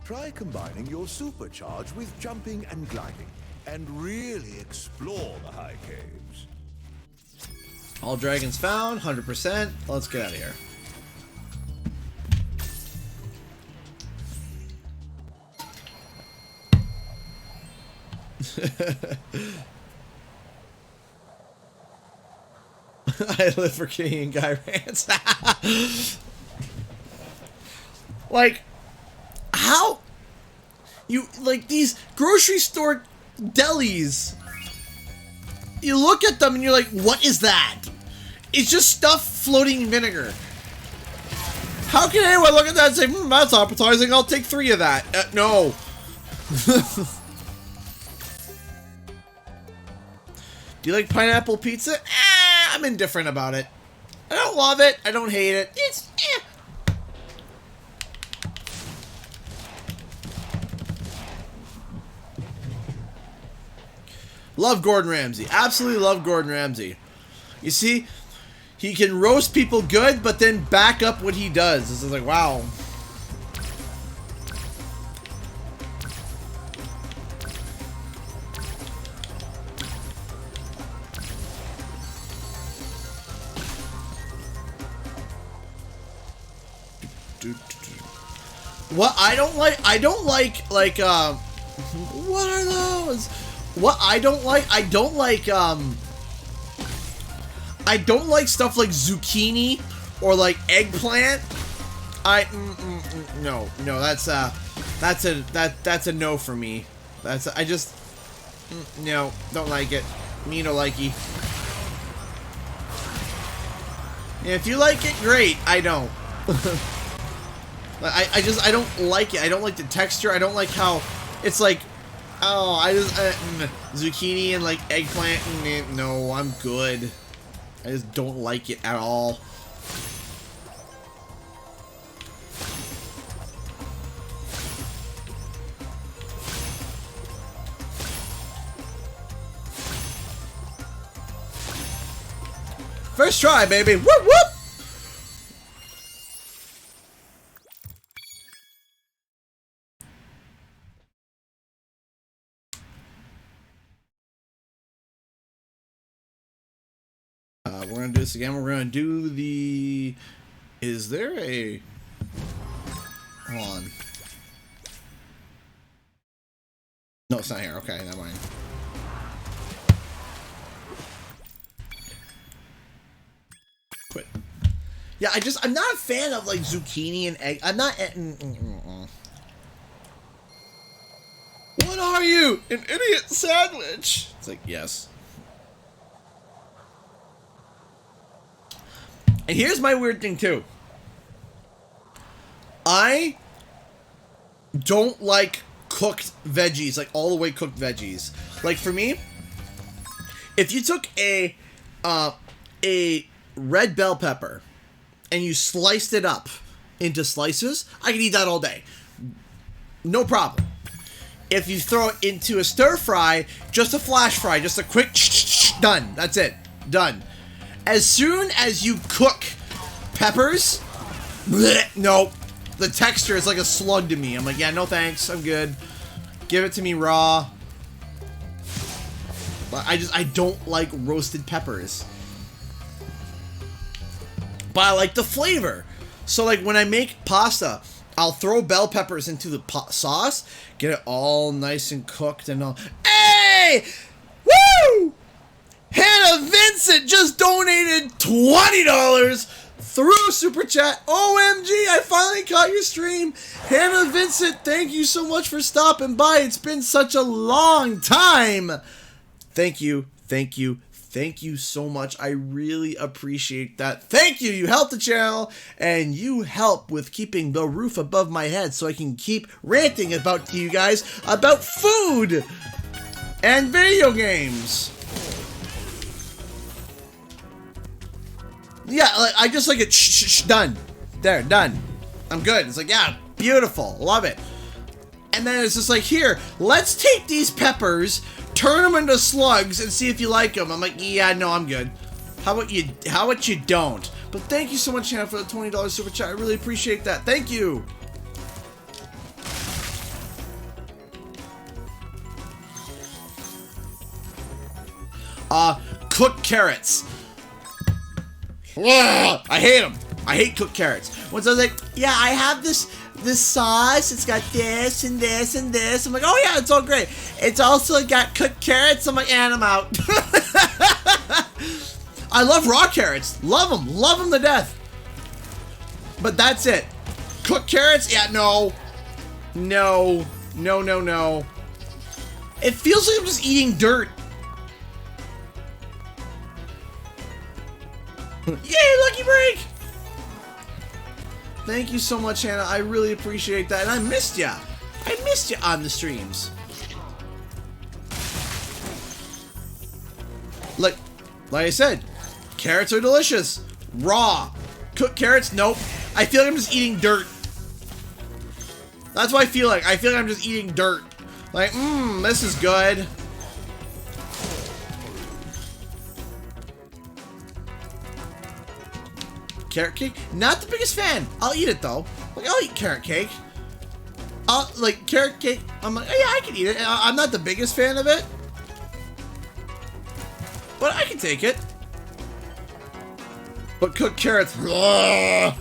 Try combining your supercharge with jumping and gliding, and really explore the high caves. All dragons found, 100%. Let's get out of here. I live for Canadian guy rants. Like, how you like these grocery store delis, you look at them and you're like, what is that? It's just stuff floating in vinegar. How can anyone look at that and say, that's appetizing, I'll take 3 of that? No. Do you like pineapple pizza? I'm indifferent about it. I don't love it, I don't hate it. It's Love Gordon Ramsay. Absolutely love Gordon Ramsay. You see, he can roast people good, but then back up what he does. This is like, wow. What I don't like, what are those? What I don't like stuff like zucchini or like eggplant. No, that's a no for me. No, don't like it. Me no likey. Yeah, if you like it, great. I don't. I don't like it. I don't like the texture. I don't like how it's like Oh, I just zucchini and like eggplant. No, I'm good. I just don't like it at all. First try, baby. Whoop whoop. We're gonna do this again. We're gonna do the. Is there a? Hold on. No, it's not here. Okay, never mind. Quit. Yeah, I'm not a fan of like zucchini and egg. I'm not. What are you? An idiot sandwich? It's like, yes. And here's my weird thing too. I don't like cooked veggies, like all the way cooked veggies. Like for me, if you took a red bell pepper and you sliced it up into slices, I can eat that all day. No problem. If you throw it into a stir fry, just a flash fry, just a quick done. That's it. Done. As soon as you cook peppers, bleh, nope. The texture is like a slug to me. I'm like, yeah, no thanks. I'm good. Give it to me raw. But I don't like roasted peppers. But I like the flavor. So like when I make pasta, I'll throw bell peppers into the sauce, get it all nice and cooked and all. Hey! Woo! Hannah Vincent just donated $20 through Super Chat. OMG, I finally caught your stream. Hannah Vincent, thank you so much for stopping by. It's been such a long time. Thank you, thank you, thank you so much. I really appreciate that. Thank you. You helped the channel, and you help with keeping the roof above my head so I can keep ranting to you guys about food and video games. Yeah, like, I just like it, done. There, done. I'm good. It's like, yeah, beautiful. Love it. And then it's just like, here, let's take these peppers, turn them into slugs, and see if you like them. I'm like, yeah, no, I'm good. How about you don't? But thank you so much, Hannah, for the $20 Super Chat. I really appreciate that. Thank you. Cooked carrots. Ugh, I hate them. I hate cooked carrots. Once I was like, yeah, I have this sauce. It's got this and this and this. I'm like, oh yeah, it's all great. It's also got cooked carrots. I'm like, and I'm out. I love raw carrots. Love them to death. But that's it. Cooked carrots? Yeah, no. No. No, no, no. It feels like I'm just eating dirt. Yay, lucky break! Thank you so much, Hannah. I really appreciate that. And I missed ya. I missed ya on the streams. Look, like I said, carrots are delicious. Raw. Cooked carrots? Nope. I feel like I'm just eating dirt. That's what I feel like. I feel like I'm just eating dirt. Like, this is good. Carrot cake? Not the biggest fan. I'll eat it though. Like, I'll eat carrot cake. Like, carrot cake, I'm like, oh yeah, I can eat it. I'm not the biggest fan of it. But I can take it. But cooked carrots, ugh.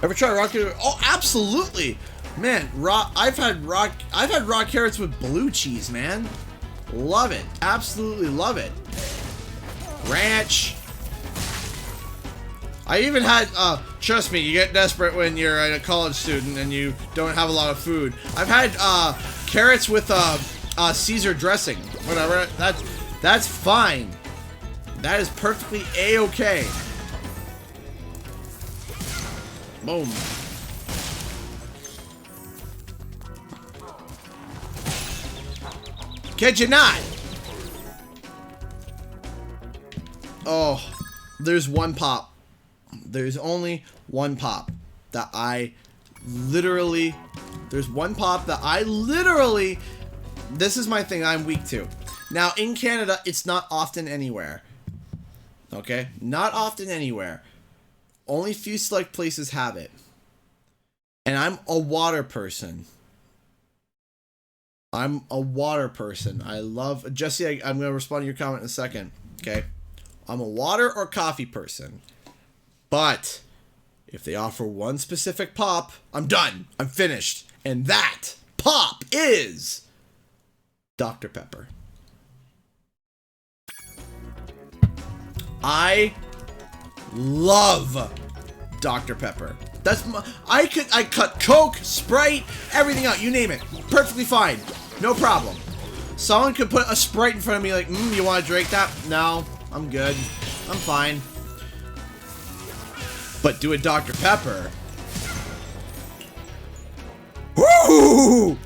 Ever try raw carrots? Oh, absolutely, man. I've had raw carrots with blue cheese, man. Love it, absolutely love it. Ranch. I even had. Trust me, you get desperate when you're a college student and you don't have a lot of food. I've had carrots with Caesar dressing. Whatever. That's fine. That is perfectly A-okay. Boom. Kid you not. Oh, there's one pop. There's only one pop that I literally... There's one pop that I literally... This is my thing I'm weak to. Now, in Canada, it's not often anywhere. Okay? Not often anywhere. Only few select places have it. And I'm a water person. I'm a water person. I love... Jesse, I'm going to respond to your comment in a second. Okay? I'm a water or coffee person. But if they offer one specific pop, I'm done. I'm finished. And that pop is Dr. Pepper. I love Dr. Pepper. That's my, I cut Coke, Sprite, everything out. You name it. Perfectly fine. No problem. Someone could put a Sprite in front of me like, you want to drink that? No, I'm good. I'm fine. But do a Dr. Pepper. Woo!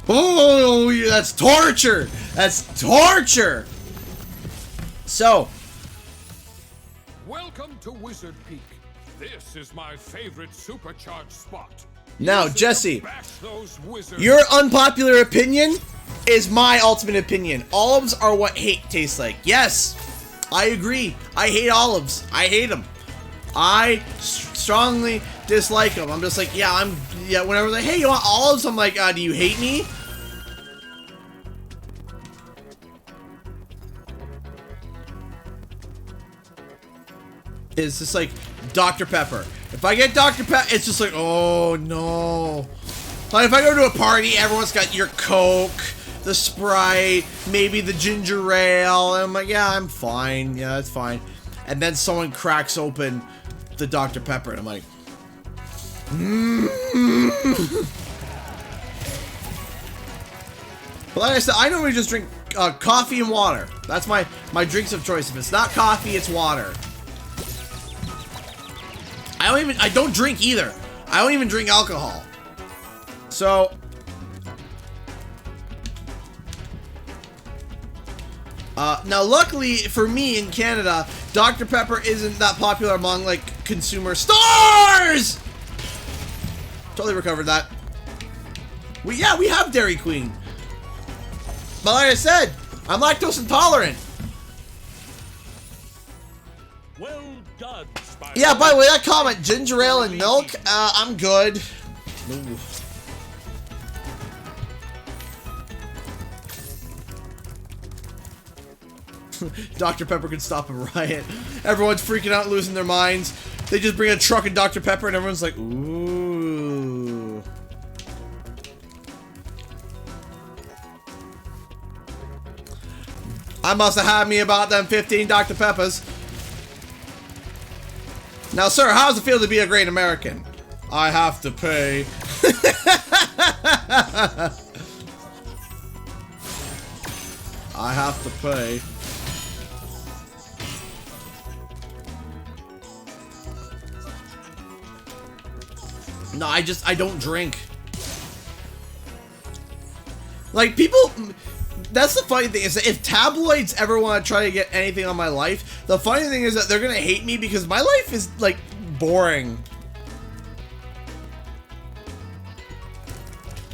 Oh, that's torture. That's torture. So. Welcome to Wizard Peak. This is my favorite supercharged spot. Now, Jesse, your unpopular opinion is my ultimate opinion. Olives are what hate tastes like. Yes, I agree. I hate olives. I hate them. I strongly dislike them. I'm just like, yeah, whenever they're like, hey, you want olives? I'm like, do you hate me? It's just like Dr. Pepper. If I get Dr. Pepper, it's just like, oh no. Like if I go to a party, everyone's got your Coke, the Sprite, maybe the ginger ale, and I'm like, yeah, I'm fine. Yeah, that's fine. And then someone cracks open the Dr. Pepper, and I'm like, But like I said, I normally just drink coffee and water. That's my drinks of choice. If it's not coffee, it's water. I don't drink either. I don't even drink alcohol. So now luckily for me in Canada, Dr. Pepper isn't that popular among like consumer stores. Totally recovered that. We have Dairy Queen. But like I said, I'm lactose intolerant. Well done, Spyro. Yeah, by the way, that comment, ginger ale and milk, I'm good. Ooh. Dr. Pepper can stop a riot. Everyone's freaking out, losing their minds. They just bring a truck of Dr. Pepper and everyone's like, ooh. I must have had me about them 15 Dr. Peppers. Now, sir, how does it feel to be a great American? I have to pay. I have to pay. No, I don't drink. Like, people... That's the funny thing, is that if tabloids ever want to try to get anything on my life, the funny thing is that they're gonna hate me because my life is, like, boring.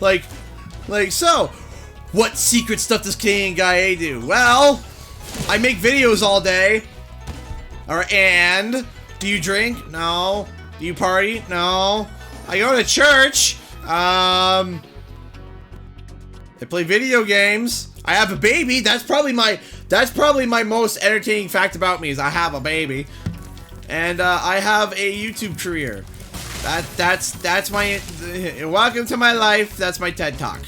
Like, so, what secret stuff does Canadian Guy A do? Well, I make videos all day. Alright, and do you drink? No. Do you party? No. I go to church. I play video games. I have a baby. That's probably my most entertaining fact about me is I have a baby. And I have a YouTube career. That's my welcome to my life. That's my TED Talk.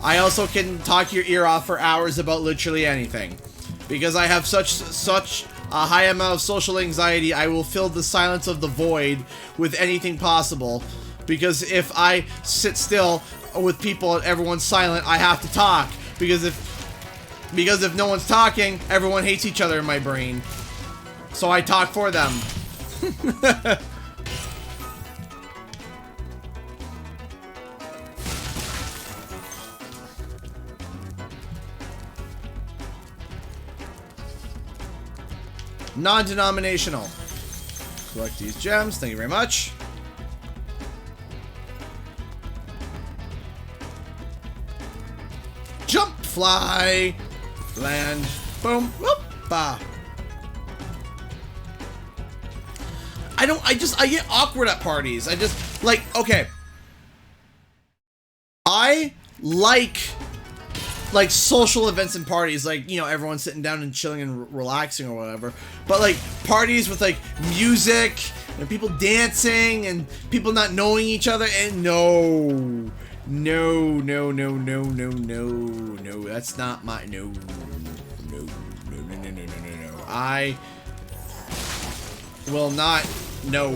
I also can talk your ear off for hours about literally anything. Because I have such a high amount of social anxiety, I will fill the silence of the void with anything possible. Because if I sit still with people and everyone's silent, I have to talk. Because if Because if no one's talking, everyone hates each other in my brain. So I talk for them. Non-denominational. Collect these gems. Thank you very much. Jump, fly, land, boom, whoop, bah. I get awkward at parties. I just, like, okay. I like social events and parties, like, you know, everyone sitting down and chilling and relaxing or whatever. But like parties with like music and people dancing and people not knowing each other, and no, that's not my, no. I will not, no.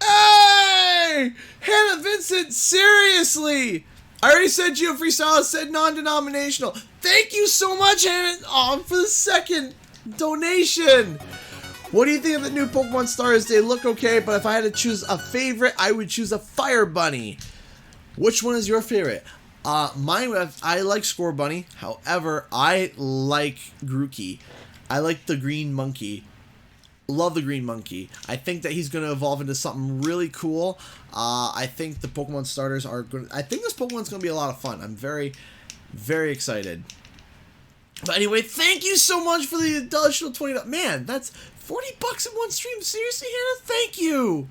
Hey! Hannah Vincent, seriously! I already sent you a freestyle that said non-denominational. Thank you so much, Hannah, for the second donation. What do you think of the new Pokemon Stars? They look okay, but if I had to choose a favorite, I would choose a Fire Bunny. Which one is your favorite? Mine, I like Score Bunny. However, I like Grookey. I like the green monkey. Love the green monkey. I think that he's going to evolve into something really cool. I think the Pokemon starters are good. I think this Pokemon's going to be a lot of fun. I'm very, very excited. But anyway, thank you so much for the additional $20. Man, that's $40 in one stream. Seriously, Hannah? Thank you.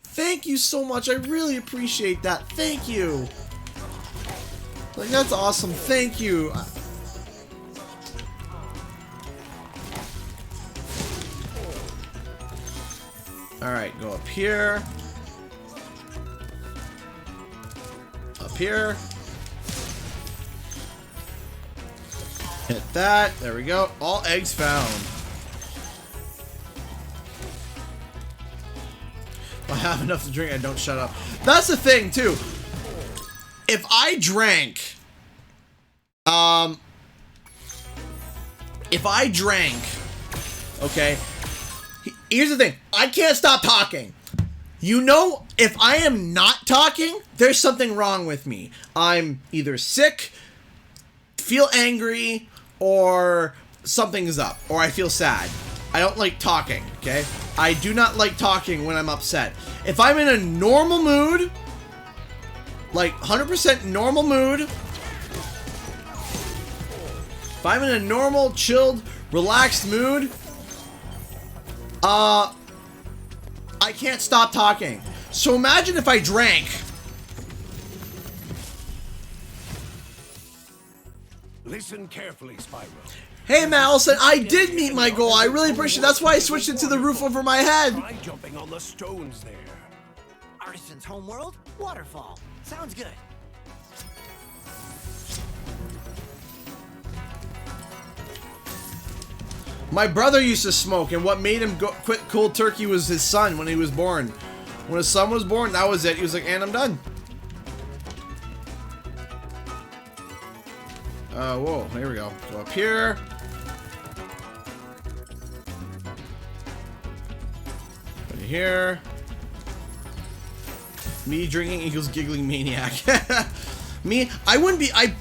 Thank you so much. I really appreciate that. Thank you. Like, that's awesome. Thank you. Alright, go up here. Up here. Hit that. There we go. All eggs found. If I have enough to drink, I don't shut up. That's the thing, too. If I drank... Okay... Here's the thing. I can't stop talking. You know, if I am not talking, there's something wrong with me. I'm either sick, feel angry, or something's up, or I feel sad. I don't like talking, okay? I do not like talking when I'm upset. If I'm in a normal mood, like 100% normal mood, if I'm in a normal, chilled, relaxed mood, I can't stop talking. So imagine if I drank. Listen carefully, Spyro. Hey, Madison, I did meet my goal. I really appreciate it. That's why I switched it to the roof over my head. Try jumping on the stones there. Artisan's homeworld? Waterfall. Sounds good. My brother used to smoke, and what made him quit cold turkey was his son when he was born. When his son was born, that was it. He was like, and I'm done. Whoa, here we go. Go up here. Put it here. Me drinking equals giggling maniac. Me, I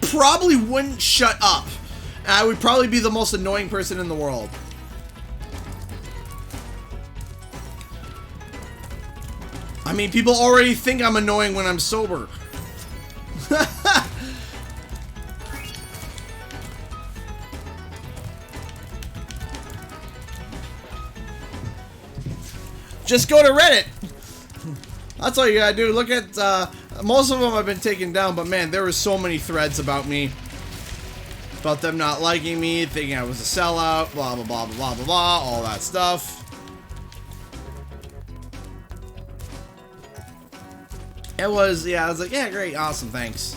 probably wouldn't shut up. I would probably be the most annoying person in the world. I mean, people already think I'm annoying when I'm sober. Just go to Reddit. That's all you gotta do. Look at, most of them have been taken down, but man, there were so many threads about me. About them not liking me, thinking I was a sellout, blah, blah, blah, blah, blah, blah, all that stuff. It was, yeah, I was like, yeah, great, awesome, thanks.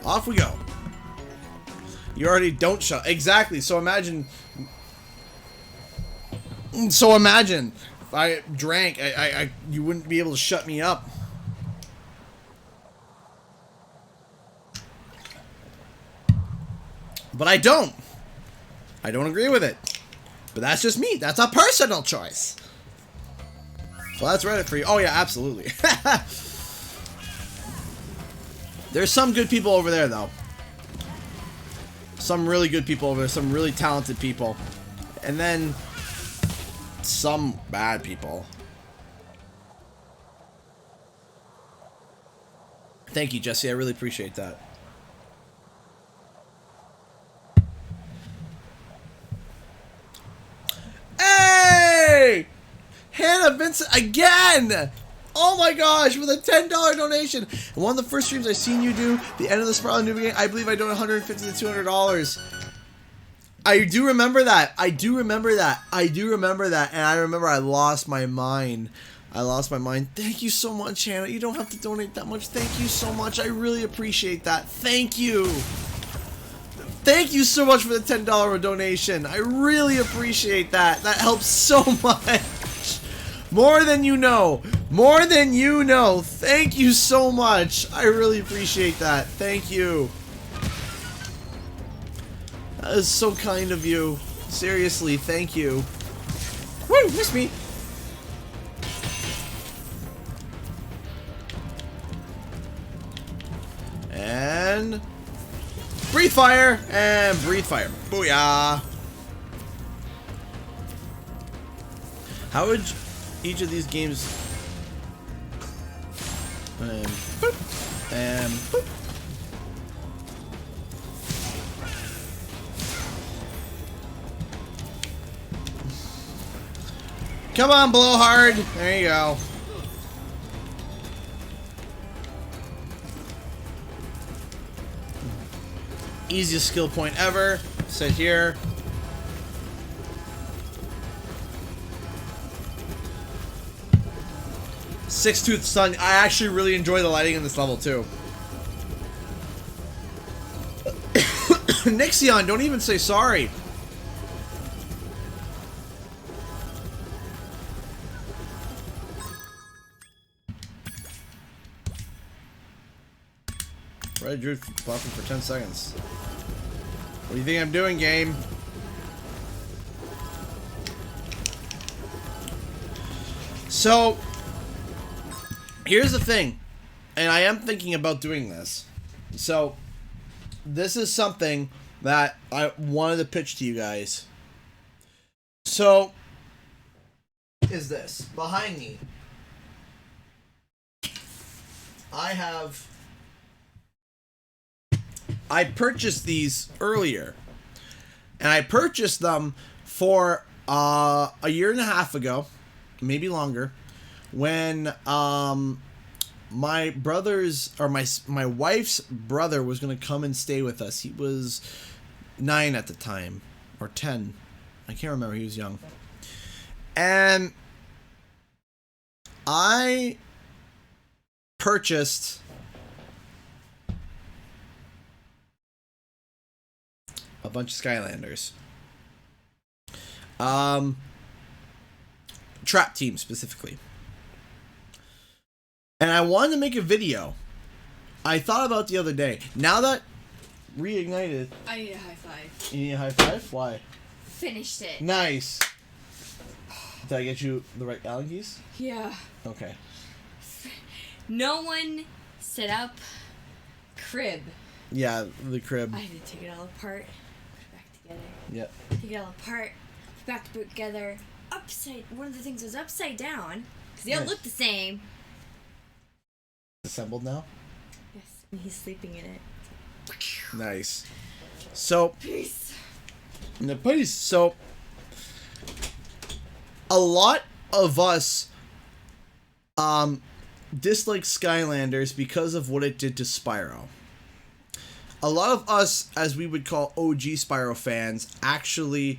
Off we go. You already don't shut. Exactly. So imagine. If I drank, you wouldn't be able to shut me up. But I don't. I don't agree with it. But that's just me. That's a personal choice. Well, that's Reddit for you. Oh, yeah, absolutely. There's some good people over there, though. Some really good people over there. Some really talented people. And then some bad people. Thank you, Jesse. I really appreciate that. Hey! Hannah Vincent again! Oh my gosh, with a $10 donation. And one of the first streams I seen you do, the end of the Spyro New Beginning, I believe I donated $150 to $200. I do remember that. I do remember that. I do remember that. And I remember I lost my mind. I lost my mind. Thank you so much, Hannah. You don't have to donate that much. Thank you so much. I really appreciate that. Thank you. Thank you so much for the $10 donation. I really appreciate that. That helps so much. More than you know. More than you know. Thank you so much. I really appreciate that. Thank you. That is so kind of you. Seriously, thank you. Woo, missed me. And breathe fire and breathe fire. Booyah. How would each of these games and boop and boop. Come on, blowhard. There you go. Easiest skill point ever. Sit here. Six-Tooth Sun. I actually really enjoy the lighting in this level too. Nixion, don't even say sorry. Red Drew buffing for 10 seconds. What do you think I'm doing, game? So, here's the thing. And I am thinking about doing this. So, this is something that I wanted to pitch to you guys. So, is this. Behind me, I purchased these earlier, and I purchased them for a year and a half ago, maybe longer, when my brother's or my wife's brother was gonna come and stay with us. He was 9 at the time, or 10. I can't remember. He was young, and I purchased a bunch of Skylanders. Trap Team specifically. And I wanted to make a video. I thought about the other day. Now that Reignited... I need a high five. You need a high five? Why? Finished it. Nice. Did I get you the right Allen keys? Yeah. Okay. No one set up crib. Yeah, the crib. I had to take it all apart, put it back together. Yep. Take it all apart, back together. One of the things was upside down because they all look the same. Assembled now? Yes, and he's sleeping in it. Nice. So, peace. So, a lot of us dislike Skylanders because of what it did to Spyro. A lot of us, as we would call OG Spyro fans, actually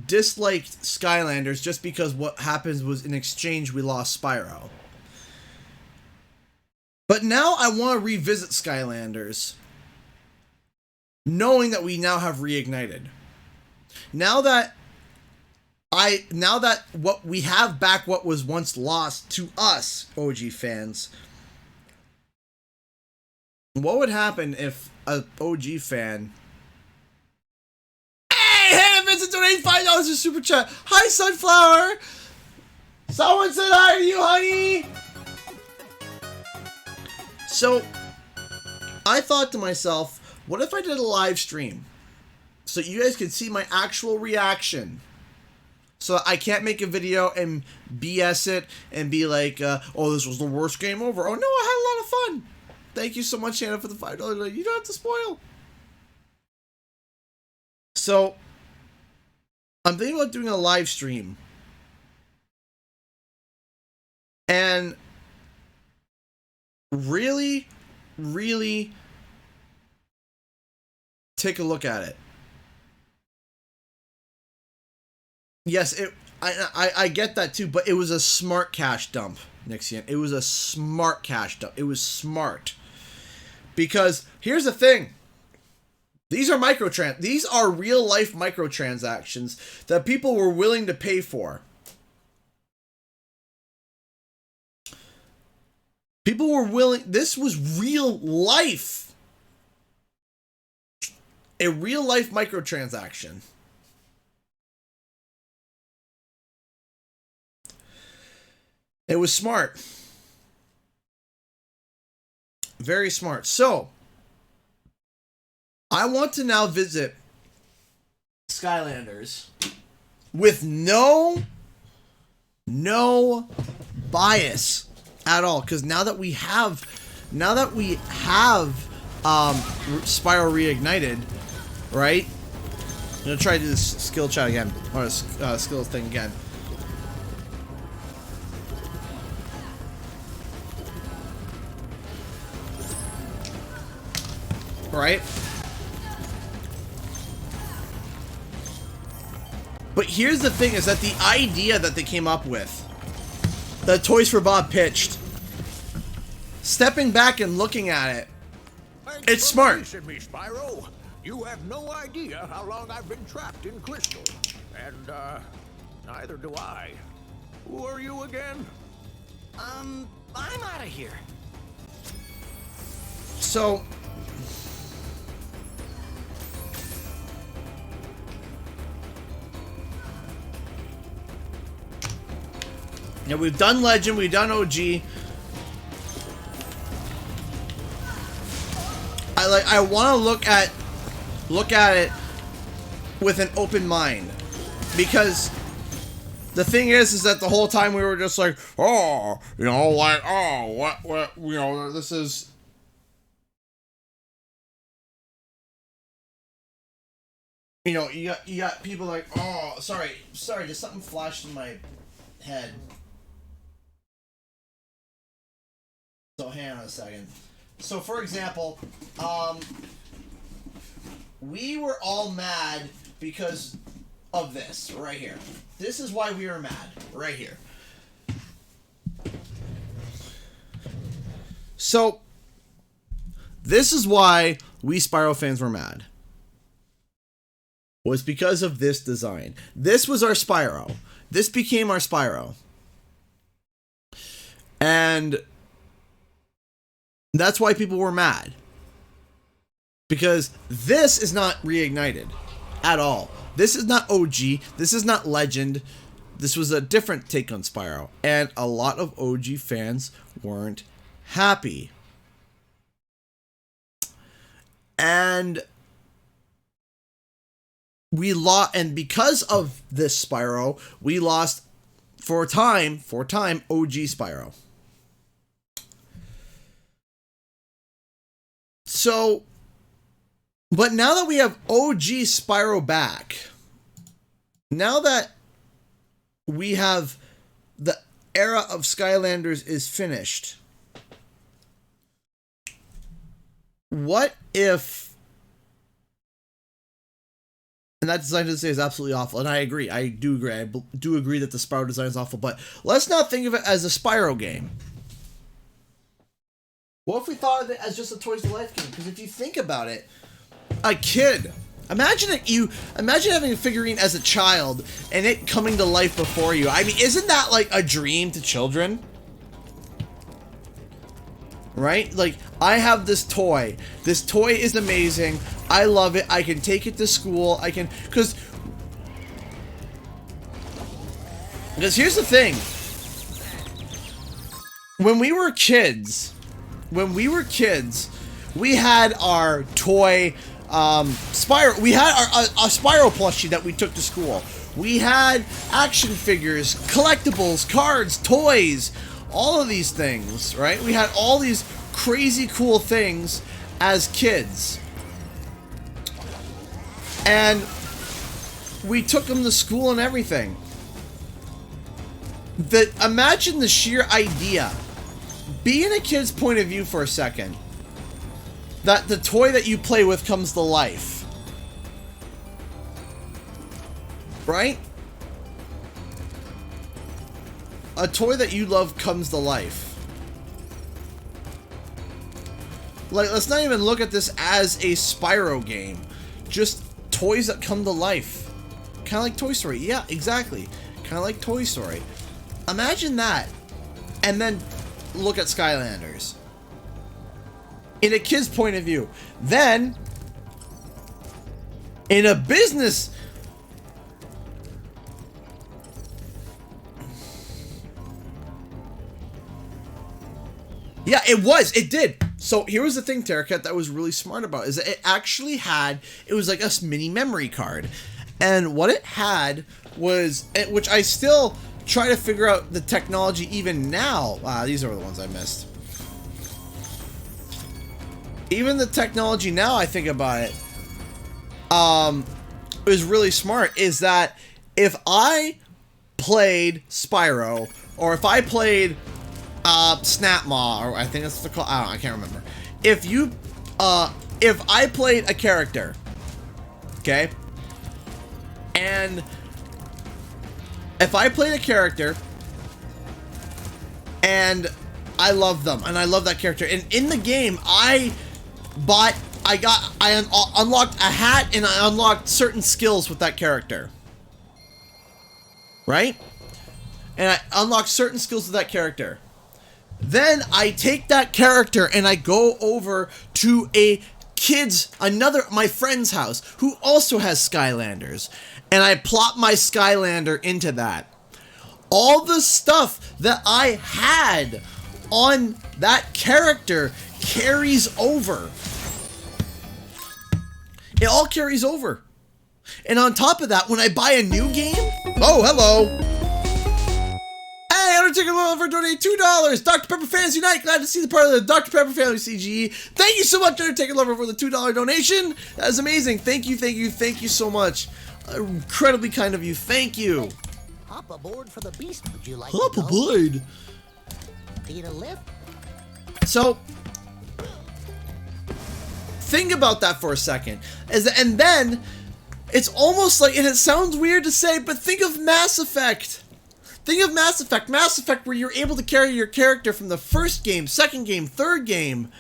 disliked Skylanders just because what happens was in exchange we lost Spyro. But now I want to revisit Skylanders, knowing that we now have Reignited. Now that what we have back what was once lost to us, OG fans, what would happen if a OG fan... Hey, Hannah Vincent donated $5 to Super Chat. Hi, Sunflower. Someone said hi to you, honey. So, I thought to myself, what if I did a live stream so you guys could see my actual reaction? So I can't make a video and BS it and be like, oh, this was the worst game ever. Oh, no, I had a lot of fun. Thank you so much, Hannah, for the $5. You don't have to spoil. So, I'm thinking about doing a live stream. And really take a look at it. Yes, I get that too, but it was a smart cash dump, Nixian. It was a smart cash dump. It was smart. Because here's the thing. These are these are real life microtransactions that people were willing to pay for. People were willing... This was real life. A real life microtransaction. It was smart. Very smart. So, I want to now visit Skylanders with no bias at all, because now that we have Spyro Reignited, right? I'm gonna try to do this skill chat again, or skills thing again. Right? But here's the thing, is that the idea that they came up with, that Toys for Bob pitched, stepping back and looking at it, it's smart. Me, Spyro. You have no idea how long I've been trapped in Crystal. And, neither do I. Who are you again? I'm out of here. So... yeah, we've done Legend, we've done OG. I want to look at it with an open mind, because the thing is that the whole time we were just like, oh, you know, like, oh, what, you know, this is. You know, you got people like, oh, sorry, just something flashed in my head. So hang on a second. So for example, we were all mad because of this right here. This is why we were mad right here. So this is why we Spyro fans were mad. Was because of this design. This was our Spyro. This became our Spyro. And that's why people were mad. Because this is not Reignited at all. This is not OG. This is not Legend. This was a different take on Spyro. And a lot of OG fans weren't happy. And we lost, and because of this Spyro, we lost for a time OG Spyro. So, but now that we have OG Spyro back, now that we have the era of Skylanders is finished, what if, and that design to say is absolutely awful, and I agree, I do agree that the Spyro design is awful, but let's not think of it as a Spyro game. What if we thought of it as just a Toys to Life game? Because if you think about it, a kid, imagine having a figurine as a child and it coming to life before you. I mean, isn't that like a dream to children? Right? Like, I have this toy. This toy is amazing. I love it. I can take it to school. I can, because here's the thing. When we were kids, we had our toy, Spyro. We had our Spyro plushie that we took to school. We had action figures, collectibles, cards, toys, all of these things, right? We had all these crazy cool things as kids. And we took them to school and everything. Imagine the sheer idea. Be in a kid's point of view for a second. That the toy that you play with comes to life. Right? A toy that you love comes to life. Like, let's not even look at this as a Spyro game. Just toys that come to life. Kind of like Toy Story. Yeah, exactly. Kind of like Toy Story. Imagine that. And then look at Skylanders. In a kid's point of view. Then, in a business... Yeah, it was. It did. So here was the thing, Terracat, that was really smart about is that it actually had, it was like a mini memory card. And what it had was, which I still try to figure out the technology even now. Wow, these are the ones I missed. Even the technology now, I think about it, is really smart. Is that if I played Spyro, or if I played Snapmaw, or I think that's the call. I can't remember. If I played a character, okay, and if I played a character and I love them and I love that character, and in the game I unlocked a hat and I unlocked certain skills with that character, right? And I unlocked certain skills with that character. Then I take that character and I go over to my friend's house who also has Skylanders, and I plop my Skylander into that. All the stuff that I had on that character carries over. It all carries over. And on top of that, when I buy a new game, oh, hello. Hey, Undertaker Lover donate $2. Dr. Pepper Fans Unite. Glad to see the part of the Dr. Pepper family, CGE. Thank you so much, Undertaker Lover, for the $2 donation. That is amazing. Thank you, thank you, thank you so much. Incredibly kind of you. Thank you. Hop aboard for the beast. Would you like Hop to go? aboard. Need a lift? So, think about that for a second. And then, it's almost like, and it sounds weird to say, but think of Mass Effect. Think of Mass Effect. Mass Effect, where you're able to carry your character from the first game, second game, third game.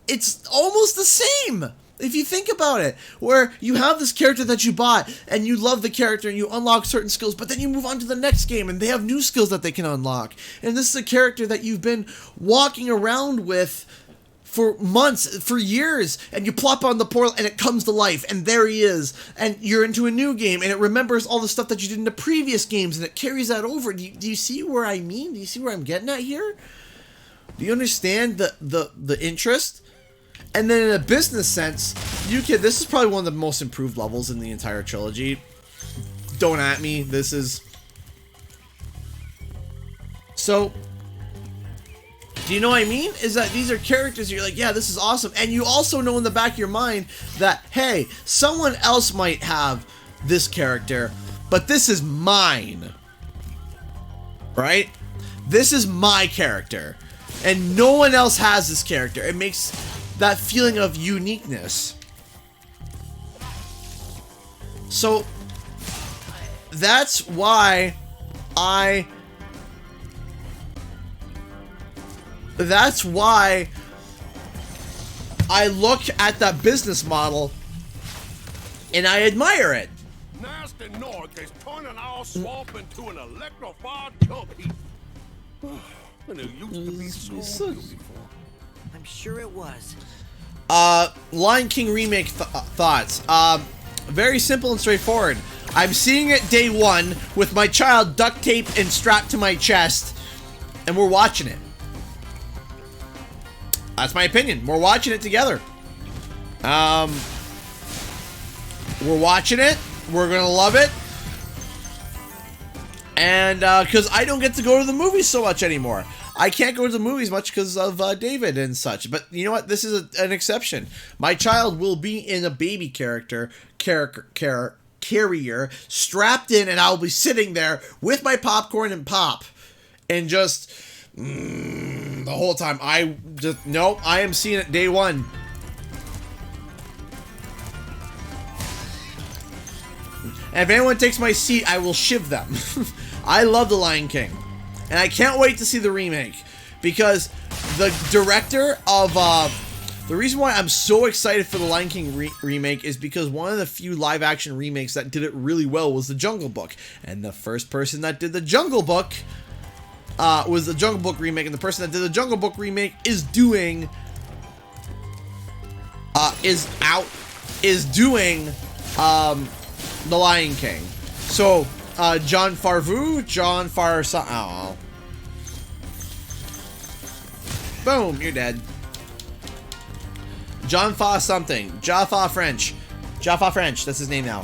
It's almost the same. If you think about it, where you have this character that you bought and you love the character and you unlock certain skills, but then you move on to the next game and they have new skills that they can unlock. And this is a character that you've been walking around with for months, for years, and you plop on the portal and it comes to life and there he is. And you're into a new game and it remembers all the stuff that you did in the previous games and it carries that over. Do you see where I mean? Do you see where I'm getting at here? Do you understand the interest? And then in a business sense, this is probably one of the most improved levels in the entire trilogy. Don't at me, this is... So, do you know what I mean? Is that these are characters you're like, yeah, this is awesome. And you also know in the back of your mind that, hey, someone else might have this character, but this is mine. Right? This is my character. And no one else has this character. It makes that feeling of uniqueness. So that's why that's why I look at that business model and I admire it. Nasty North is turning our swamp into an electrified dump heap. And it used to be so beautiful. I'm sure it was. Lion King remake thoughts. Very simple and straightforward. I'm seeing it day one with my child duct taped and strapped to my chest, and we're watching it. That's my opinion. We're watching it together. We're watching it. We're gonna love it. And because I don't get to go to the movies so much anymore. I can't go to the movies much because of David and such. But you know what? This is an exception. My child will be in a baby carrier, strapped in, and I'll be sitting there with my popcorn and pop, and just the whole time. I am seeing it day one. And if anyone takes my seat, I will shiv them. I love The Lion King. And I can't wait to see the remake. Because the director of... the reason why I'm so excited for The Lion King remake is because one of the few live-action remakes that did it really well was The Jungle Book. And the first person that did The Jungle Book was The Jungle Book remake. And the person that did The Jungle Book remake is doing... The Lion King. So, John Favreau, oh. Boom, you're dead. John Fa something. Jaffa French. Jaffa French, that's his name now.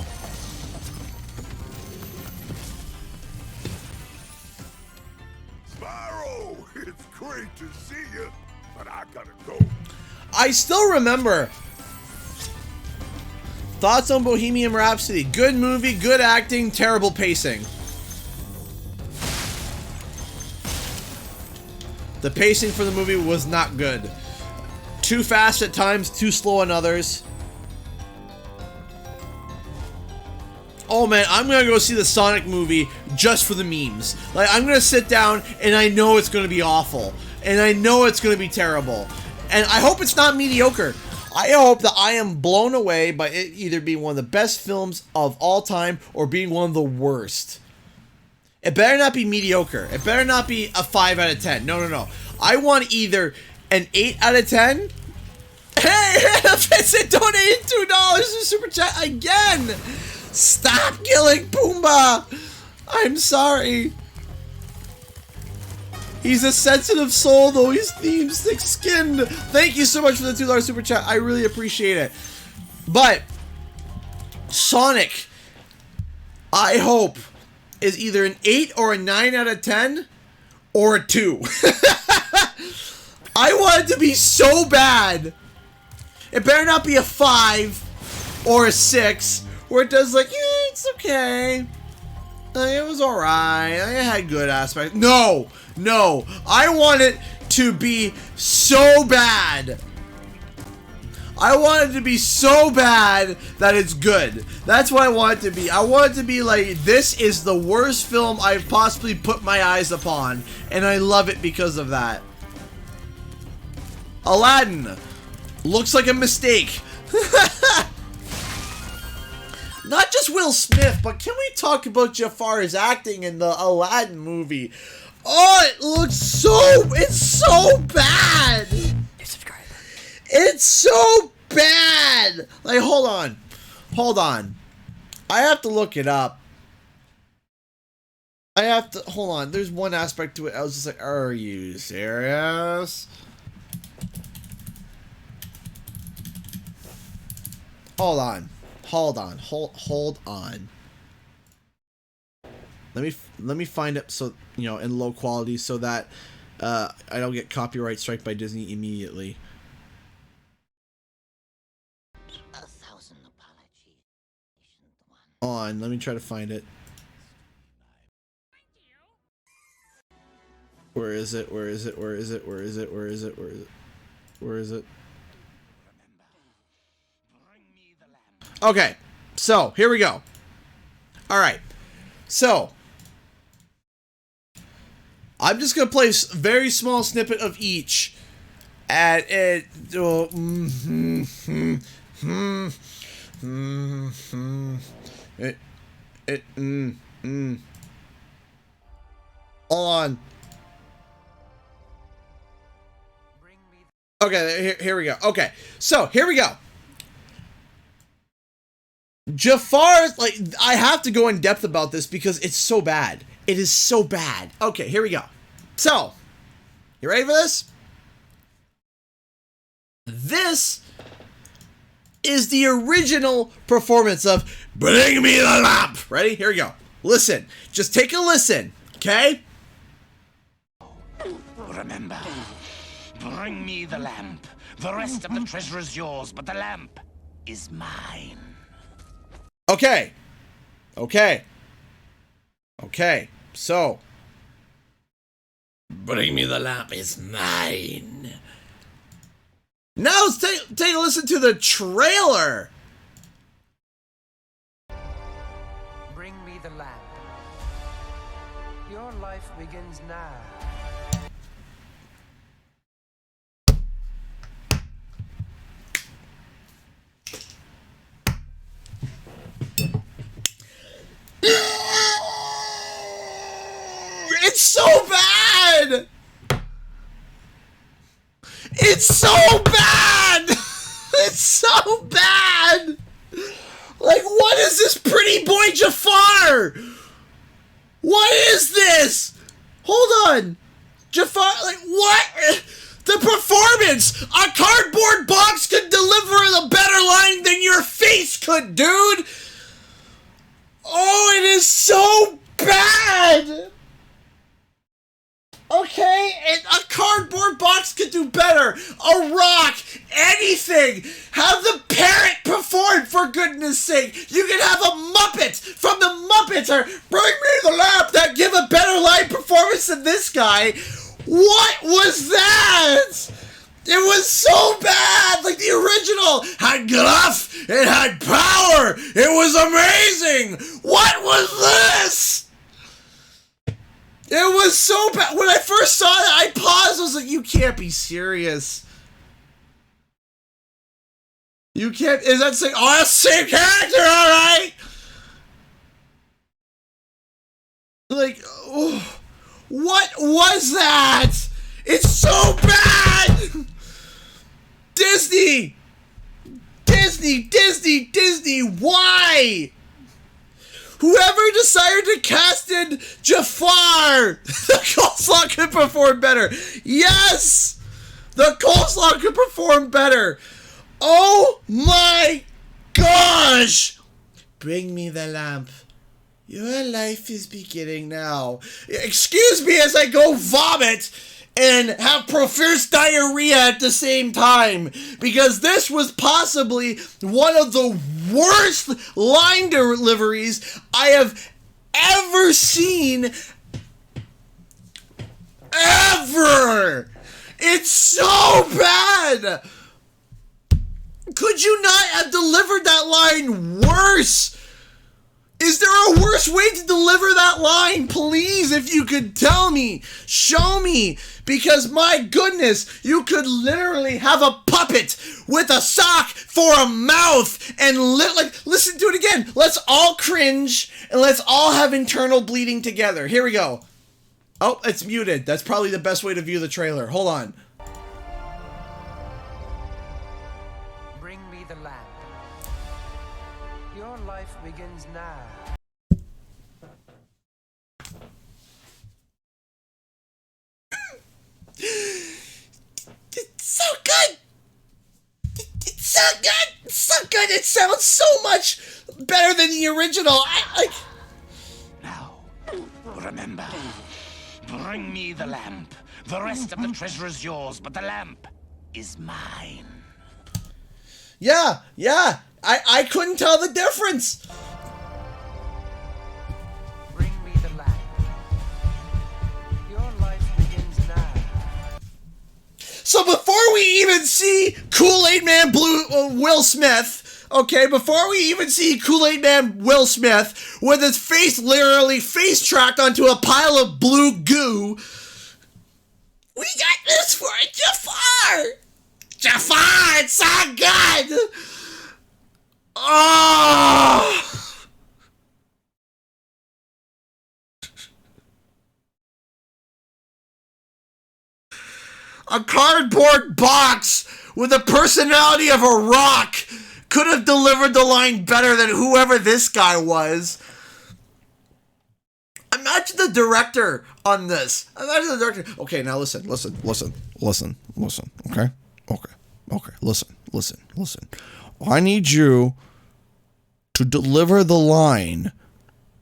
Spyro, it's great to see you, but I gotta go. I still remember. Thoughts on Bohemian Rhapsody? Good movie, good acting, terrible pacing. The pacing for the movie was not good. Too fast at times, too slow on others. Oh man, I'm gonna go see the Sonic movie just for the memes. Like, I'm gonna sit down and I know it's gonna be awful. And I know it's gonna be terrible. And I hope it's not mediocre. I hope that I am blown away by it either being one of the best films of all time or being one of the worst. It better not be mediocre. It better not be a 5 out of 10. No, no, no. I want either an 8 out of 10. Hey, Vincent donated $2 to Super Chat again. Stop killing Pumbaa. I'm sorry. He's a sensitive soul, though. He's thick-skinned. Thank you so much for the $2 Super Chat. I really appreciate it. But Sonic, I hope, is either an 8 or a 9 out of 10 or a 2. I want it to be so bad. It better not be a 5 or a 6 where it does like, it's okay. It was alright. It had good aspects. No, no. I want it to be so bad. I want it to be so bad that it's good. That's what I want it to be. I want it to be like, this is the worst film I've possibly put my eyes upon. And I love it because of that. Aladdin. Looks like a mistake. Not just Will Smith, but can we talk about Jafar's acting in the Aladdin movie? Oh, it looks it's so bad. It's so bad. Like, hold on. I have to look it up. Hold on. There's one aspect to it. I was just like, are you serious? Hold on. Let me find it so, in low quality so that I don't get copyright strike by Disney immediately. 1,000 apologies. Hold on, let me try to find it. Where is it? Okay, so here we go. All right, so I'm just gonna play a very small snippet of each. And it. Hold on. Okay, here we go. Okay, so here we go. Jafar's, like, I have to go in depth about this because it's so bad. It is so bad. Okay, here we go. So, you ready for this? This is the original performance of Bring Me the Lamp. Ready? Here we go. Listen. Just take a listen, okay? Remember, bring me the lamp. The rest of the treasure is yours, but the lamp is mine. Okay. Okay. Okay. So. Bring me the lamp is mine. Now let's take a listen to the trailer. Bring me the lamp. Your life begins now. It's so bad! It's so bad! It's so bad! Like, what is this pretty boy Jafar? What is this? Hold on. Jafar, like, what? The performance! A cardboard box could deliver a better line than your face could, dude! Oh, it is so bad! Okay, and a cardboard box could do better. A rock, anything. Have the parrot perform, for goodness sake. You can have a Muppet from the Muppets or Bring Me the Lamp that give a better live performance than this guy. What was that? It was so bad. Like the original had guff. It had power. It was amazing. What was this? It was so bad. When I first saw it, I paused. I was like, you can't be serious. You can't. Is that saying, oh, that's the same character, alright? Like, oh, what was that? It's so bad! Disney! Disney, why? Whoever decided to cast in Jafar, the coleslaw could perform better. Yes! The coleslaw could perform better. Oh my gosh! Bring me the lamp. Your life is beginning now. Excuse me as I go vomit and have profuse diarrhea at the same time, because this was possibly one of the worst line deliveries I have ever seen. Ever! It's so bad! Could you not have delivered that line worse? Is there a worse way to deliver that line? Please, if you could tell me, show me, because my goodness, you could literally have a puppet with a sock for a mouth and listen to it again. Let's all cringe and let's all have internal bleeding together. Here we go. Oh, it's muted. That's probably the best way to view the trailer. Hold on. Bring me the lamp. Your life begins now. It's so good! It's so good! It's so good! It sounds so much better than the original! Now, remember, bring me the lamp. The rest of the treasure is yours, but the lamp is mine. Yeah! I couldn't tell the difference! Bring me the lamp. Your life begins now. So before we even see Kool-Aid Man Will Smith, okay, before we even see Kool-Aid Man Will Smith with his face literally face-tracked onto a pile of blue goo, We got this for it, Jafar! Jafar, it's so good! Oh! A cardboard box with the personality of a rock could have delivered the line better than whoever this guy was. Imagine the director on this. Imagine the director. Okay, now listen. Okay? Okay. Listen. I need you to deliver the line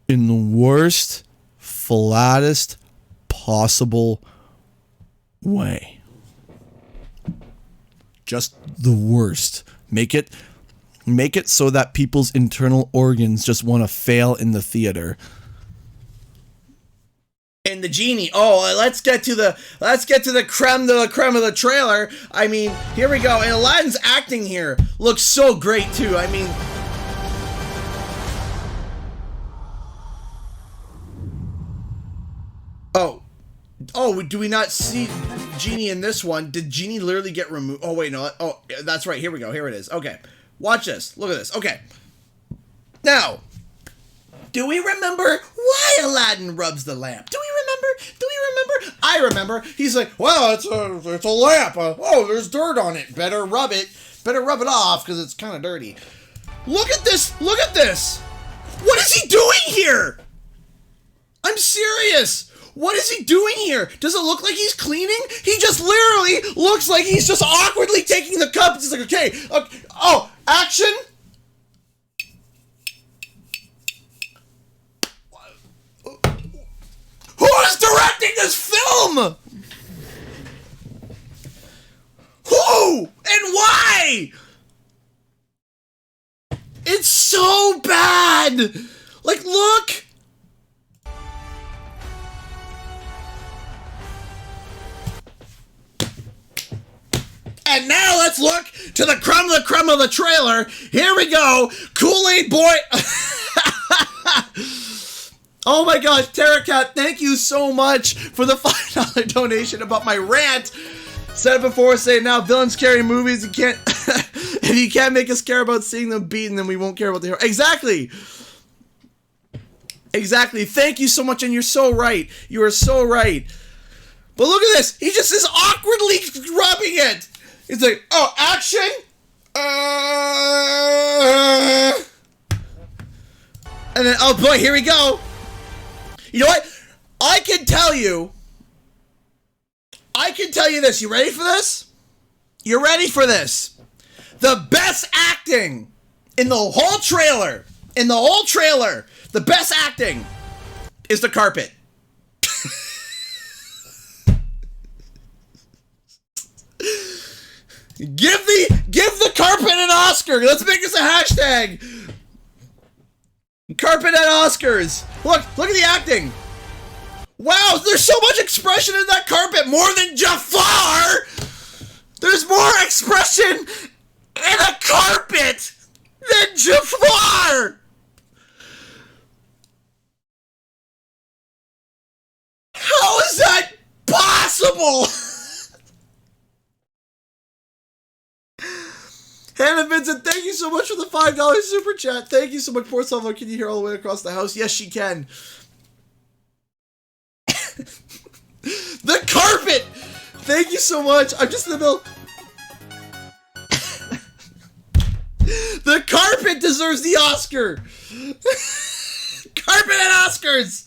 in the worst, flattest possible way. Just the worst. Make it so that people's internal organs just want to fail in the theater. And the genie. Oh, let's get to the creme de la creme of the trailer. I mean, here we go. And Aladdin's acting here looks so great too. I mean, oh, do we not see Genie in this one? Did Genie literally get removed? Oh, wait, no. Oh, that's right. Here we go. Here it is. Okay. Watch this. Look at this. Okay. Now, do we remember why Aladdin rubs the lamp? Do we remember? I remember. He's like, well, it's a lamp. Oh, there's dirt on it. Better rub it. Better rub it off because it's kind of dirty. Look at this. Look at this. What is he doing here? I'm serious. What is he doing here? Does it look like he's cleaning? He just literally looks like he's just awkwardly taking the cup. It's like, okay. Oh, action. Who is directing this film? Who and why? It's so bad. Like, look. And now let's look to the creme of the trailer. Here we go. Kool-Aid Boy. Oh my gosh, Terracat, thank you so much for the $5 donation about my rant. Said it before, say it now. Villains carry movies. You can't. If you can't make us care about seeing them beaten, then we won't care about the hero. Exactly. Exactly. Thank you so much, and you're so right. You are so right. But look at this. He just is awkwardly rubbing it. It's like, oh, action? And then, oh boy, here we go. You know what? I can tell you this. You ready for this? You ready for this? The best acting in the whole trailer, the best acting is the carpet. Give the carpet an Oscar. Let's make this a hashtag. Carpet at Oscars. Look at the acting. Wow, there's so much expression in that carpet. More than Jafar. There's more expression in a carpet than Jafar. How is that possible? Hannah Vincent, thank you so much for the $5 super chat. Thank you so much, poor Salvador. Can you hear all the way across the house? Yes, she can. The carpet! Thank you so much. I'm just in the middle. The carpet deserves the Oscar. Carpet and Oscars.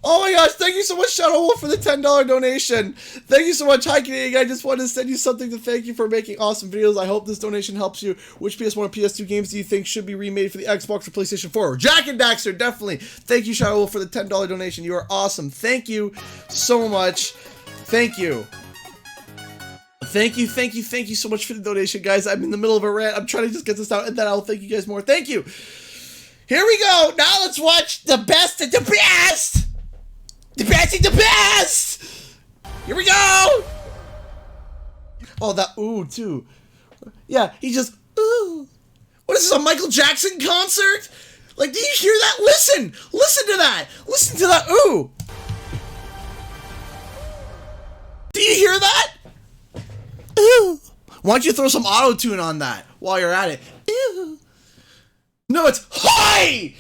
Oh my gosh, thank you so much, Shadow Wolf, for the $10 donation. Thank you so much. Hi, Canadian. I just wanted to send you something to thank you for making awesome videos. I hope this donation helps you. Which PS1 or PS2 games do you think should be remade for the Xbox or PlayStation 4? Jack and Daxter, definitely. Thank you, Shadow Wolf, for the $10 donation. You are awesome. Thank you so much. Thank you. Thank you so much for the donation, guys. I'm in the middle of a rant. I'm trying to just get this out, and then I'll thank you guys more. Thank you. Here we go. Now let's watch the best of the best. The best of the best! Here we go! Oh, that ooh, too. Yeah, he just, ooh. What is this, a Michael Jackson concert? Like, do you hear that? Listen! Listen to that! Listen to that ooh! Do you hear that? Ew. Why don't you throw some auto-tune on that while you're at it? Ew. No, it's hi!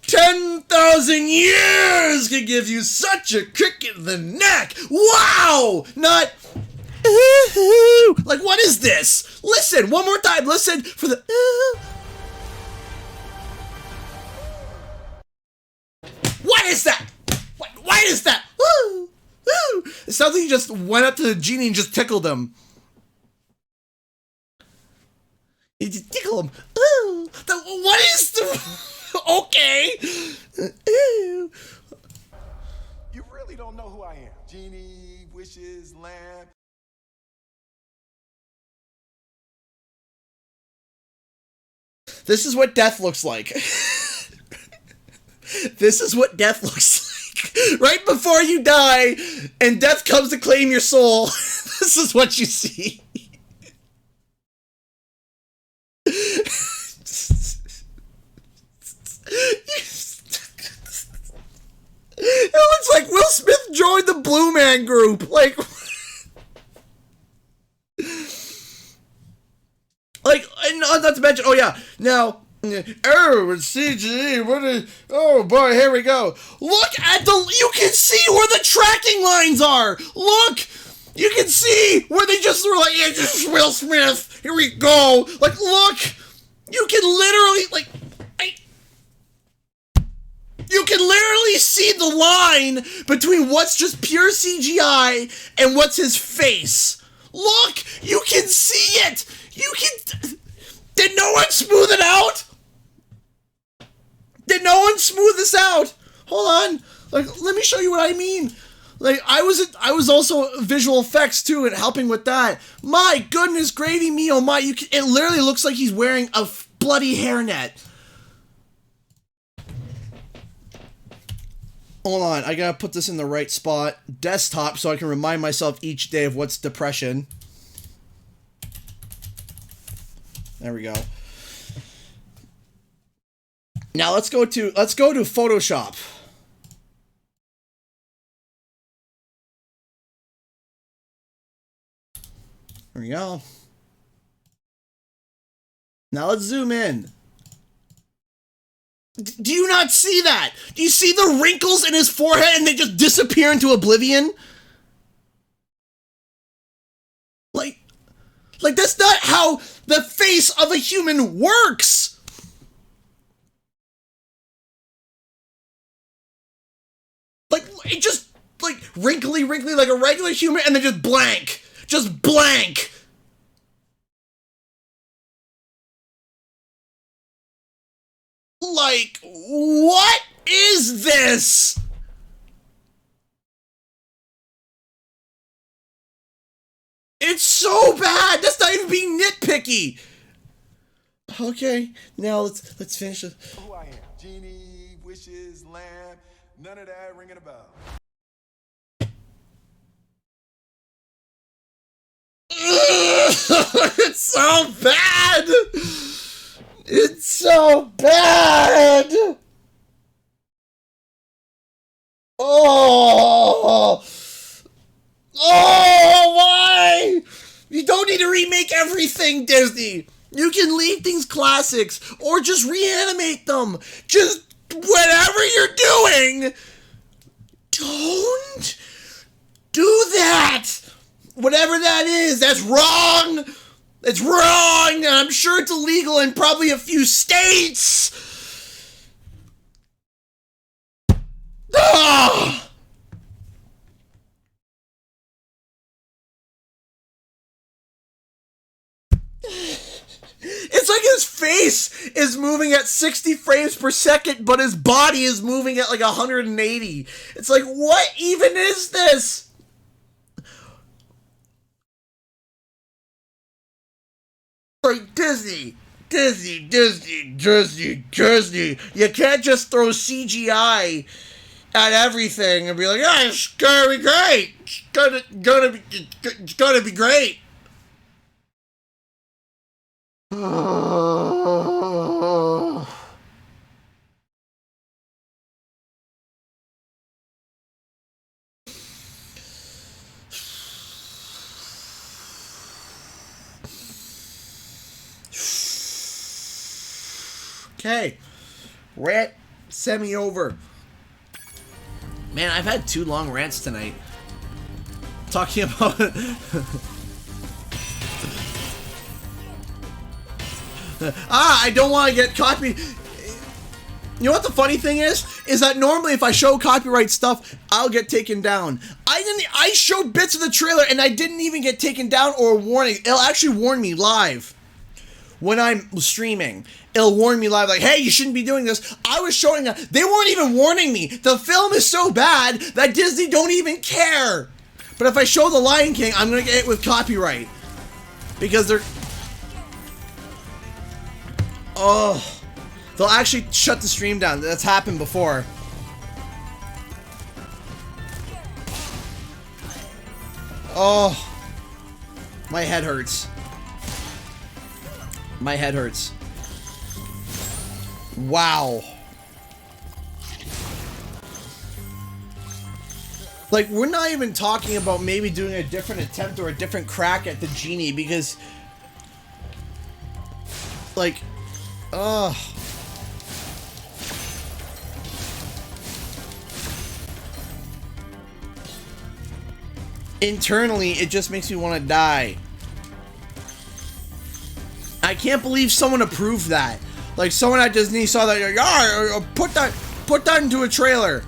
10,000 years can give you such a kick in the neck. Wow! Not ooh. Like, what is this? Listen, one more time. Listen for the ooh. What is that? What is that? Woo! Woo! It sounds like you just went up to the genie and just tickled him. You just tickle him. Ooh! What is the... Okay. Ooh. You really don't know who I am. Genie, wishes, lamp. This is what death looks like. This is what death looks like. Right before you die and death comes to claim your soul, this is what you see. It looks like Will Smith joined the Blue Man Group. Like, and not to mention, oh yeah, now, oh, it's CG, what is, oh boy, here we go. Look at you can see where the tracking lines are. Look, you can see where they just were like, yeah, this is Will Smith, here we go. Like, look, you can literally, like, you can literally see the line between what's just pure CGI and what's his face. Look, you can see it. You can... Did no one smooth it out? Did no one smooth this out? Hold on. Like, let me show you what I mean. Like, I was also visual effects too and helping with that. My goodness, gravy me, oh my! It literally looks like he's wearing a bloody hairnet. Hold on, I gotta put this in the right spot. Desktop, so I can remind myself each day of what's depression. There we go. Now let's go to Photoshop. There we go. Now let's zoom in. Do you not see that? Do you see the wrinkles in his forehead and they just disappear into oblivion? Like that's not how the face of a human works. Like, it just, like, wrinkly like a regular human and then just blank. Just blank. Like, what is this? It's so bad. That's not even being nitpicky. Okay, now let's finish it. Who I am. Genie, wishes, lamp, none of that ringing a bell. It's so bad. It's so bad! Oh! Oh, why? You don't need to remake everything, Disney. You can leave things classics or just reanimate them. Just whatever you're doing, don't do that. Whatever that is, that's wrong. It's wrong, and I'm sure it's illegal in probably a few states. Ah! It's like his face is moving at 60 frames per second, but his body is moving at like 180. It's like, what even is this? Like, Disney. You can't just throw CGI at everything and be like, yeah, it's gonna be great. It's gonna be great. Okay. Rant semi over. Man, I've had 2 long rants tonight. Talking about I don't want to get copy. You know what the funny thing is? Is that normally if I show copyright stuff, I'll get taken down. I showed bits of the trailer and I didn't even get taken down or a warning. It'll actually warn me live when I'm streaming. It'll warn me live, like, hey, you shouldn't be doing this. I was showing that. They weren't even warning me. The film is so bad that Disney don't even care. But if I show The Lion King, I'm gonna get hit with copyright. Because they're... Oh... They'll actually shut the stream down. That's happened before. Oh. My head hurts. My head hurts. Wow. Like, we're not even talking about maybe doing a different attempt or a different crack at the genie because... Like... Ugh. Internally, it just makes me want to die. I can't believe someone approved that. Like, someone at Disney saw that, like, yeah, put that into a trailer.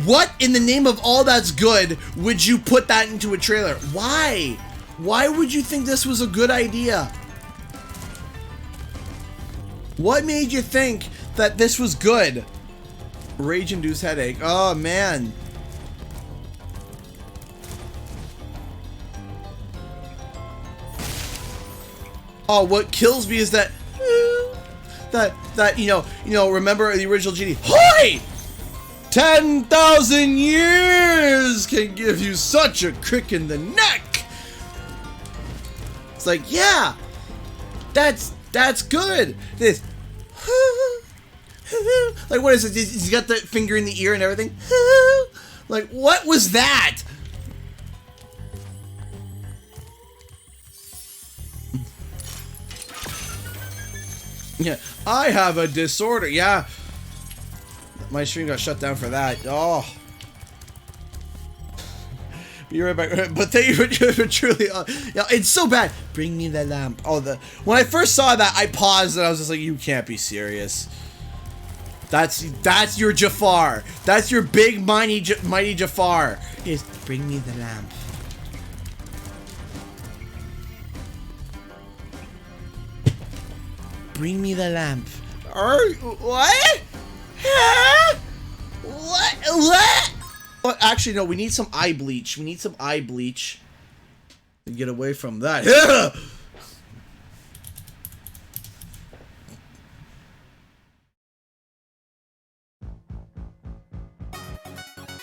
What in the name of all that's good would you put that into a trailer? Why? Why would you think this was a good idea? What made you think that this was good? Rage-induced headache. Oh, man. Oh, what kills me is that... you know, remember the original genie? Hoi! 10,000 years can give you such a crick in the neck! It's like, yeah! That's good! This... Like, what is it? He's got the finger in the ear and everything. Like, what was that? Yeah, I have a disorder. Yeah. My stream got shut down for that. Oh. Be right back. But thank you for truly. Yeah, it's so bad. Bring me the lamp. Oh, when I first saw that, I paused and I was just like, you can't be serious. That's your Jafar. That's your big mighty Jafar. Is bring me the lamp. Bring me the lamp. What? What? Oh, actually, no. We need some eye bleach. We need some eye bleach to get away from that.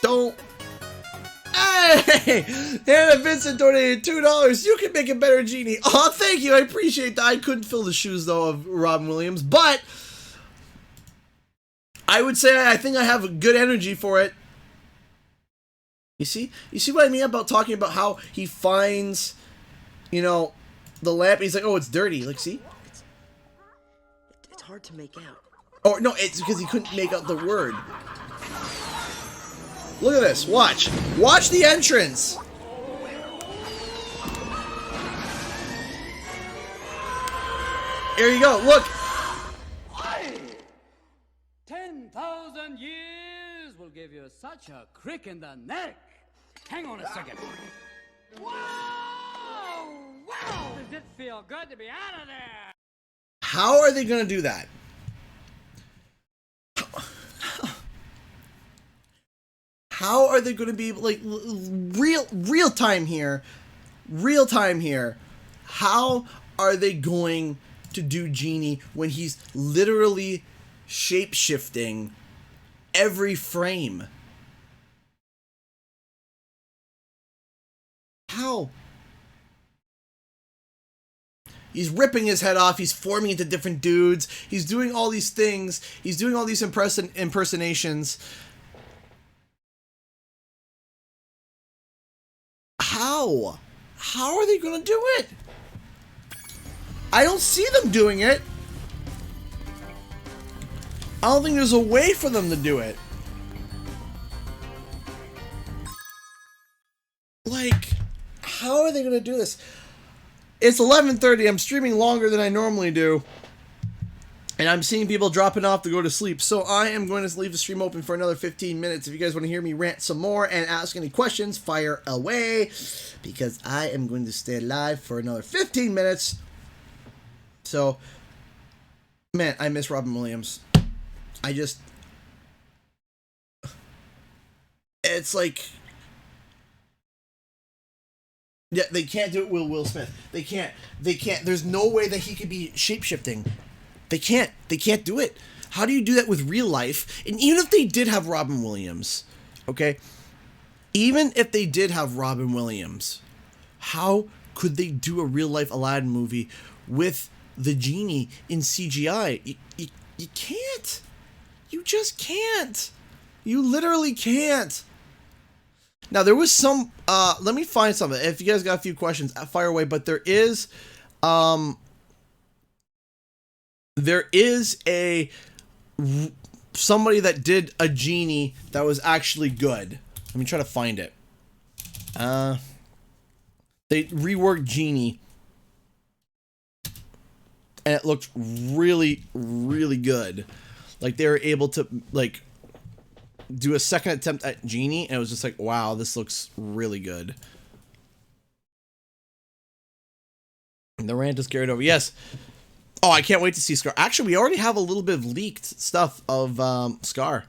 Don't. Hey! Hannah Vincent donated $2. You can make a better genie. Oh, thank you. I appreciate that. I couldn't fill the shoes, though, of Robin Williams, but I would say I think I have a good energy for it. You see what I mean about talking about how he finds, you know, the lamp. He's like, oh, it's dirty. Like, see? It's hard to make out. Oh, no, it's because he couldn't make out the word. Look at this. Watch. Watch the entrance. Here you go. Look. 10,000 years will give you such a crick in the neck. Hang on a second. Wow! Wow! Does it feel good to be out of there? How are they going to do that? How are they going to be like real time here? Real time here. How are they going to do Genie when he's literally shape-shifting every frame? How? He's ripping his head off. He's forming into different dudes. He's doing all these things. He's doing all these impersonations. How? How are they going to do it? I don't see them doing it. I don't think there's a way for them to do it. Like, how are they going to do this? It's 11:30. I'm streaming longer than I normally do. And I'm seeing people dropping off to go to sleep. So I am going to leave the stream open for another 15 minutes. If you guys want to hear me rant some more and ask any questions, fire away. Because I am going to stay alive for another 15 minutes. So, man, I miss Robin Williams. It's like... Yeah, they can't do it with Will Smith. They can't. There's no way that he could be shape-shifting. They can't do it. How do you do that with real life? And even if they did have Robin Williams, okay? Even if they did have Robin Williams, how could they do a real-life Aladdin movie with the genie in CGI? You can't. You just can't. You literally can't. Now, there was some, let me find something. If you guys got a few questions, fire away. But there is somebody that did a genie that was actually good. Let me try to find it. They reworked Genie. And it looked really, really good. Like, they were able to, like, do a second attempt at Genie, and it was just like, wow, this looks really good. And the rant is carried over. Yes. Oh, I can't wait to see Scar. Actually, we already have a little bit of leaked stuff of Scar.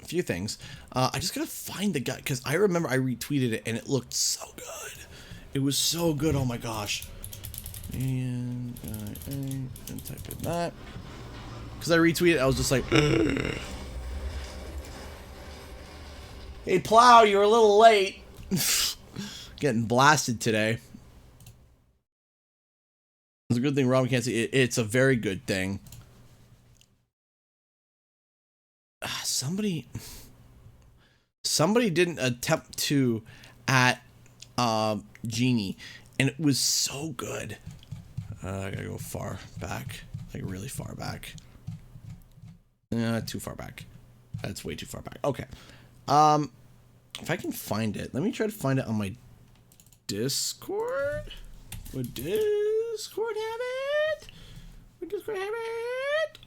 A few things. I just gotta find the guy, because I remember I retweeted it, and it looked so good. It was so good. Oh my gosh. And type in that. Because I retweeted, I was just like, ugh. Hey, Plow, you're a little late. Getting blasted today. It's a good thing Robin can't see. It's a very good thing. Somebody didn't attempt to at Genie, and it was so good. I gotta go far back, like really far back. Too far back. That's way too far back. Okay. If I can find it, let me try to find it on my Discord. Would Discord have it? Would Discord have it?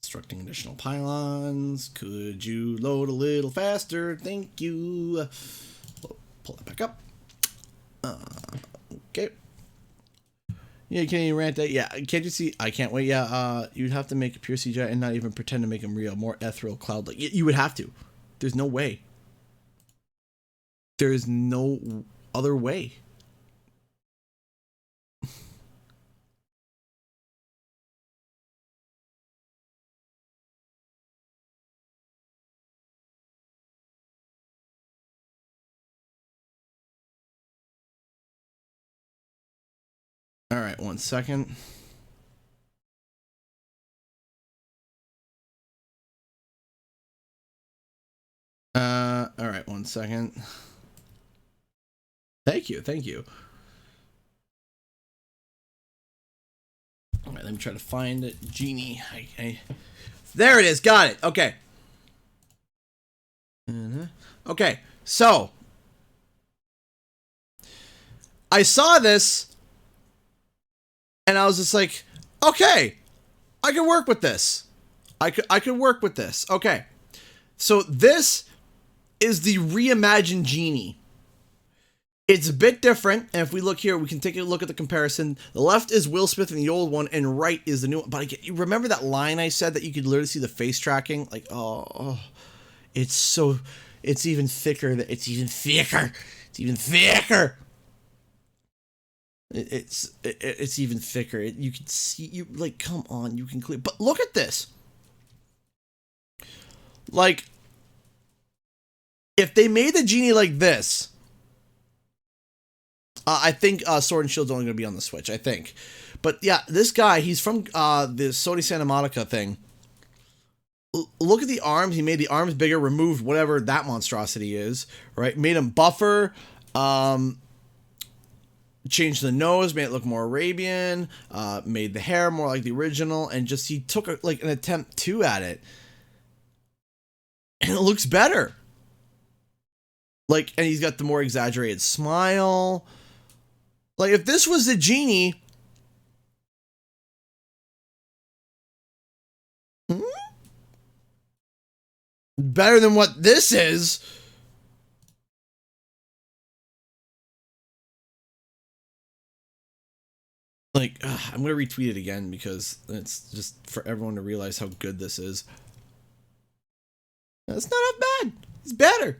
Constructing additional pylons. Could you load a little faster? Thank you. Pull that back up. Okay. Yeah, can you rant that? Yeah, can't you see? I can't wait. Yeah, you'd have to make a pure CGI and not even pretend to make them real. More ethereal, cloud-like. You would have to. There's no way. There is no other way. All right, 1 second. All right, 1 second. Thank you, thank you. All right, let me try to find it. Genie. There it is. Got it. Okay. Okay, so I saw this, and I was just like, okay, I can work with this. I could work with this. Okay, so this is the reimagined Genie. It's a bit different, and if we look here, we can take a look at the comparison. The left is Will Smith in the old one, and right is the new one. But you remember that line I said that you could literally see the face tracking? Like, oh, it's even thicker. It's even thicker. It's even thicker. It's even thicker. You can see, like, come on, you can clear. But look at this. Like, if they made the Genie like this, I think Sword and Shield's only going to be on the Switch, I think. But yeah, this guy, he's from the Sony Santa Monica thing. Look at the arms. He made the arms bigger, removed whatever that monstrosity is, right? Made him buffer. changed the nose, made it look more Arabian, made the hair more like the original, and just he took like an attempt 2 at it. And it looks better. Like, and he's got the more exaggerated smile. Like, if this was the genie... better than what this is. Like, I'm going to retweet it again because it's just for everyone to realize how good this is. It's not bad. It's better.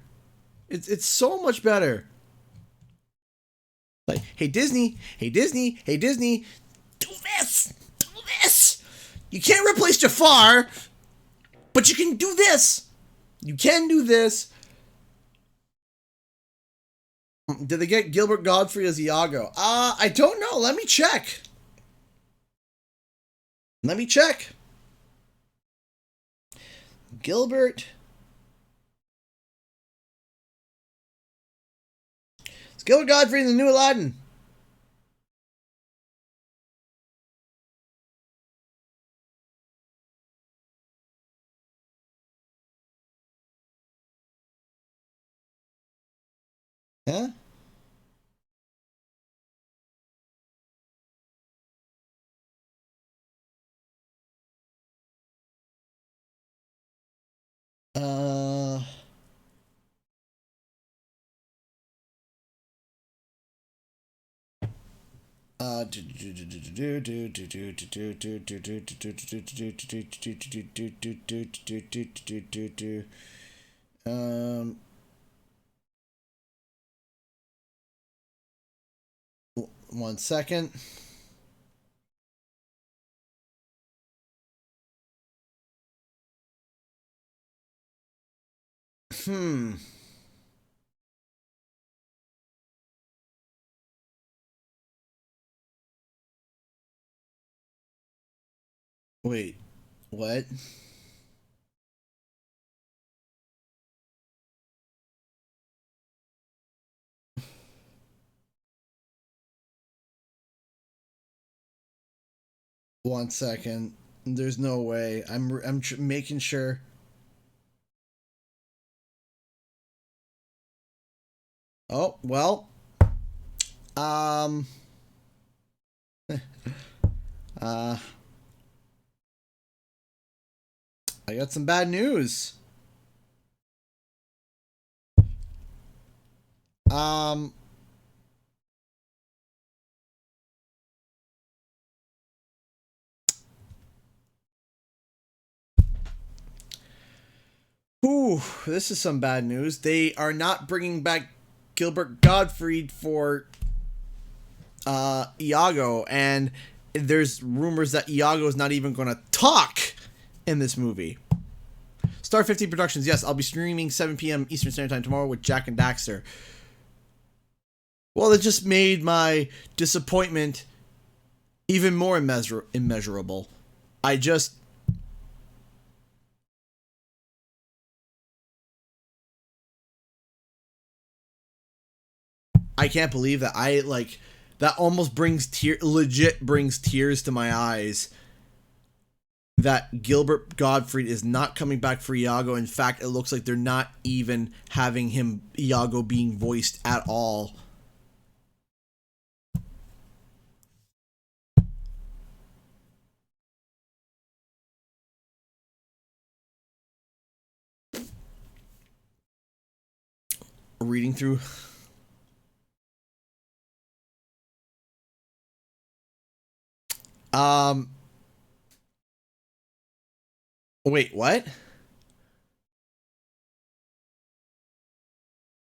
It's so much better. Like, hey Disney, hey Disney, hey Disney, do this, do this. You can't replace Jafar, but you can do this. You can do this. Did they get Gilbert Gottfried as Iago? I don't know. Let me check. Let me check. Gilbert. It's Gilbert Gottfried in the new Aladdin. Huh? One second. Wait, what? One second. There's no way. I'm making sure. Oh, well. I got some bad news. Ooh, this is some bad news. They are not bringing back Gilbert Gottfried for Iago, and there's rumors that Iago is not even going to talk in this movie. Star 15 Productions, yes, I'll be streaming 7 p.m. Eastern Standard Time tomorrow with Jack and Daxter. Well, it just made my disappointment even more immeasurable. I can't believe that that almost legit brings tears to my eyes that Gilbert Gottfried is not coming back for Iago. In fact, it looks like they're not even having Iago being voiced at all. Reading through. Wait, what?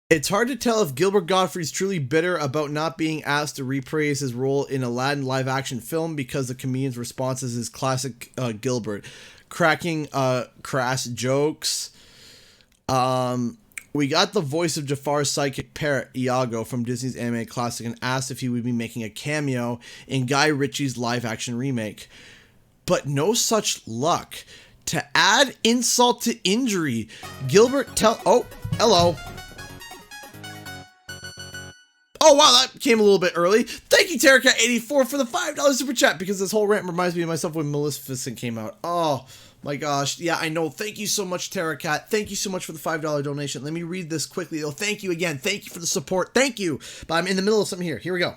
It's hard to tell if Gilbert Gottfried's truly bitter about not being asked to reprise his role in Aladdin live-action film because the comedian's response is his classic Gilbert, cracking crass jokes. We got the voice of Jafar's sidekick parrot, Iago, from Disney's animated classic and asked if he would be making a cameo in Guy Ritchie's live-action remake. But no such luck. To add insult to injury, Gilbert Oh, hello. Oh, wow, that came a little bit early. Thank you, Terracat84, for the $5 super chat, because this whole rant reminds me of myself when Maleficent came out. Oh, my gosh. Yeah, I know. Thank you so much, Terracat. Thank you so much for the $5 donation. Let me read this quickly, though. Thank you again. Thank you for the support. Thank you. But I'm in the middle of something here. Here we go.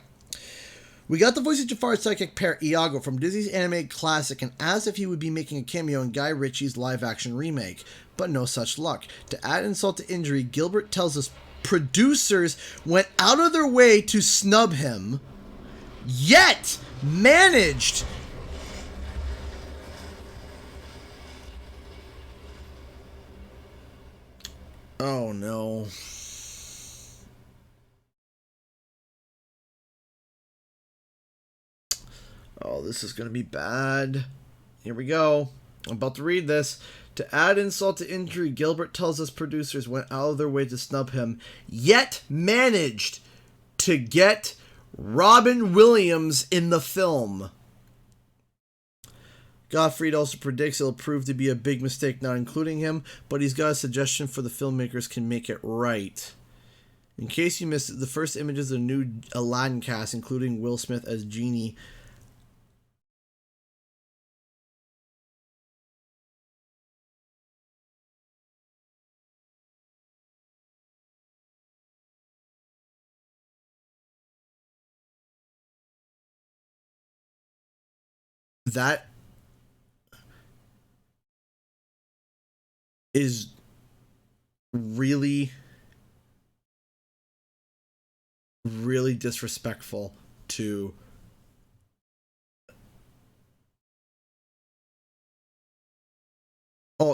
We got the voice of Jafar's psychic pair, Iago, from Disney's animated classic, and as if he would be making a cameo in Guy Ritchie's live-action remake. But no such luck. To add insult to injury, Gilbert tells us producers went out of their way to snub him, yet managed oh no. Oh, this is gonna be bad. Here we go. I'm about to read this. To add insult to injury, Gilbert tells us producers went out of their way to snub him, yet managed to get Robin Williams in the film. Gottfried also predicts it'll prove to be a big mistake not including him, but he's got a suggestion for the filmmakers can make it right. In case you missed it, the first images of the new Aladdin cast, including Will Smith as Genie, that is really, really disrespectful to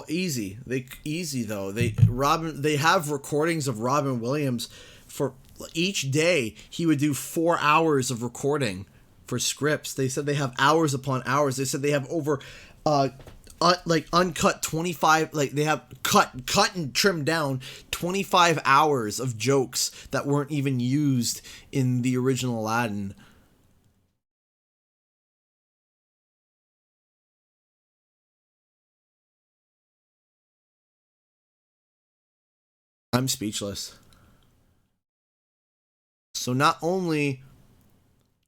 easy. Easy though. They have recordings of Robin Williams for each day. He would do 4 hours of recording for scripts. They said they have hours upon hours. They said they have over uncut 25, like they have cut and trimmed down 25 hours of jokes that weren't even used in the original Aladdin. I'm speechless. So not only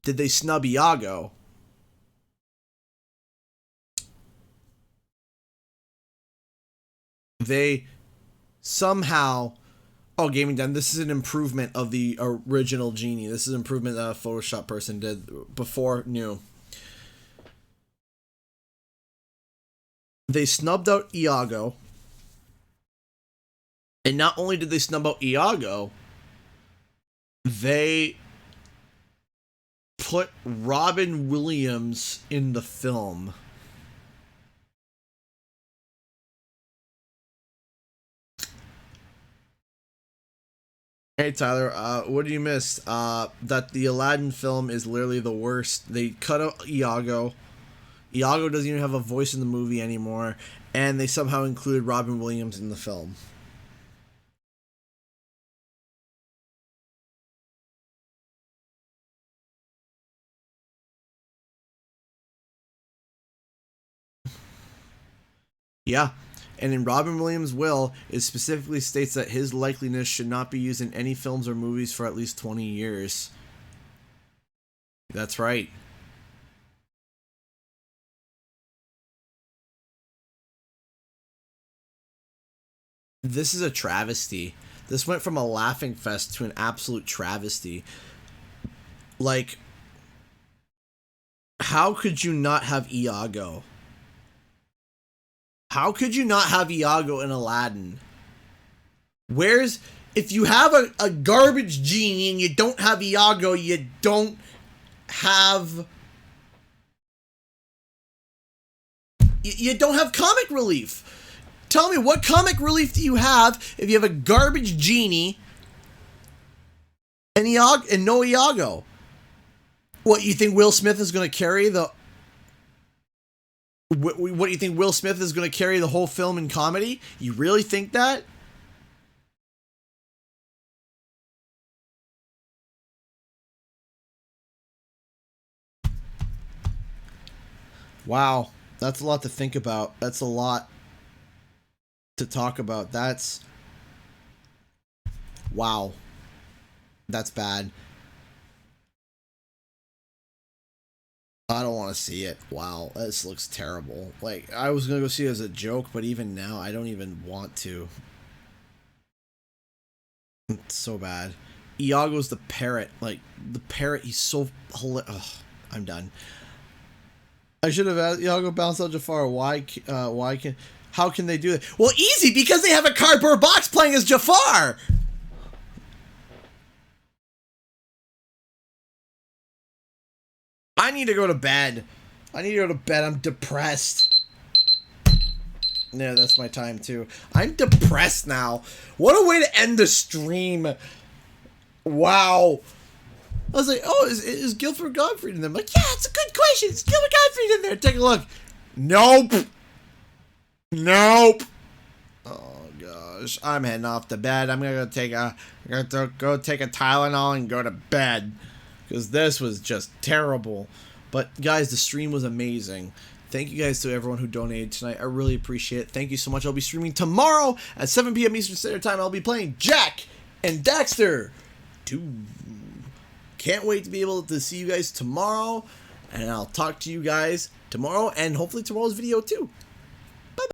did they snub Iago, they somehow... Oh, Gaming Den, this is an improvement of the original Genie. This is an improvement that a Photoshop person did before new. They snubbed out Iago. And not only did they snub out Iago, they put Robin Williams in the film. Hey Tyler, what did you miss? That the Aladdin film is literally the worst. They cut out Iago. Iago doesn't even have a voice in the movie anymore, and they somehow included Robin Williams in the film. Yeah, and in Robin Williams' will, it specifically states that his likeliness should not be used in any films or movies for at least 20 years. That's right. This is a travesty. This went from a laughing fest to an absolute travesty. Like, how could you not have Iago? How could you not have Iago in Aladdin? If you have a garbage genie and you don't have Iago, you don't have... You don't have comic relief. Tell me, what comic relief do you have if you have a garbage genie and no Iago? What, you think Will Smith is going to carry the... What do you think, Will Smith is going to carry the whole film in comedy? You really think that? Wow, that's a lot to think about. That's a lot to talk about. Wow. That's bad. I don't want to see it. Wow, this looks terrible. Like, I was gonna go see it as a joke, but even now, I don't even want to. It's so bad. Iago's the parrot. Like, the parrot, he's so hilarious. Ugh, I'm done. I should have asked Iago bounce out Jafar. How can they do it? Well, easy, because they have a cardboard box playing as Jafar! I need to go to bed. I'm depressed. Yeah, that's my time too. I'm depressed now. What a way to end the stream. Wow. I was like, oh, is Guilford Gottfried in there? I'm like, yeah, it's a good question. Is Guilford Gottfried in there? Take a look. Nope. Nope. Oh gosh. I'm heading off to bed. I'm gonna go take a Tylenol and go to bed. Because this was just terrible. But guys, the stream was amazing. Thank you guys to everyone who donated tonight. I really appreciate it. Thank you so much. I'll be streaming tomorrow at 7 p.m. Eastern Standard Time. I'll be playing Jack and Daxter 2. Can't wait to be able to see you guys tomorrow. And I'll talk to you guys tomorrow and hopefully tomorrow's video too.